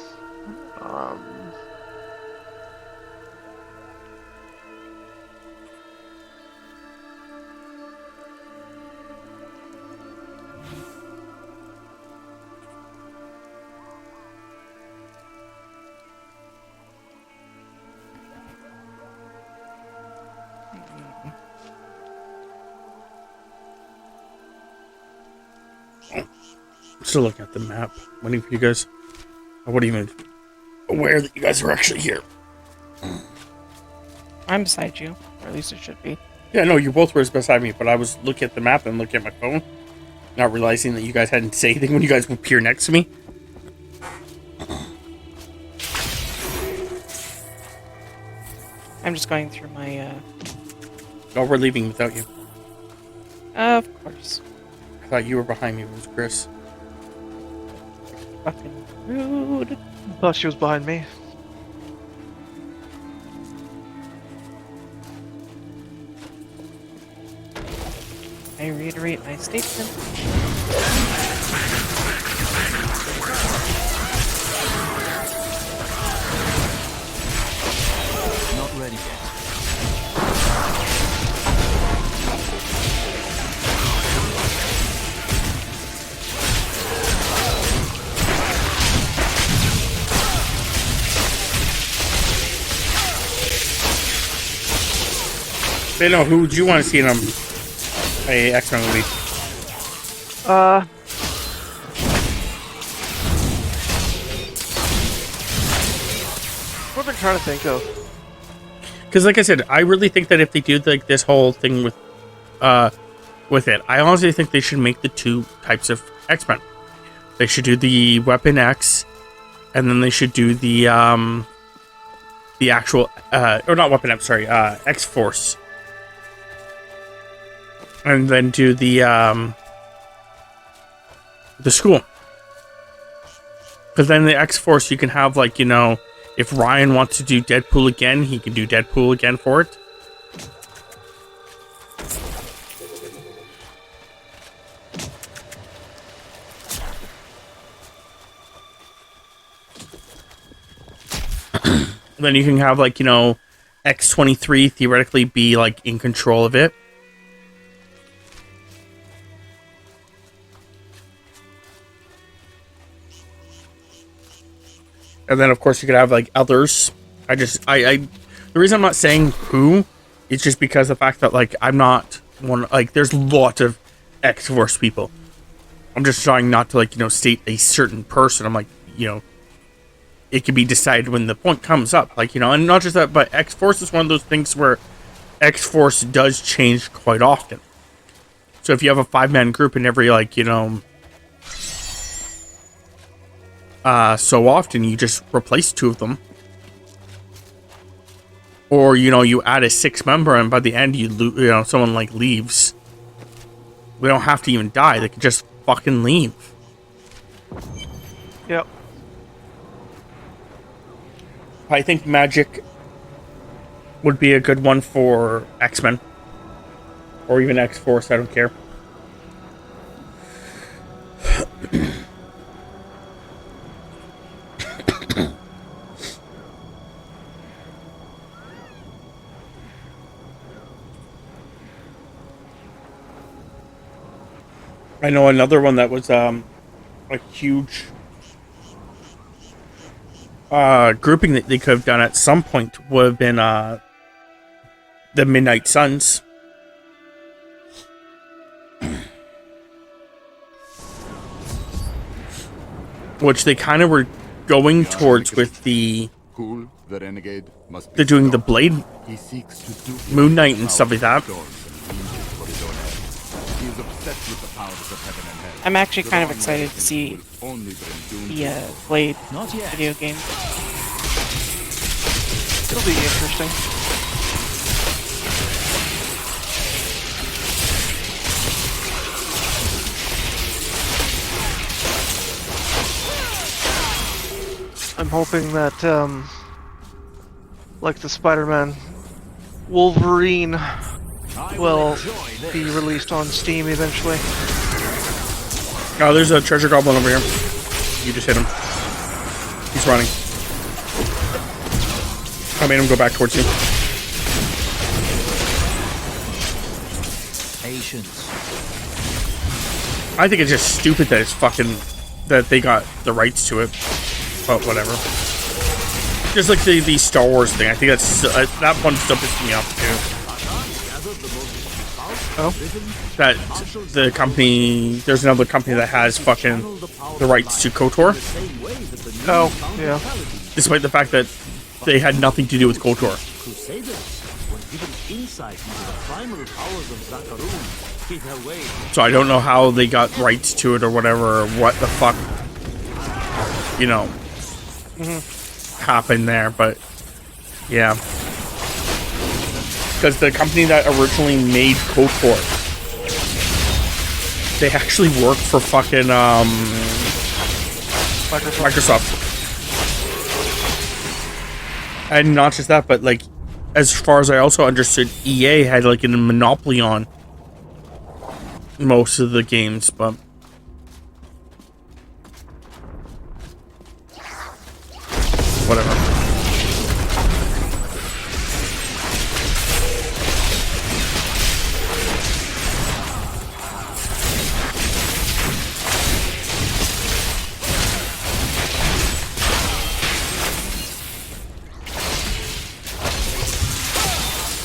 Still looking at the map, waiting for you guys. I wasn't even aware that you guys were actually here. I'm beside you, or at least it should be. Yeah, no, you both were beside me, but I was looking at the map and looking at my phone, not realizing that you guys hadn't said anything when you guys would appear next to me. I'm just going through my Oh, we're leaving without you. Of course. I thought you were behind me. It was Chris. Fucking rude. Thought she was behind me. I reiterate my statement. Not ready yet. They know who would you want to see in a X-Men movie? What am I trying to think of? Because, like I said, I really think that if they do like this whole thing with it, I honestly think they should make the two types of X-Men. They should do the Weapon X, and then they should do the actual or not Weapon X, sorry, X-Force. And then do the school. Because then the X-Force, you can have, like, you know, if Ryan wants to do Deadpool again, he can do Deadpool again for it. Then you can have, like, you know, X-23 theoretically be, like, in control of it. And then, of course, you could have, like, others. The reason I'm not saying who is just because the fact that, like, I'm not one, like, there's a lot of X-Force people. I'm just trying not to, like, you know, state a certain person. I'm like, you know, it can be decided when the point comes up. Like, you know, and not just that, but X-Force is one of those things where X-Force does change quite often. So if you have a 5-man group in every, like, you know, so often you just replace 2 of them, or you know, you add a 6th member, and by the end you know, someone like leaves. We don't have to even die; they can just fucking leave. Yep. I think Magic would be a good one for X-Men, or even X-Force. I don't care. I know another one that was a huge grouping that they could have done at some point would have been the Midnight Suns. Which they kind of were going towards with the renegade must they're doing the Blade Moon Knight and stuff like that. I'm actually kind of excited to see the Blade video game. It'll be interesting. I'm hoping that, like the Spider-Man, Wolverine will be released on Steam eventually. Oh, there's a treasure goblin over here. You just hit him. He's running. I made him go back towards you. Patience. I think it's just stupid that it's fucking that they got the rights to it. But whatever. Just like the Star Wars thing. I think that's that one still pisses me off too. Oh? That the company, there's another company that has fucking the rights to KOTOR. Oh, yeah. Despite the fact that they had nothing to do with KOTOR. So I don't know how they got rights to it or whatever, or what the fuck, you know, happened there, but yeah. because the company that originally made KOTOR, they actually work for fucking Microsoft. And not just that, but like, as far as I also understood, EA had like a monopoly on most of the games, but whatever.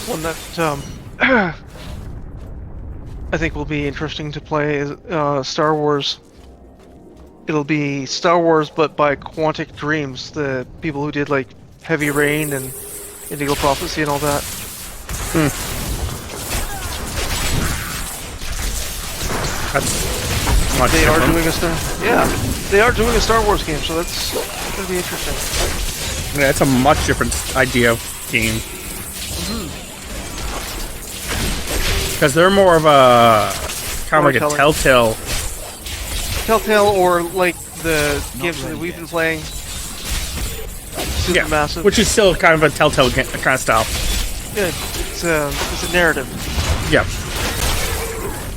One that I think will be interesting to play is Star Wars. It'll be Star Wars, but by Quantic Dreams, the people who did like Heavy Rain and Indigo Prophecy and all that. That's much they different. are doing a they are doing a Star Wars game, so that's gonna be interesting. Yeah, it's a much different idea of game. Because they're more of a kind of like a Telltale. Telltale, or like the games that we've been playing. Supermassive. Which is still kind of a Telltale kind of style. Yeah, it's a narrative. Yeah.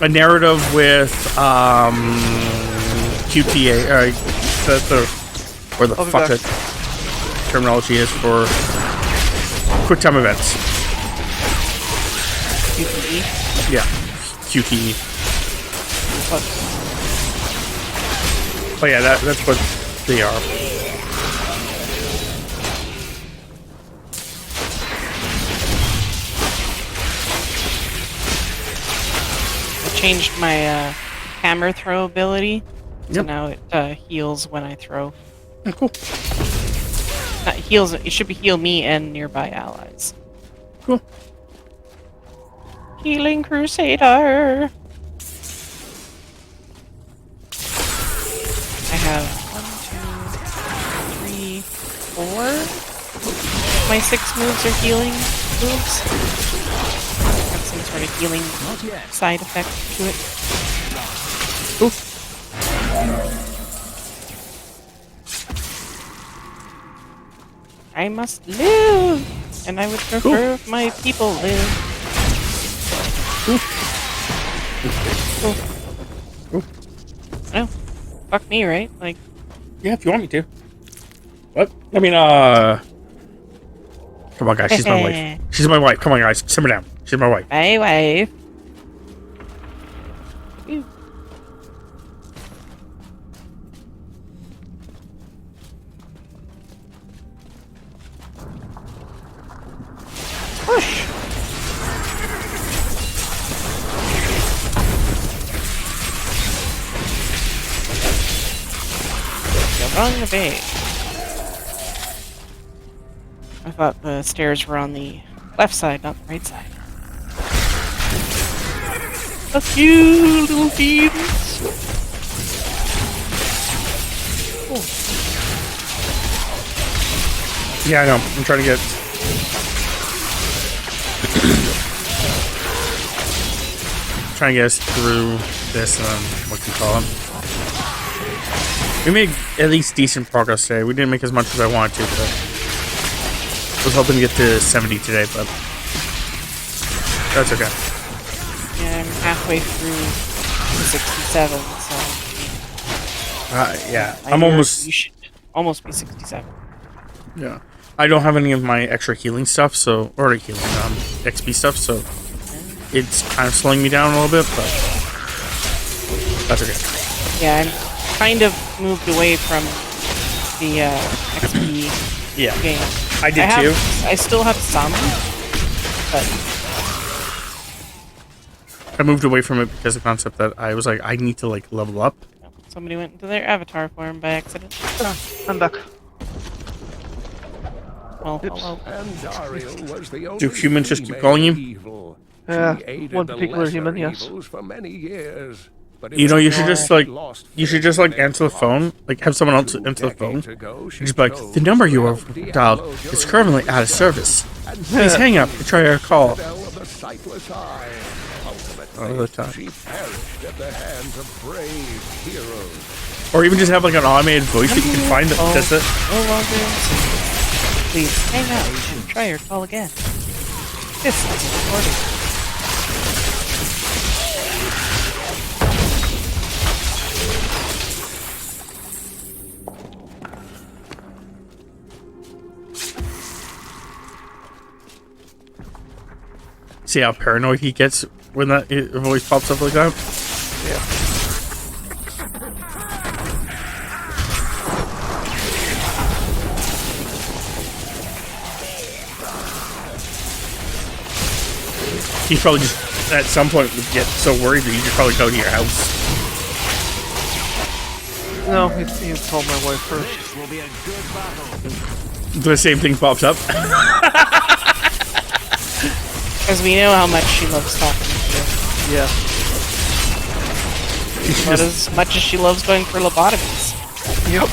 A narrative with QTA, or the fuck that terminology is for quick time events. QTE? Yeah, QTE. Oh yeah, that's what they are. I changed my hammer throw ability, so now it heals when I throw. Oh, cool. Not heals. It should be heal me and nearby allies. Cool. Healing Crusader. I have 1, 2, 3, 4. My 6 moves are healing moves. Have some sort of healing side effect to it. Cool. I must live, and I would prefer if my people live. Cool. No, fuck me, right? Like, yeah, if you want me to. What? I mean, come on, guys. She's my wife. She's my wife. Come on, guys. Simmer down. She's my wife. My wife. Ew. Push. Wrong way. I thought the stairs were on the left side, not the right side. Fuck you, little fiends! Oh. Yeah, I know. I'm trying to get... trying to get us through this, what do you call it? We made at least decent progress today. We didn't make as much as I wanted to, but I was hoping to get to 70 today, but that's okay. Yeah, I'm halfway through 67, so... yeah, I'm almost... You should almost be 67. Yeah. I don't have any of my extra healing stuff, so... Or healing, XP stuff, so... It's kind of slowing me down a little bit, but... That's okay. Yeah, I'm kind of moved away from the XP game. I did too. I still have some, but I moved away from it because of the concept that I was like, I need to like level up. Somebody went into their avatar form by accident. I'm back. Well, do humans just keep calling you? Yeah, one particular human, yes. For many years. You know, you should just like answer the phone, like have someone else answer the phone. And just be like, the number you have dialed is currently out of service. Please hang up and try your call sightless eye. All the time. Ultimately, she perished at the hands of brave heroes. Or even just have like an automated voice that you can find that does it. No longer in sight. Please hang out and try your call again. This is recording. See how paranoid he gets when that voice pops up like that? Yeah. He probably just, at some point, would get so worried that he'd just probably go to your house. No, he told my wife first. This will be a good battle. The same thing pops up. Because we know how much she loves talking to you. Yeah. But as much as she loves going for lobotomies. Yep.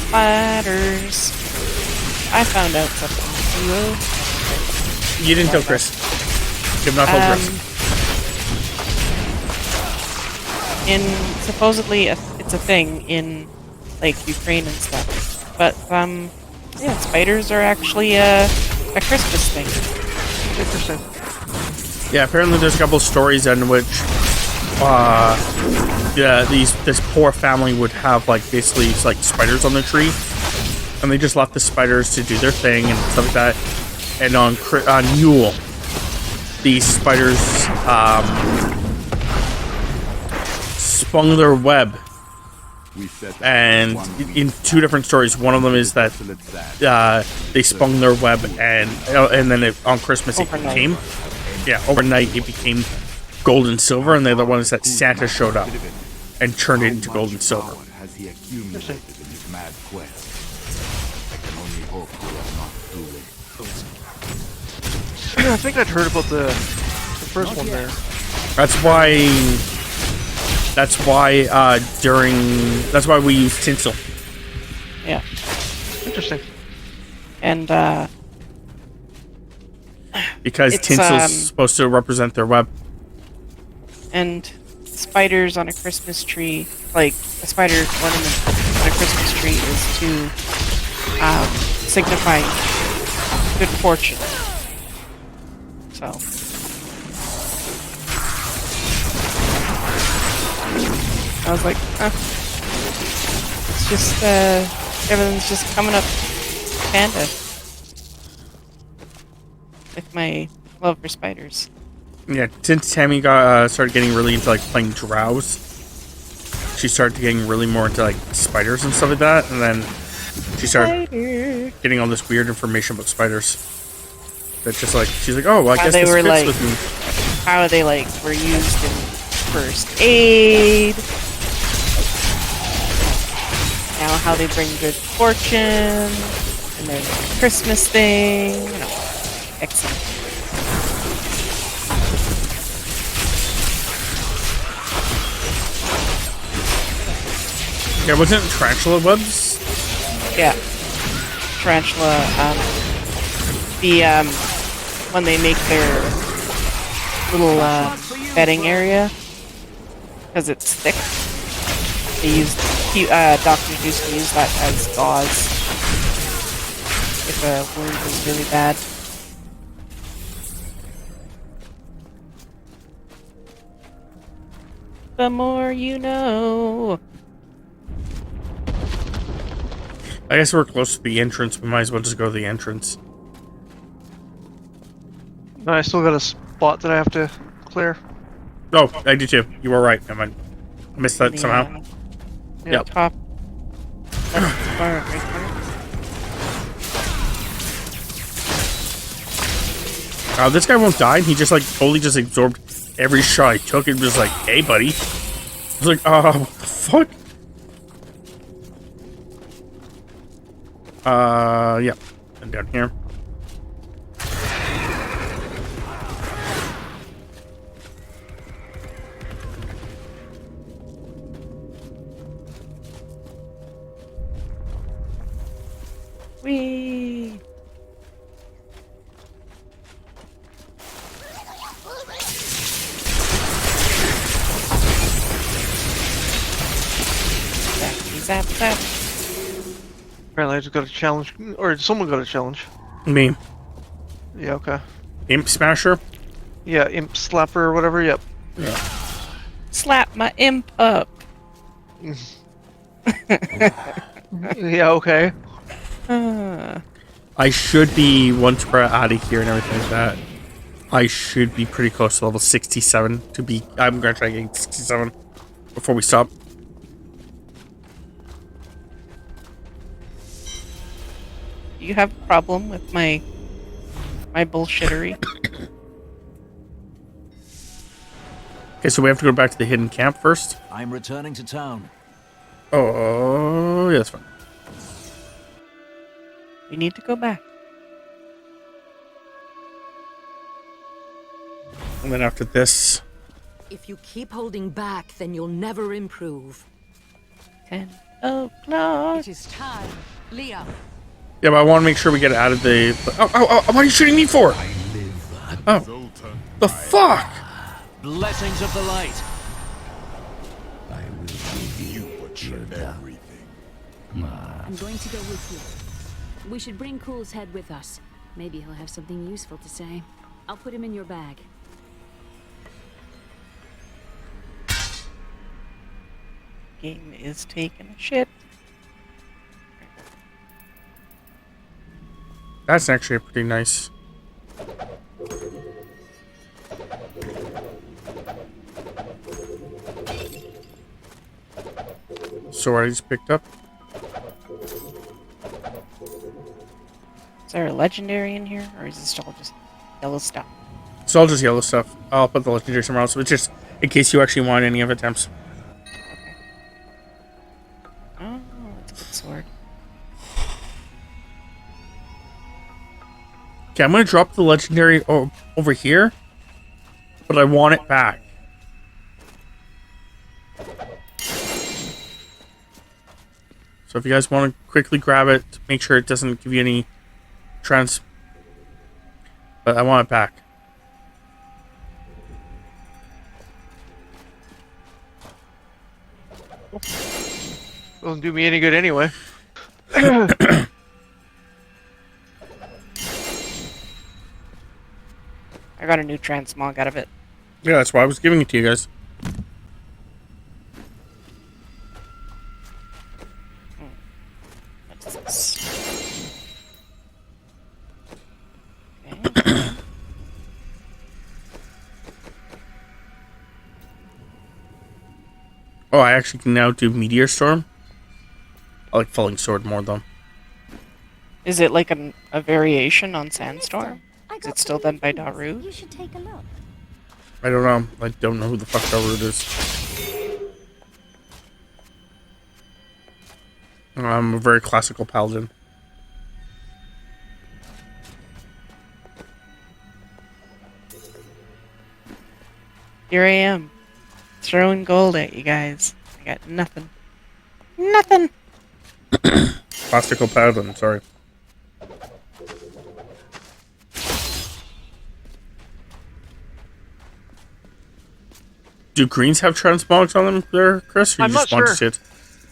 Spiders. I found out something. You didn't tell Chris. You have not told Chris. In supposedly it's a thing in like Ukraine and stuff, but yeah, spiders are actually a Christmas thing. Interesting. Yeah, apparently there's a couple of stories in which this poor family would have like basically like spiders on their tree, and they just left the spiders to do their thing and stuff like that. And on Yule, these spiders spun their web. And in two different stories, one of them is that they spun their web, and then on Christmas overnight. Overnight it became gold and silver, and the other one is that Santa showed up and turned it into gold and silver. Has he accumulated in his mad quest? I can only hope you are not too late. I think I'd heard about the first one there. That's why we use tinsel. Yeah. Interesting. And because tinsel's supposed to represent their web. And spiders on a Christmas tree, like a spider ornament on a Christmas tree, is to signify good fortune. So I was like, it's just everything's just coming up panda with my love for spiders. Yeah, since Tammy started getting really into like playing drows, she started getting really more into like spiders and stuff like that, and then she started getting all this weird information about spiders. That just like she's like, oh, well, I guess this fits like, with me. How they like were used in first aid. Now how they bring good fortune, and there's a Christmas thing. Excellent. Yeah, wasn't it tarantula webs? Yeah, tarantula. When they make their little bedding area, because it's thick, they use doctors used to use that as gauze if a wound was really bad. The more you know. I guess we're close to the entrance. We might as well just go to the entrance. No, I still got a spot that I have to clear. Oh, I do too. You were right. I missed that somehow. Yep. Top. Left corner, right corner. This guy won't die. He just like totally just absorbed every shot I took and was like, "Hey, buddy." I was like, what the fuck?" Yeah. And down here. Whee! Zap, zap. Apparently I just got a challenge, or someone got a challenge. Me. Yeah, okay. Imp Smasher? Yeah, Imp Slapper or whatever, yep. Yeah. Slap my imp up. Yeah, okay. I should be, once we're out of here and everything like that, I should be pretty close to level 67 to be, I'm going to try getting 67 before we stop. You have a problem with my bullshittery? Okay, so we have to go back to the hidden camp first. I'm returning to town. Oh, yeah, that's fine. We need to go back. And then after this... If you keep holding back, then you'll never improve. 10 o'clock. It is time. Leah. Yeah, but I want to make sure we get out of the... Oh, what are you shooting me for? Oh. The fuck? Blessings of the light. I will give you everything. I'm going to go with you. We should bring Cool's head with us. Maybe he'll have something useful to say. I'll put him in your bag. Game is taking a shit. That's actually pretty nice. Sword I just picked up. Is there a legendary in here, or is it still just yellow stuff? It's all just yellow stuff. I'll put the legendary somewhere else. It's just in case you actually want any of it, Temps. Oh, it's a good sword. Okay, I'm going to drop the legendary over here, but I want it back. So if you guys want to quickly grab it, make sure it doesn't give you any but I want it back. Doesn't do me any good anyway. I got a new transmog out of it. Yeah, that's why I was giving it to you guys. What is this? Oh, I actually can now do Meteor Storm. I like Falling Sword more, though. Is it like a variation on Sandstorm? Is it still done by Daru? You should take a look. I don't know. I don't know who the fuck Daru is. I'm a very classical paladin. Here I am, throwing gold at you guys. I got nothing. Nothing! Classical paladin, sorry. Do greens have transmogs on them there, Chris? Or I'm you not just want sure. to see it?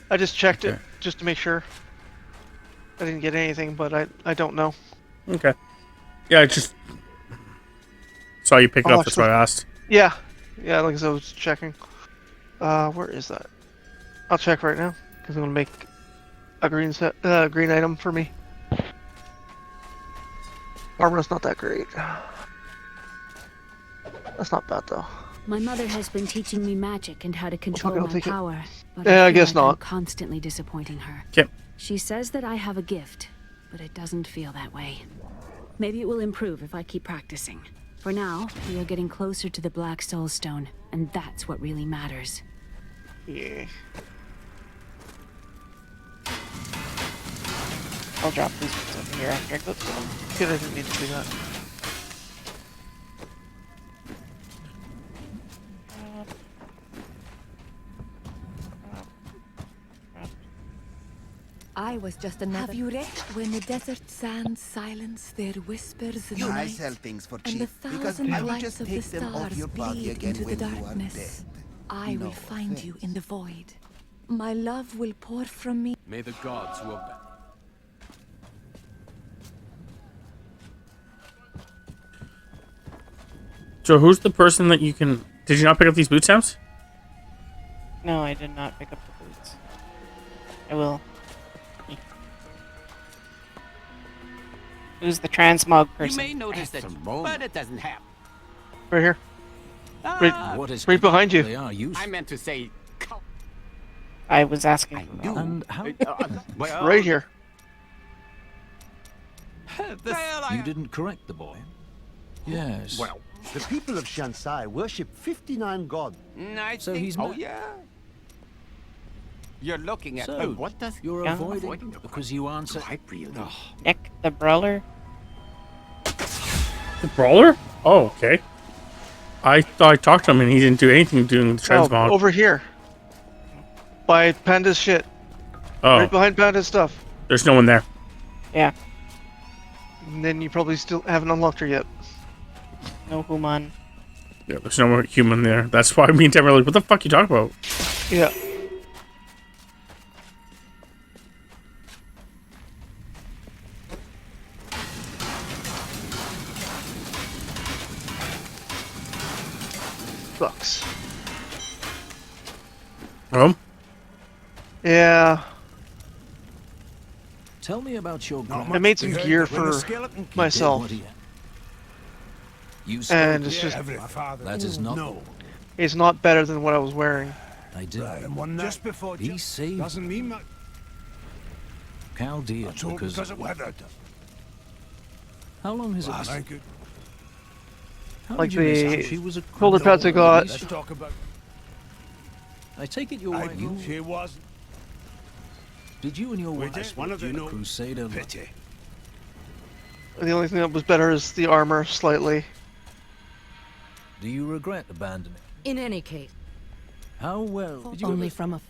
I just checked it Okay. just to make sure. I didn't get anything, but I don't know. Okay. Yeah, I just saw you pick it I'll up, that's why I asked. Yeah, like I said, I was checking. Where is that? I'll check right now because I'm gonna make a green green item for me. Armor's not that great. That's not bad though. My mother has been teaching me magic and how to control I'll my take it. power. But Yeah, I feel guess like I'm not. constantly disappointing her. Okay. She says that I have a gift, but it doesn't feel that way. Maybe it will improve if I keep practicing. For now, we are getting closer to the Black Soul Stone, and that's what really matters. Yeah. I'll drop these ones over here after I go through them. Good, I didn't need to do that. I was just another. Have you read when the desert sands silence their whispers in the night? I sell things for and cheap the because thousand I will lights just of the take them off stars your body bleed again into the when you are darkness. dead. I No will find offense. you in the void. My love will pour from me. May the gods who obey. So who's the person that you can... Did you not pick up these boot stamps? No, I did not pick up the boots. I will. Who's the transmog person? You may notice that, but it doesn't happen. Right here. What is Right behind you. They are used. I meant to say. I was asking. And how? Right here. You didn't correct the boy. Yes. Well, the people of Shansai worship 59 gods. So he's Oh not- yeah. You're looking at. So, what does? you're Yeah. avoiding because you answer. Nick the Brawler. The brawler? Oh, okay. I thought I talked to him and he didn't do anything doing the transmog. Oh, over here. By Panda's shit. Oh. Right behind Panda's stuff. There's no one there. Yeah. And then you probably still haven't unlocked her yet. No human. Yeah, there's no more human there. That's why me and Tammy were like, what the fuck you talking about? Yeah. Sucks. Oh? Yeah. Tell me about your. I made some gear for myself. You And it's just... That is not. No. It's not better than what I was wearing. I did. Just before He saved doesn't mean much. Chaldea It's all because of weather. How long has it been? Thank you. How Like did you miss out? the She was a shoulder pads I got. Let's talk about. I take it your wife. She wasn't. Did you and your wife just one of in them. a Crusader? Pity. The only thing that was better is the armor, slightly. Do you regret abandoning? In any case, How well? Did you only from a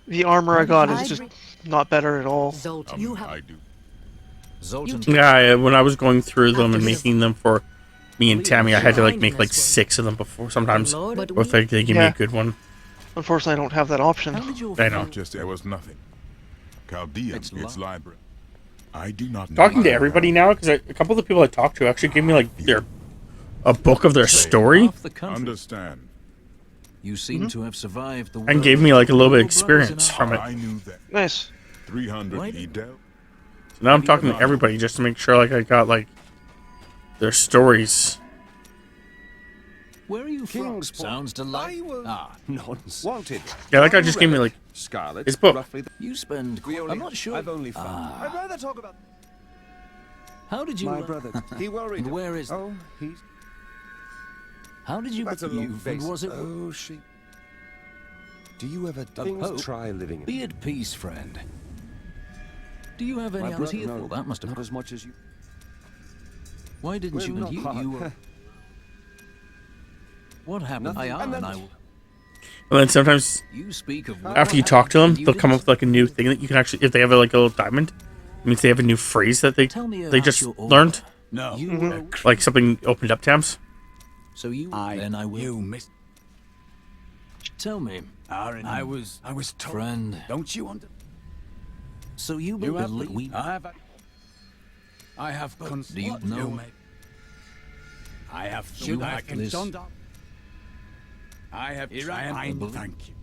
The armor I got is just not better at all. Zolt. You have. I do. Zoltan. Yeah, when I was going through them and making them for me and Tammy, I had to make like 6 of them before sometimes. Or if they give me a good one. Unfortunately, I don't have that option. I know. Just there was nothing. Chaldea, its library. I do not know. Talking to everybody now, because a couple of the people I talked to actually gave me like a book of their story. Understand. You seem to have survived the war. And gave me like a little bit of experience from it. I knew that. Nice. 300 Edel. So now I'm talking to everybody just to make sure like I got like their stories. Where are you from? Sounds delightful. Ah, Nonsense. Wanted. Yeah, that guy just gave me like Scarlet. his book. You spend. I'm not sure. I've only found. I'd rather talk about How did you? my brother. He worried. And where is? Oh, he's. How did you? That's a long And face. was it? Oh, she. Do you ever Pope? try living in? Be at peace, friend. Do you have any My other brother, tearful? no, That must have. not as much as you. Why didn't We're you? not And you, hard. you were. What happened? Nothing. I And and then- I will. And then sometimes You speak of. after you talk to them, they'll come up with like a new thing that you can actually, if they have like a little diamond, it means they have a new phrase that they about just your order. learned. No. You were. Like something opened up tabs. So you. Then I will. You missed. Tell me. Aaron, I was told. Friend. Don't you under? So you You have believe? we. I have. Do you know? I have. You I have can this. done. I have. I thank you.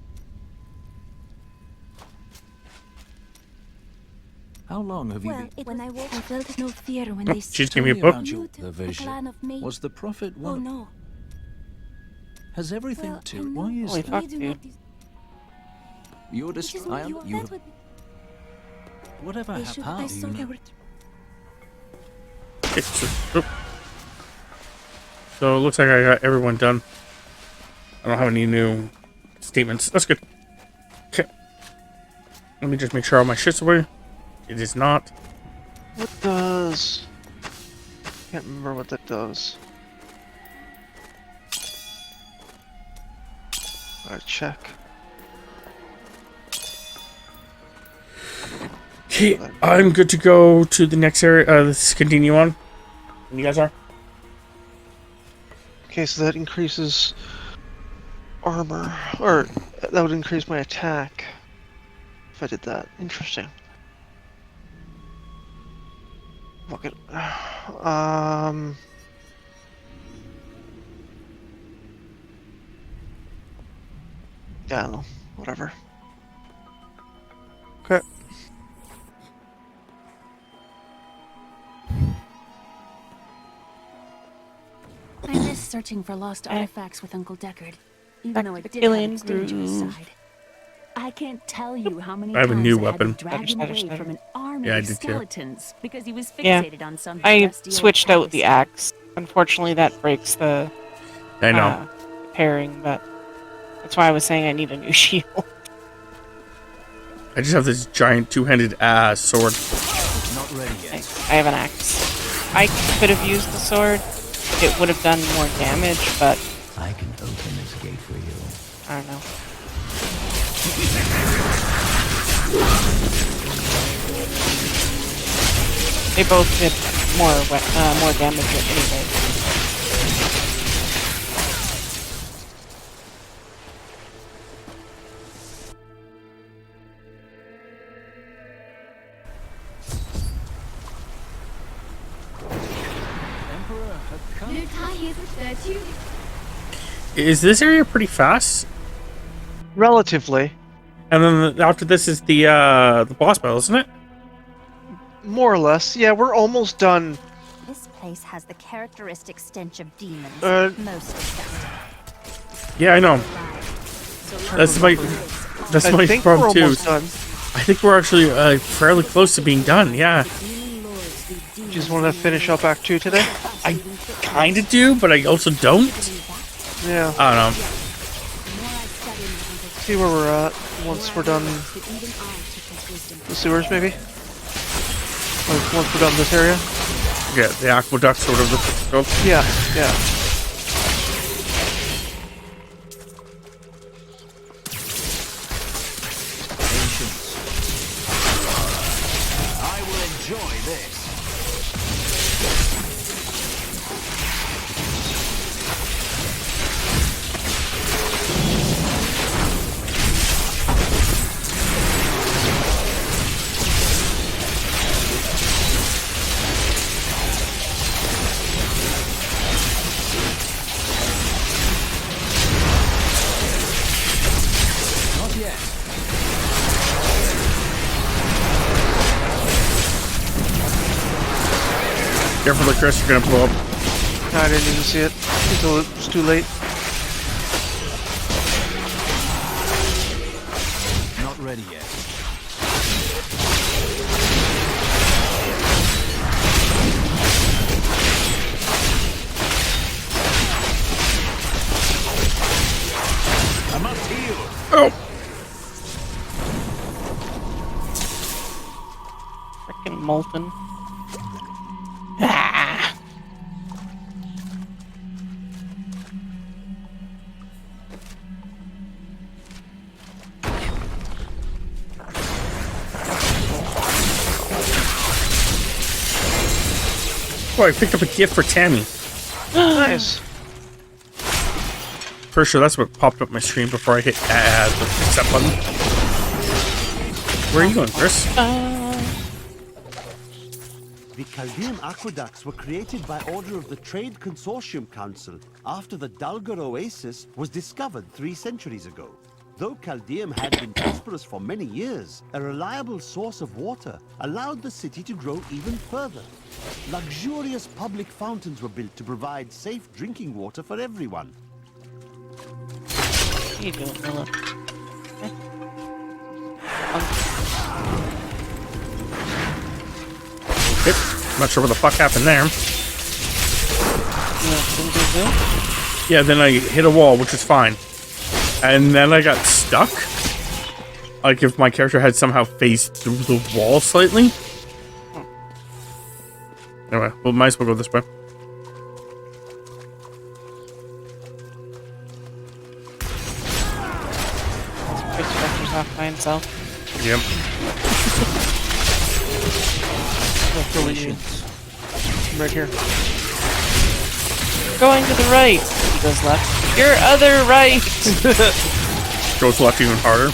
How long have you Well, been? when I woke, I felt no fear when Oh, they she just Tell gave me a me book. about your the vision. clan of maids. Was the prophet Oh one? no. Has everything Well, to? I know. Why is Holy that? fuck, We do dude. not dis- You're Which is just. what I am. you You. that would- Whatever They happened? should. How I do you saw know? they were. Okay, so it looks like I got everyone done. I don't have any new statements. That's good. Okay. Let me just make sure all my shit's away. It is not. What does... Can't remember what that does. Alright, check. Okay, I'm good to go to the next area. Let's continue on. You guys are? Okay, so that increases armor, or that would increase my attack if I did that. Interesting. Fuck it. Yeah, I don't know. Whatever. Okay. I miss searching for lost artifacts with Uncle Deckard, even though it did Alien have its dangerous groove. side. I can't tell you how many I have a times new I had weapon. to drag him away from an army Yeah, I of did too. skeletons because he was Yeah, fixated on some I dusty old switched out the palace. axe. Unfortunately, that breaks the I know. pairing, but that's why I was saying I need a new shield. I just have this giant two-handed ass sword. Not ready yet. I have an axe. I could have used the sword. It would have done more damage, but I can open this gate for you. I don't know. They both did more damage anyway. Is this area pretty fast? Relatively. And then after this is the boss battle, isn't it? More or less. Yeah, we're almost done. This place has the characteristic stench of demons. Most disgusting. Yeah, I know. That's my I think problem we're too. almost done. I think we're actually fairly close to being done. Yeah. Just want to finish up Act 2 today? I kind of do, but I also don't. Yeah. I don't know. See where we're at once we're done the sewers, maybe? Like, once we're done this area? Yeah, the aqueduct sort of. Yeah, yeah. I will enjoy this. Not yet. Careful, Chris, you're gonna blow up. I didn't even see it until it was too late. Not ready yet. I must heal. Oh. Frickin' molten. Ah. Oh, I picked up a gift for Tammy. Nice. Pretty sure that's what popped up my screen before I hit the set button. Where are you going, Chris? The Chaldean aqueducts were created by order of the Trade Consortium Council after the Dulgar Oasis was discovered 3 centuries ago. Though Chaldeum had been prosperous for many years, a reliable source of water allowed the city to grow even further. Luxurious public fountains were built to provide safe drinking water for everyone. What are you doing, Miller? Yep. Not sure what the fuck happened there. Yeah, then I hit a wall, which is fine. And then I got stuck. Like if my character had somehow faced through the wall slightly. Anyway, we might as well go this way. Spectre's off by himself. Yep. Right here. Going to the right. He goes left. Your other right. Goes left even harder.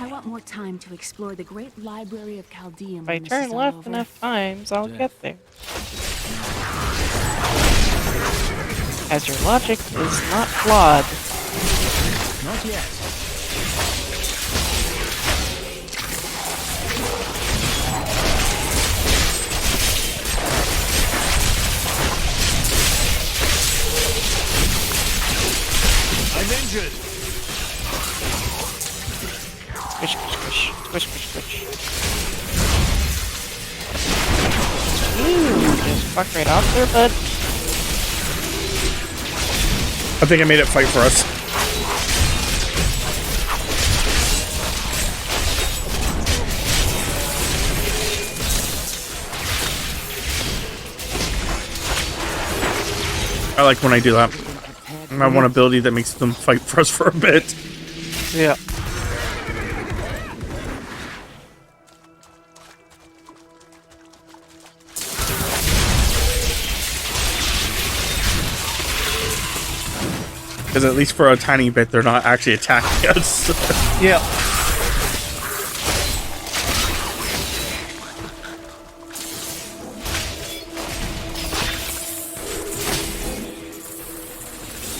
I want more time to explore the great library of Chaldean. If I turn left enough times, I'll get there. As your logic is not flawed. Not yet. I'm injured. Squish, squish, squish, squish, squish. Ooh, just fucked right off there, bud. I think I made it fight for us. I like when I do that. I want ability that makes them fight for us for a bit. Yeah. Because at least for a tiny bit, they're not actually attacking us. Yeah.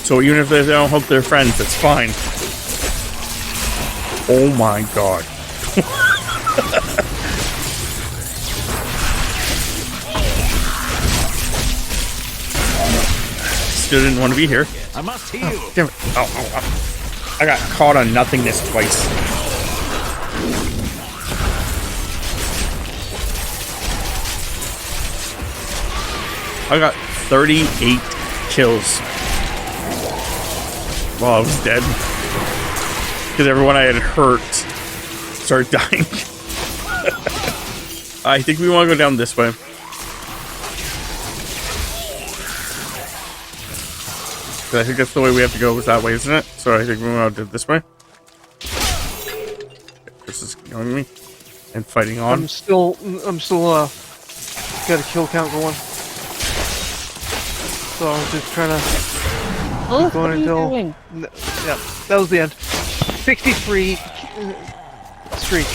So even if they don't hope they're friends, it's fine. Oh my god. Still didn't want to be here. I must heal. Oh, damn it. Oh. I got caught on nothingness twice. I got 38 kills while I was dead. Because everyone I had hurt started dying. I think we want to go down this way. I think that's the way we have to go, was that way, isn't it? So I think we want to do it this way. This is ignoring me and fighting on. I'm still got a kill count going. So I'm just trying to keep going until yeah, that was the end. 63 streak.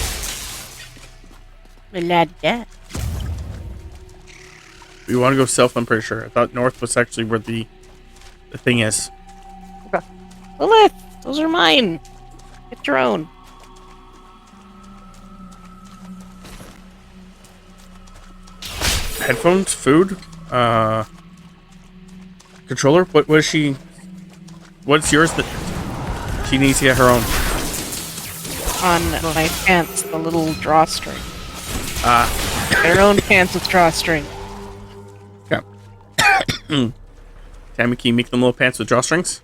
We want to go south, I'm pretty sure. I thought north was actually where the thing is. Okay. Lilith, those are mine. Get your own. Headphones, food, controller. What is she? What's yours that she needs to get her own? On my pants, the little drawstring. Their own pants with drawstring. Okay. Tammy, can you make them little pants with drawstrings?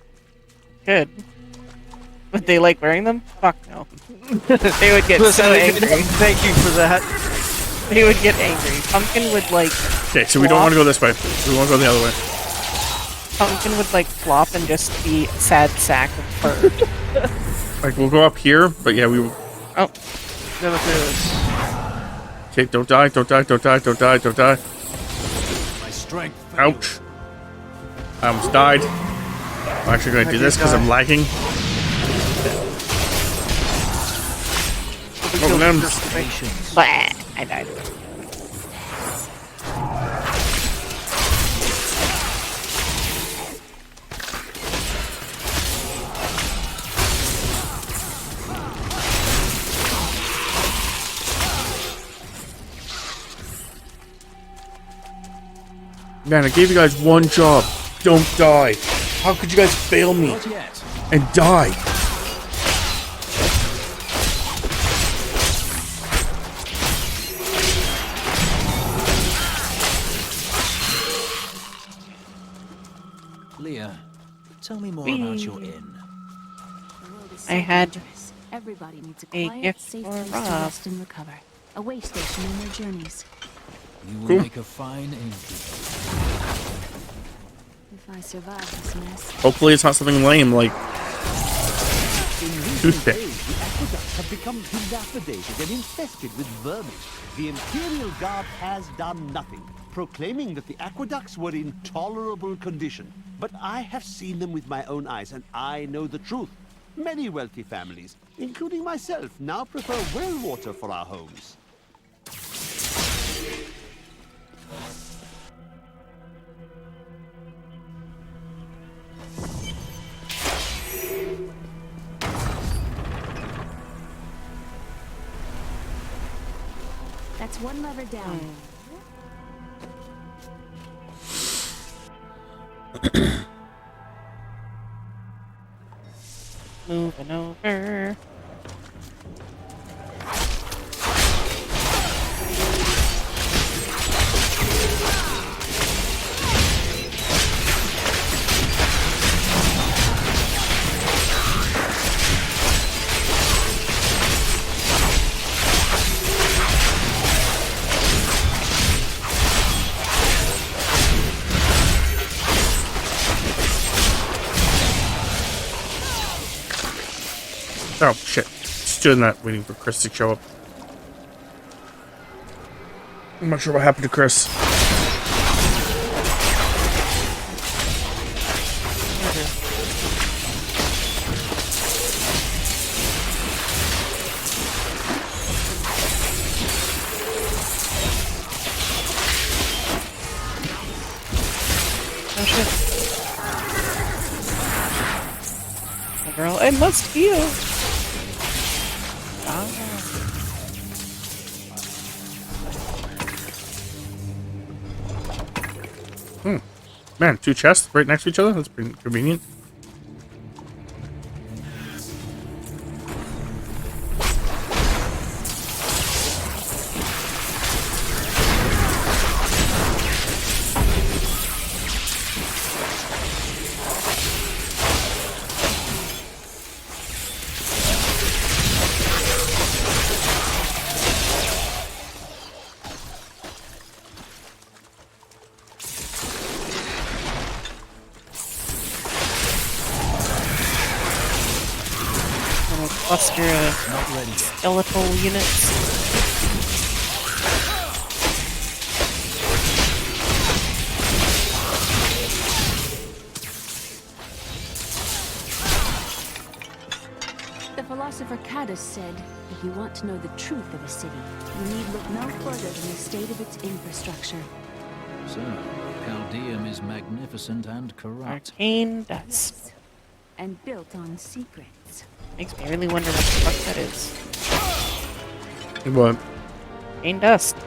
Good. Would they like wearing them? Fuck no. They would get so angry. Thank you for that. They would get angry. Pumpkin would like. Okay, so we don't want to go this way. We want to go the other way. Pumpkin would like flop and just be a sad sack of fur. Like we'll go up here, but yeah, we will. Oh. Never do this. Okay, don't die, don't die, don't die, don't die, don't die. My strength. Ouch. I almost died. I'm actually going to do this because I'm lagging. Oh, limbs. I died. Man, I gave you guys one job. Don't die. How could you guys fail me and die? Leah, tell me more about your inn. I had Everybody needs a a quiet, gift safe for place to Rob. rest and recover. A way station in their journeys. You will Cool. make a fine innkeeper. If I survive this mess. Hopefully it's not something lame like In recent toothpick. days, the aqueducts have become dilapidated and infested with vermin. The Imperial Guard has done nothing, proclaiming that the aqueducts were in tolerable condition. But I have seen them with my own eyes, and I know the truth. Many wealthy families, including myself, now prefer well water for our homes. That's one lever down. Moving over. Oh shit. Just doing that, waiting for Chris to show up. I'm not sure what happened to Chris. Oh shit. Oh, girl, I must heal. Man, 2 chests right next to each other? That's pretty convenient. Cluster of skeletal units. The philosopher Cadus said, if you want to know the truth of a city, you need look no further than the state of its infrastructure. So, Chaldeum is magnificent and corrupt. Arcane dust. And built on secrets. Makes me really wonder what the fuck that is. What? Arcane dust.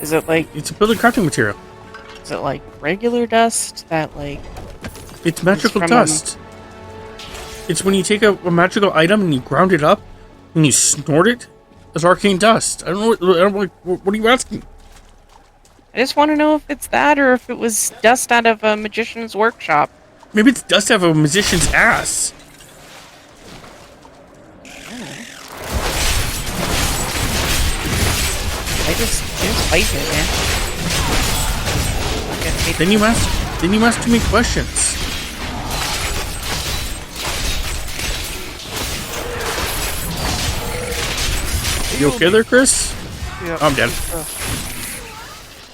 Is it like... It's a building crafting material. Is it like regular dust that like... It's magical dust. It's when you take a magical item and you ground it up and you snort it. It's arcane dust. I don't know. What are you asking? I just want to know if it's that or if it was dust out of a magician's workshop. Maybe it's dust out of a magician's ass. I just fight it, man. Then you ask too many questions. You okay there, Chris? Yeah. I'm dead.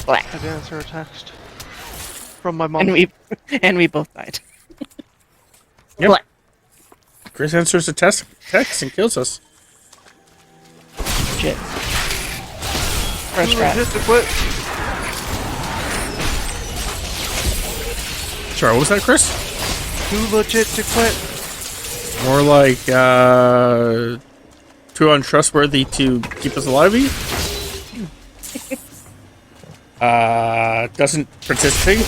Black. I didn't answer a text from my mom. And we both died. Yep. Black. Chris answers a text and kills us. Shit. Fresh Too trap. legit to quit. Sorry, what was that, Chris? Too legit to quit. More like, too untrustworthy to keep us alive? Doesn't participate?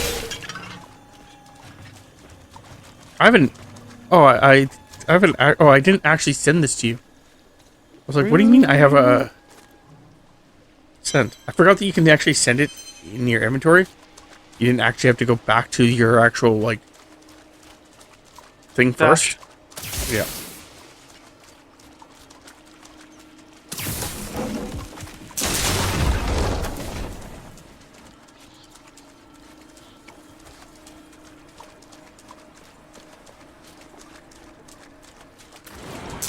I haven't... Oh, I haven't... Oh, I didn't actually send this to you. I was like, what do you mean I have a... Send. I forgot that you can actually send it in your inventory. You didn't actually have to go back to your actual, like... thing first. Yeah.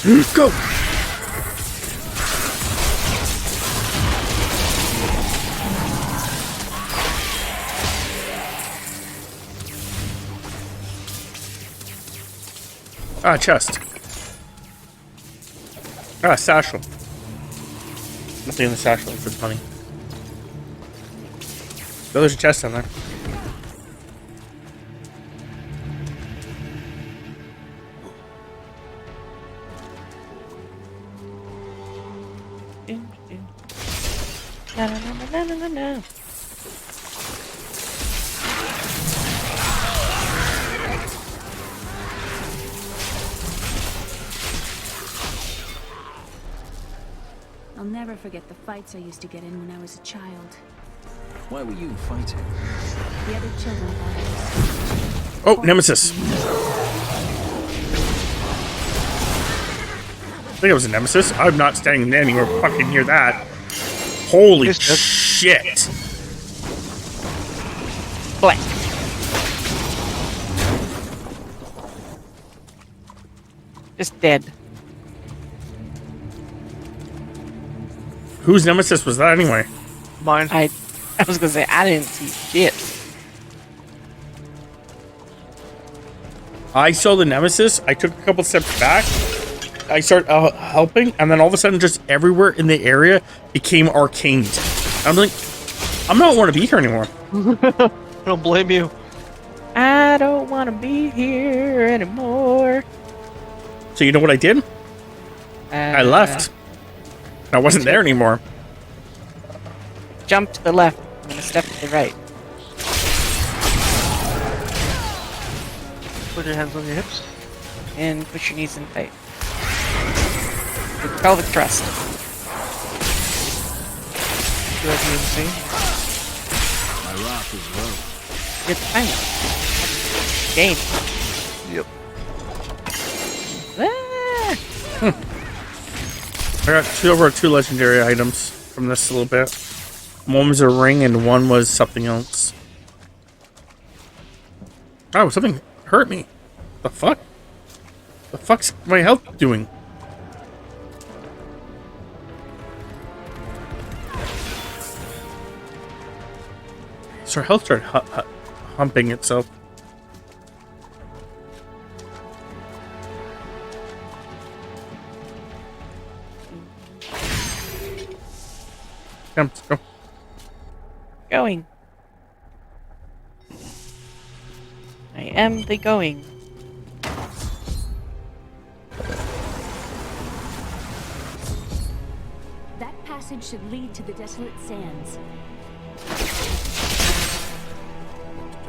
Go! Ah, chest. Ah, satchel. Nothing in the satchel for funny. Oh, there's a chest down there. No, no, no, no, no, no, no. I'll never forget the fights I used to get in when I was a child. Why were you fighting? The other children thought Oh, Nemesis. I think it was a Nemesis. I'm not standing anywhere fucking near that. Holy shit. Blank. Just dead. Whose Nemesis was that anyway? Mine. I was gonna say, I didn't see shit. I saw the Nemesis. I took a couple steps back. I started helping, and then all of a sudden, just everywhere in the area became arcaned. I'm like, I'm not want to be here anymore. I don't blame you. I don't want to be here anymore. So you know what I did? I left. I wasn't there anymore. Jump to the left. I'm gonna step to the right. Put your hands on your hips. And push your knees in tight. With pelvic thrust. Do that insane. My wrath is low. Good time. Game. Yep. Ah! I got over two legendary items from this a little bit. One was a ring and one was something else. Oh, something hurt me. The fuck? The fuck's my health doing? So our health started humping itself. Come, let's go. Going. I am the going. that passage should lead to the desolate sands.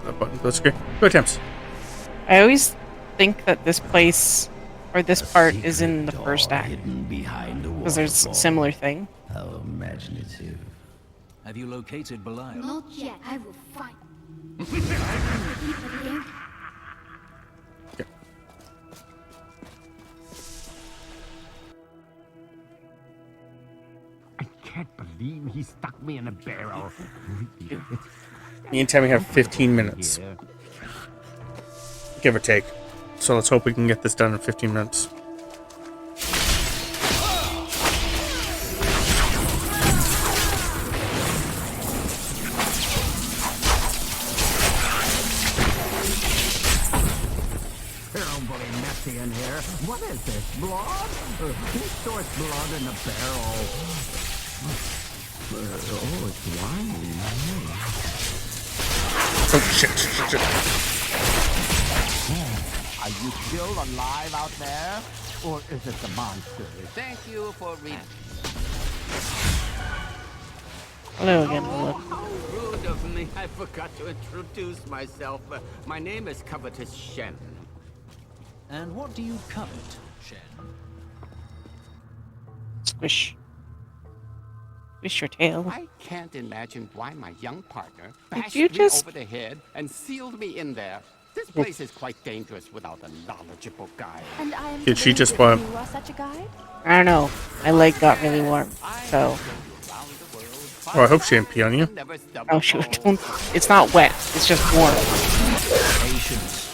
That button, that's okay. Go attempts. I always think that this place, or this part, is in the first act. Because there's a similar thing. How imaginative. Have you located Belial? Not yet. I will fight. I can't believe he stuck me in a barrel. Me and Tammy have 15 minutes. Give or take. So let's hope we can get this done in 15 minutes. Terribly messy in here. What is this, blood? Who stores blood in a barrel? Oh, it's wine. Oh, shit. Are you still alive out there? Or is it the monster? Thank you for reading. Hello again, hello. How rude of me. I forgot to introduce myself. My name is Covetous Shen. And what do you covet, Shen? Squish. Squish your tail. I can't imagine why my young partner Did bashed you me just... over the head and sealed me in there. This place is quite dangerous without a knowledgeable guide. And I am Did she convinced just that you are such a guide? I don't know. My leg got really warm, so... Oh, I hope she didn't pee on you. Oh shoot, don't... It's not wet, it's just warm. Patience.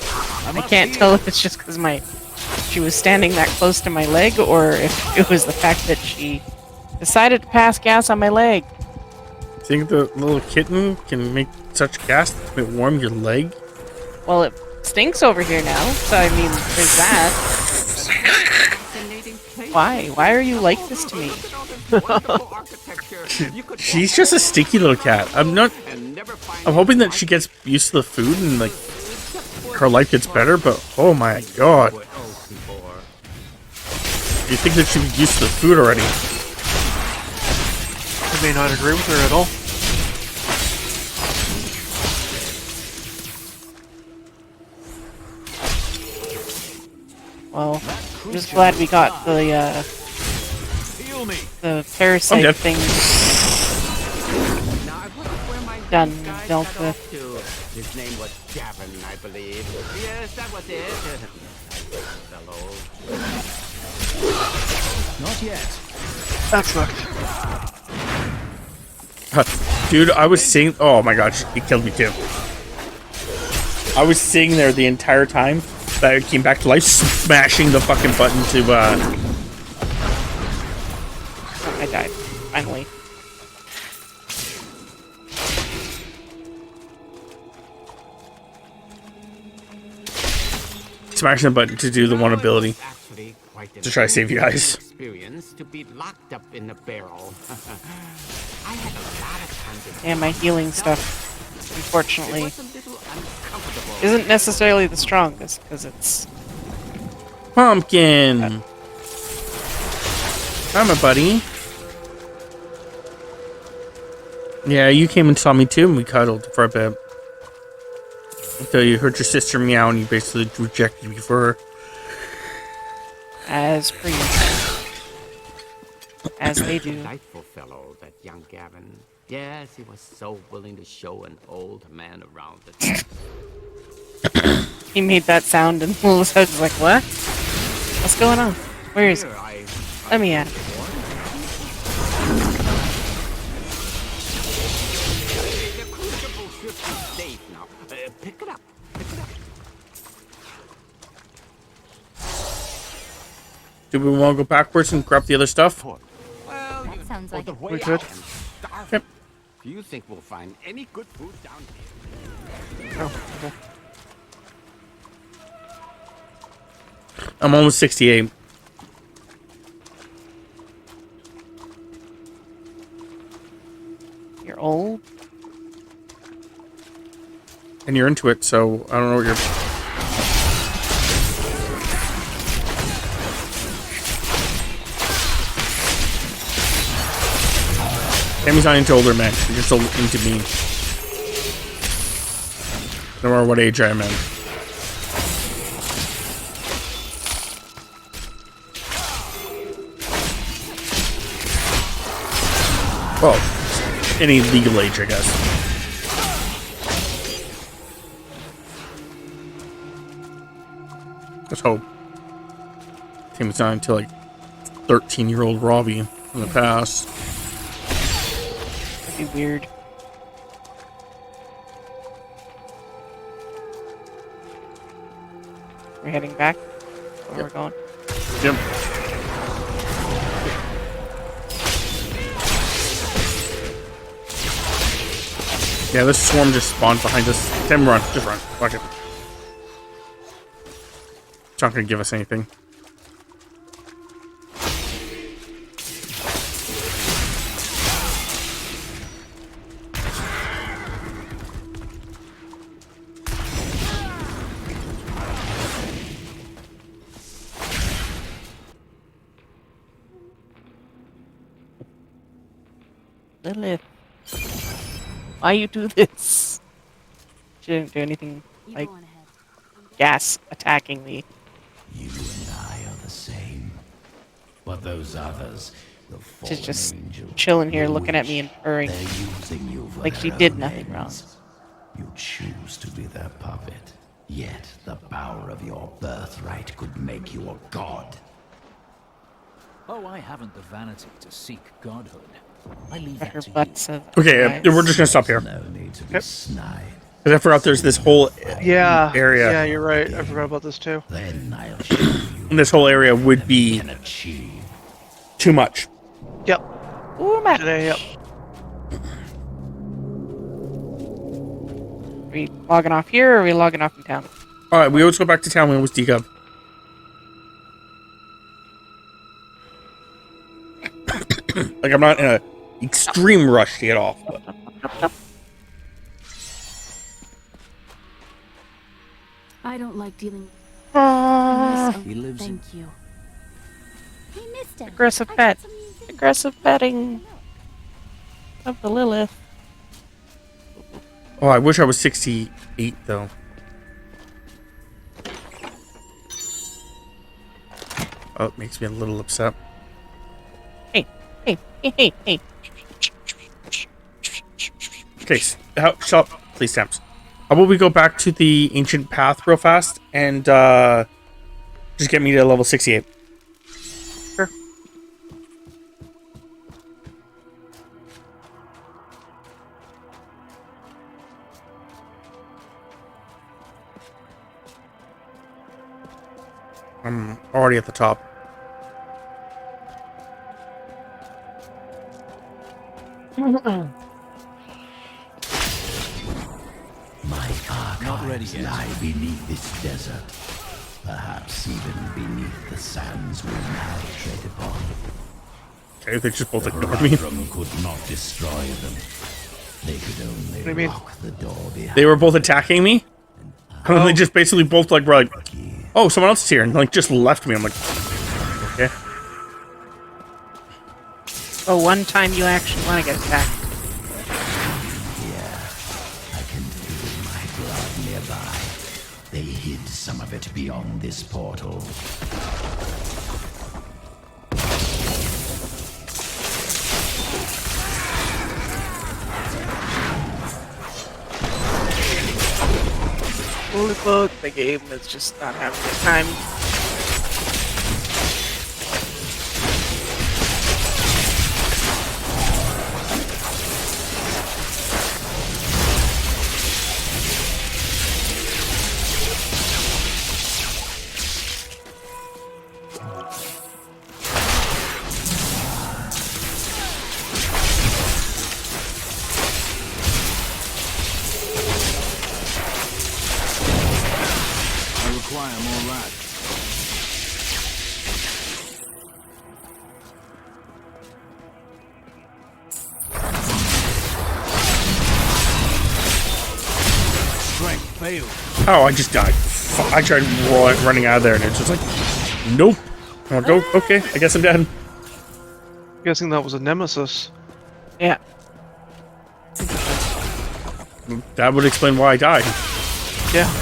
I can't tell if it's just because my she was standing that close to my leg, or if it was the fact that she decided to pass gas on my leg. Think the little kitten can make such gas that it warm your leg? Well, it stinks over here now, so I mean, there's that. Why? Why are you like this to me? She's just a stinky little cat. I'm hoping that she gets used to the food and like her life gets better, but oh my god. You think that she'd be used to the food already? I may not agree with her at all. Well, I'm just glad we got the parasite thing done, dealt with. His name was Gavin, I believe. Yes, that was it. Fellow. Not yet. That's fucked. Dude, I was seeing. Oh my gosh, he killed me too. I was sitting there the entire time that it came back to life, smashing the fucking button to. I died. Finally. Smashing the button to do the one ability. To try to save you guys. Experience to be locked up in the barrel. I had a lot of time to And my healing stuff, unfortunately, isn't necessarily the strongest because it's pumpkin. Hi, my buddy. Yeah, you came and saw me too, and we cuddled for a bit. Until you heard your sister meow, and you basically rejected me for her. as per usual. As they do. Delightful fellow, that young Gavin. Yes, he was so willing to show an old man around the town. He made that sound, and Melissa's was like, "What? What's going on? Where is he? Let me at him." Pick it up. Do we want to go backwards and grab the other stuff? Well, that sounds like we could. Yep. Do you think we'll find any good food down here? Oh, okay. I'm almost 68. You're old. And you're into it, so I don't know what you're... Tammy's not into older men. She's just into me. No matter what age I am in. Well, any legal age, I guess. Let's hope. Tammy's not into like 13-year-old Robbie in the past. That'd be weird. We're heading back? Where we're going? Yep. Yeah, this swarm just spawned behind us. Tim, run. Just run. Watch it. It's not going to give us anything. Lilith. Why you do this? She didn't do anything like gas attacking me. You and I are the same. But those others, the She's fallen just angel, chilling here the looking at me and purring. they're using you for Like she their did own nothing wrong. ends. You choose to be their puppet. Yet the power of your birthright could make you a god. Oh, I haven't the vanity to seek godhood. I leave Her that to butt you. says Okay, we're just going to stop here. No need to be Yep. snide. Because I forgot there's this whole Yeah. area. Yeah, you're right. I forgot about this too. Then I'll show you in this whole area would be too much. Yep. Ooh, Matt. Today, yep. Are we logging off here, or are we logging off in town? All right, we always go back to town when it was decub. Like, I'm not in a extreme rush to get off. But. I don't like dealing. He lives Thank you. We missed him. Aggressive pet. Aggressive petting of the Lilith. Oh, I wish I was 68 though. Oh, it makes me a little upset. Hey. Okay, shut up, please, Temps. How about we go back to the ancient path real fast and just get me to level 68. Sure. I'm already at the top. My archives lie beneath this desert. Perhaps even beneath the sands we now tread upon. Okay, they just both ignored me. me. Could not destroy them. They could only lock the door behind. They were both attacking me? And then they just basically both were like, oh, someone else is here, and like just left me. I'm like, okay. Oh, one time you actually want to get attacked. Nearby. They hid some of it beyond this portal. Holy fuck, the game is just not having a time. Oh, I just died. I tried running out of there, and it's just like, nope. I'm like, oh, okay, I guess I'm dead. I'm guessing that was a nemesis. Yeah. That would explain why I died. Yeah.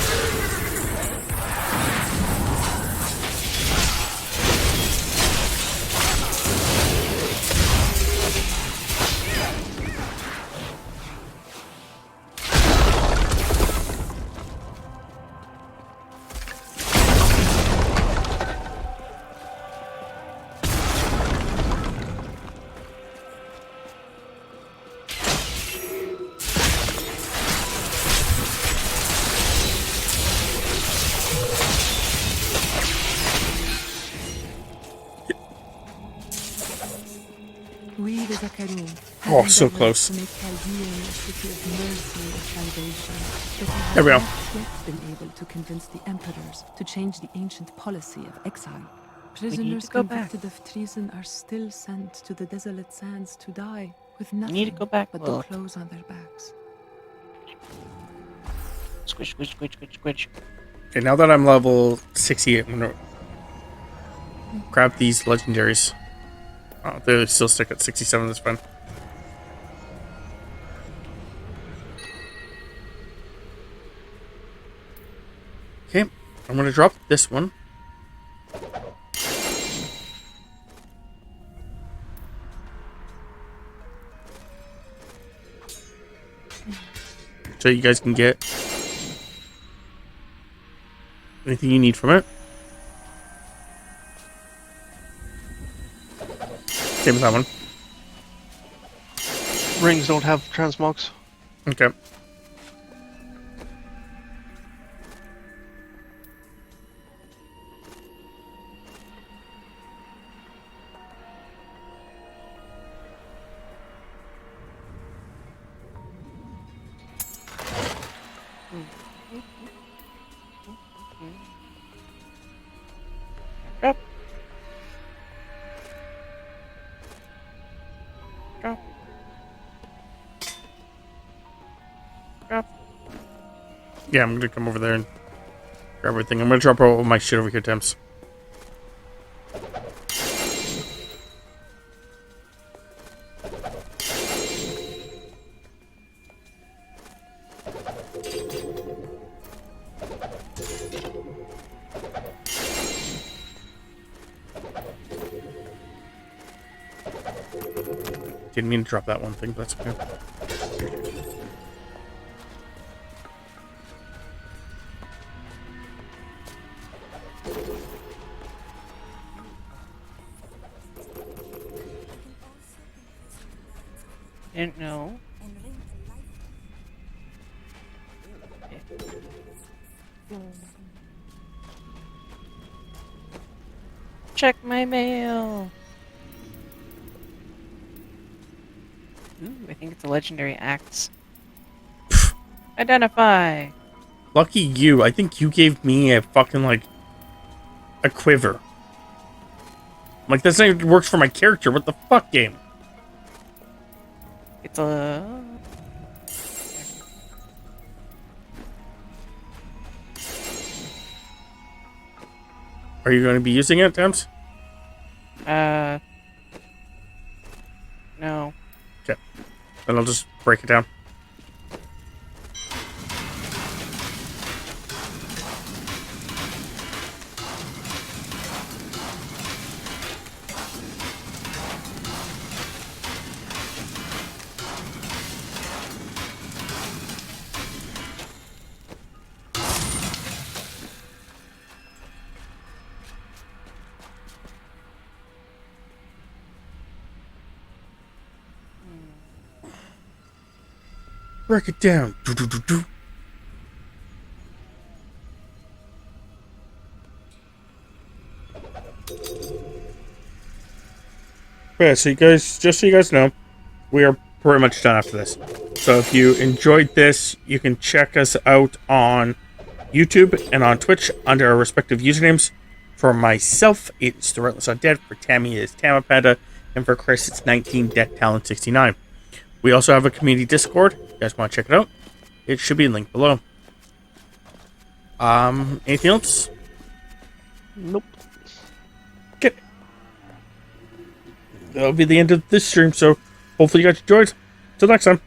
Oh, so close. There we go. Been able to convince the emperors to change the ancient policy of exile. Prisoners go back. convicted of treason are still sent to the desolate sands to die with We nothing need to go back. but the clothes on their backs. Squish, squish, squish, squish, squish. Okay, now that I'm level 68, I'm gonna grab these legendaries. Oh, they still stick at 67, that's fine. Okay, I'm gonna drop this one. So you guys can get anything you need from it. Same as that one. Rings don't have transmogs. Okay. Drop. Drop. Drop. Yeah, I'm gonna come over there and grab everything. I'm gonna drop all my shit over here, Temps. Didn't mean to drop that one thing, but that's okay. Didn't know. Check my mail. Ooh, I think it's a legendary axe. Identify. Lucky you. I think you gave me a fucking, like, a quiver. Like, that's not even works for my character. What the fuck, game? It's a... Are you going to be using it, Temps? No. Okay. Then I'll just break it down. Break it down. Do, do, do, do. Yeah, so you guys, just so you guys know, we are pretty much done after this. So if you enjoyed this, you can check us out on YouTube and on Twitch under our respective usernames. For myself, it's therelentlessundead. For Tammy, it's Tamapanda. And for Chris, it's 19deathtalent69. We also have a community Discord. If you guys want to check it out, it should be linked below. Anything else? Nope. Okay. That'll be the end of this stream, so hopefully you guys enjoyed. Till next time.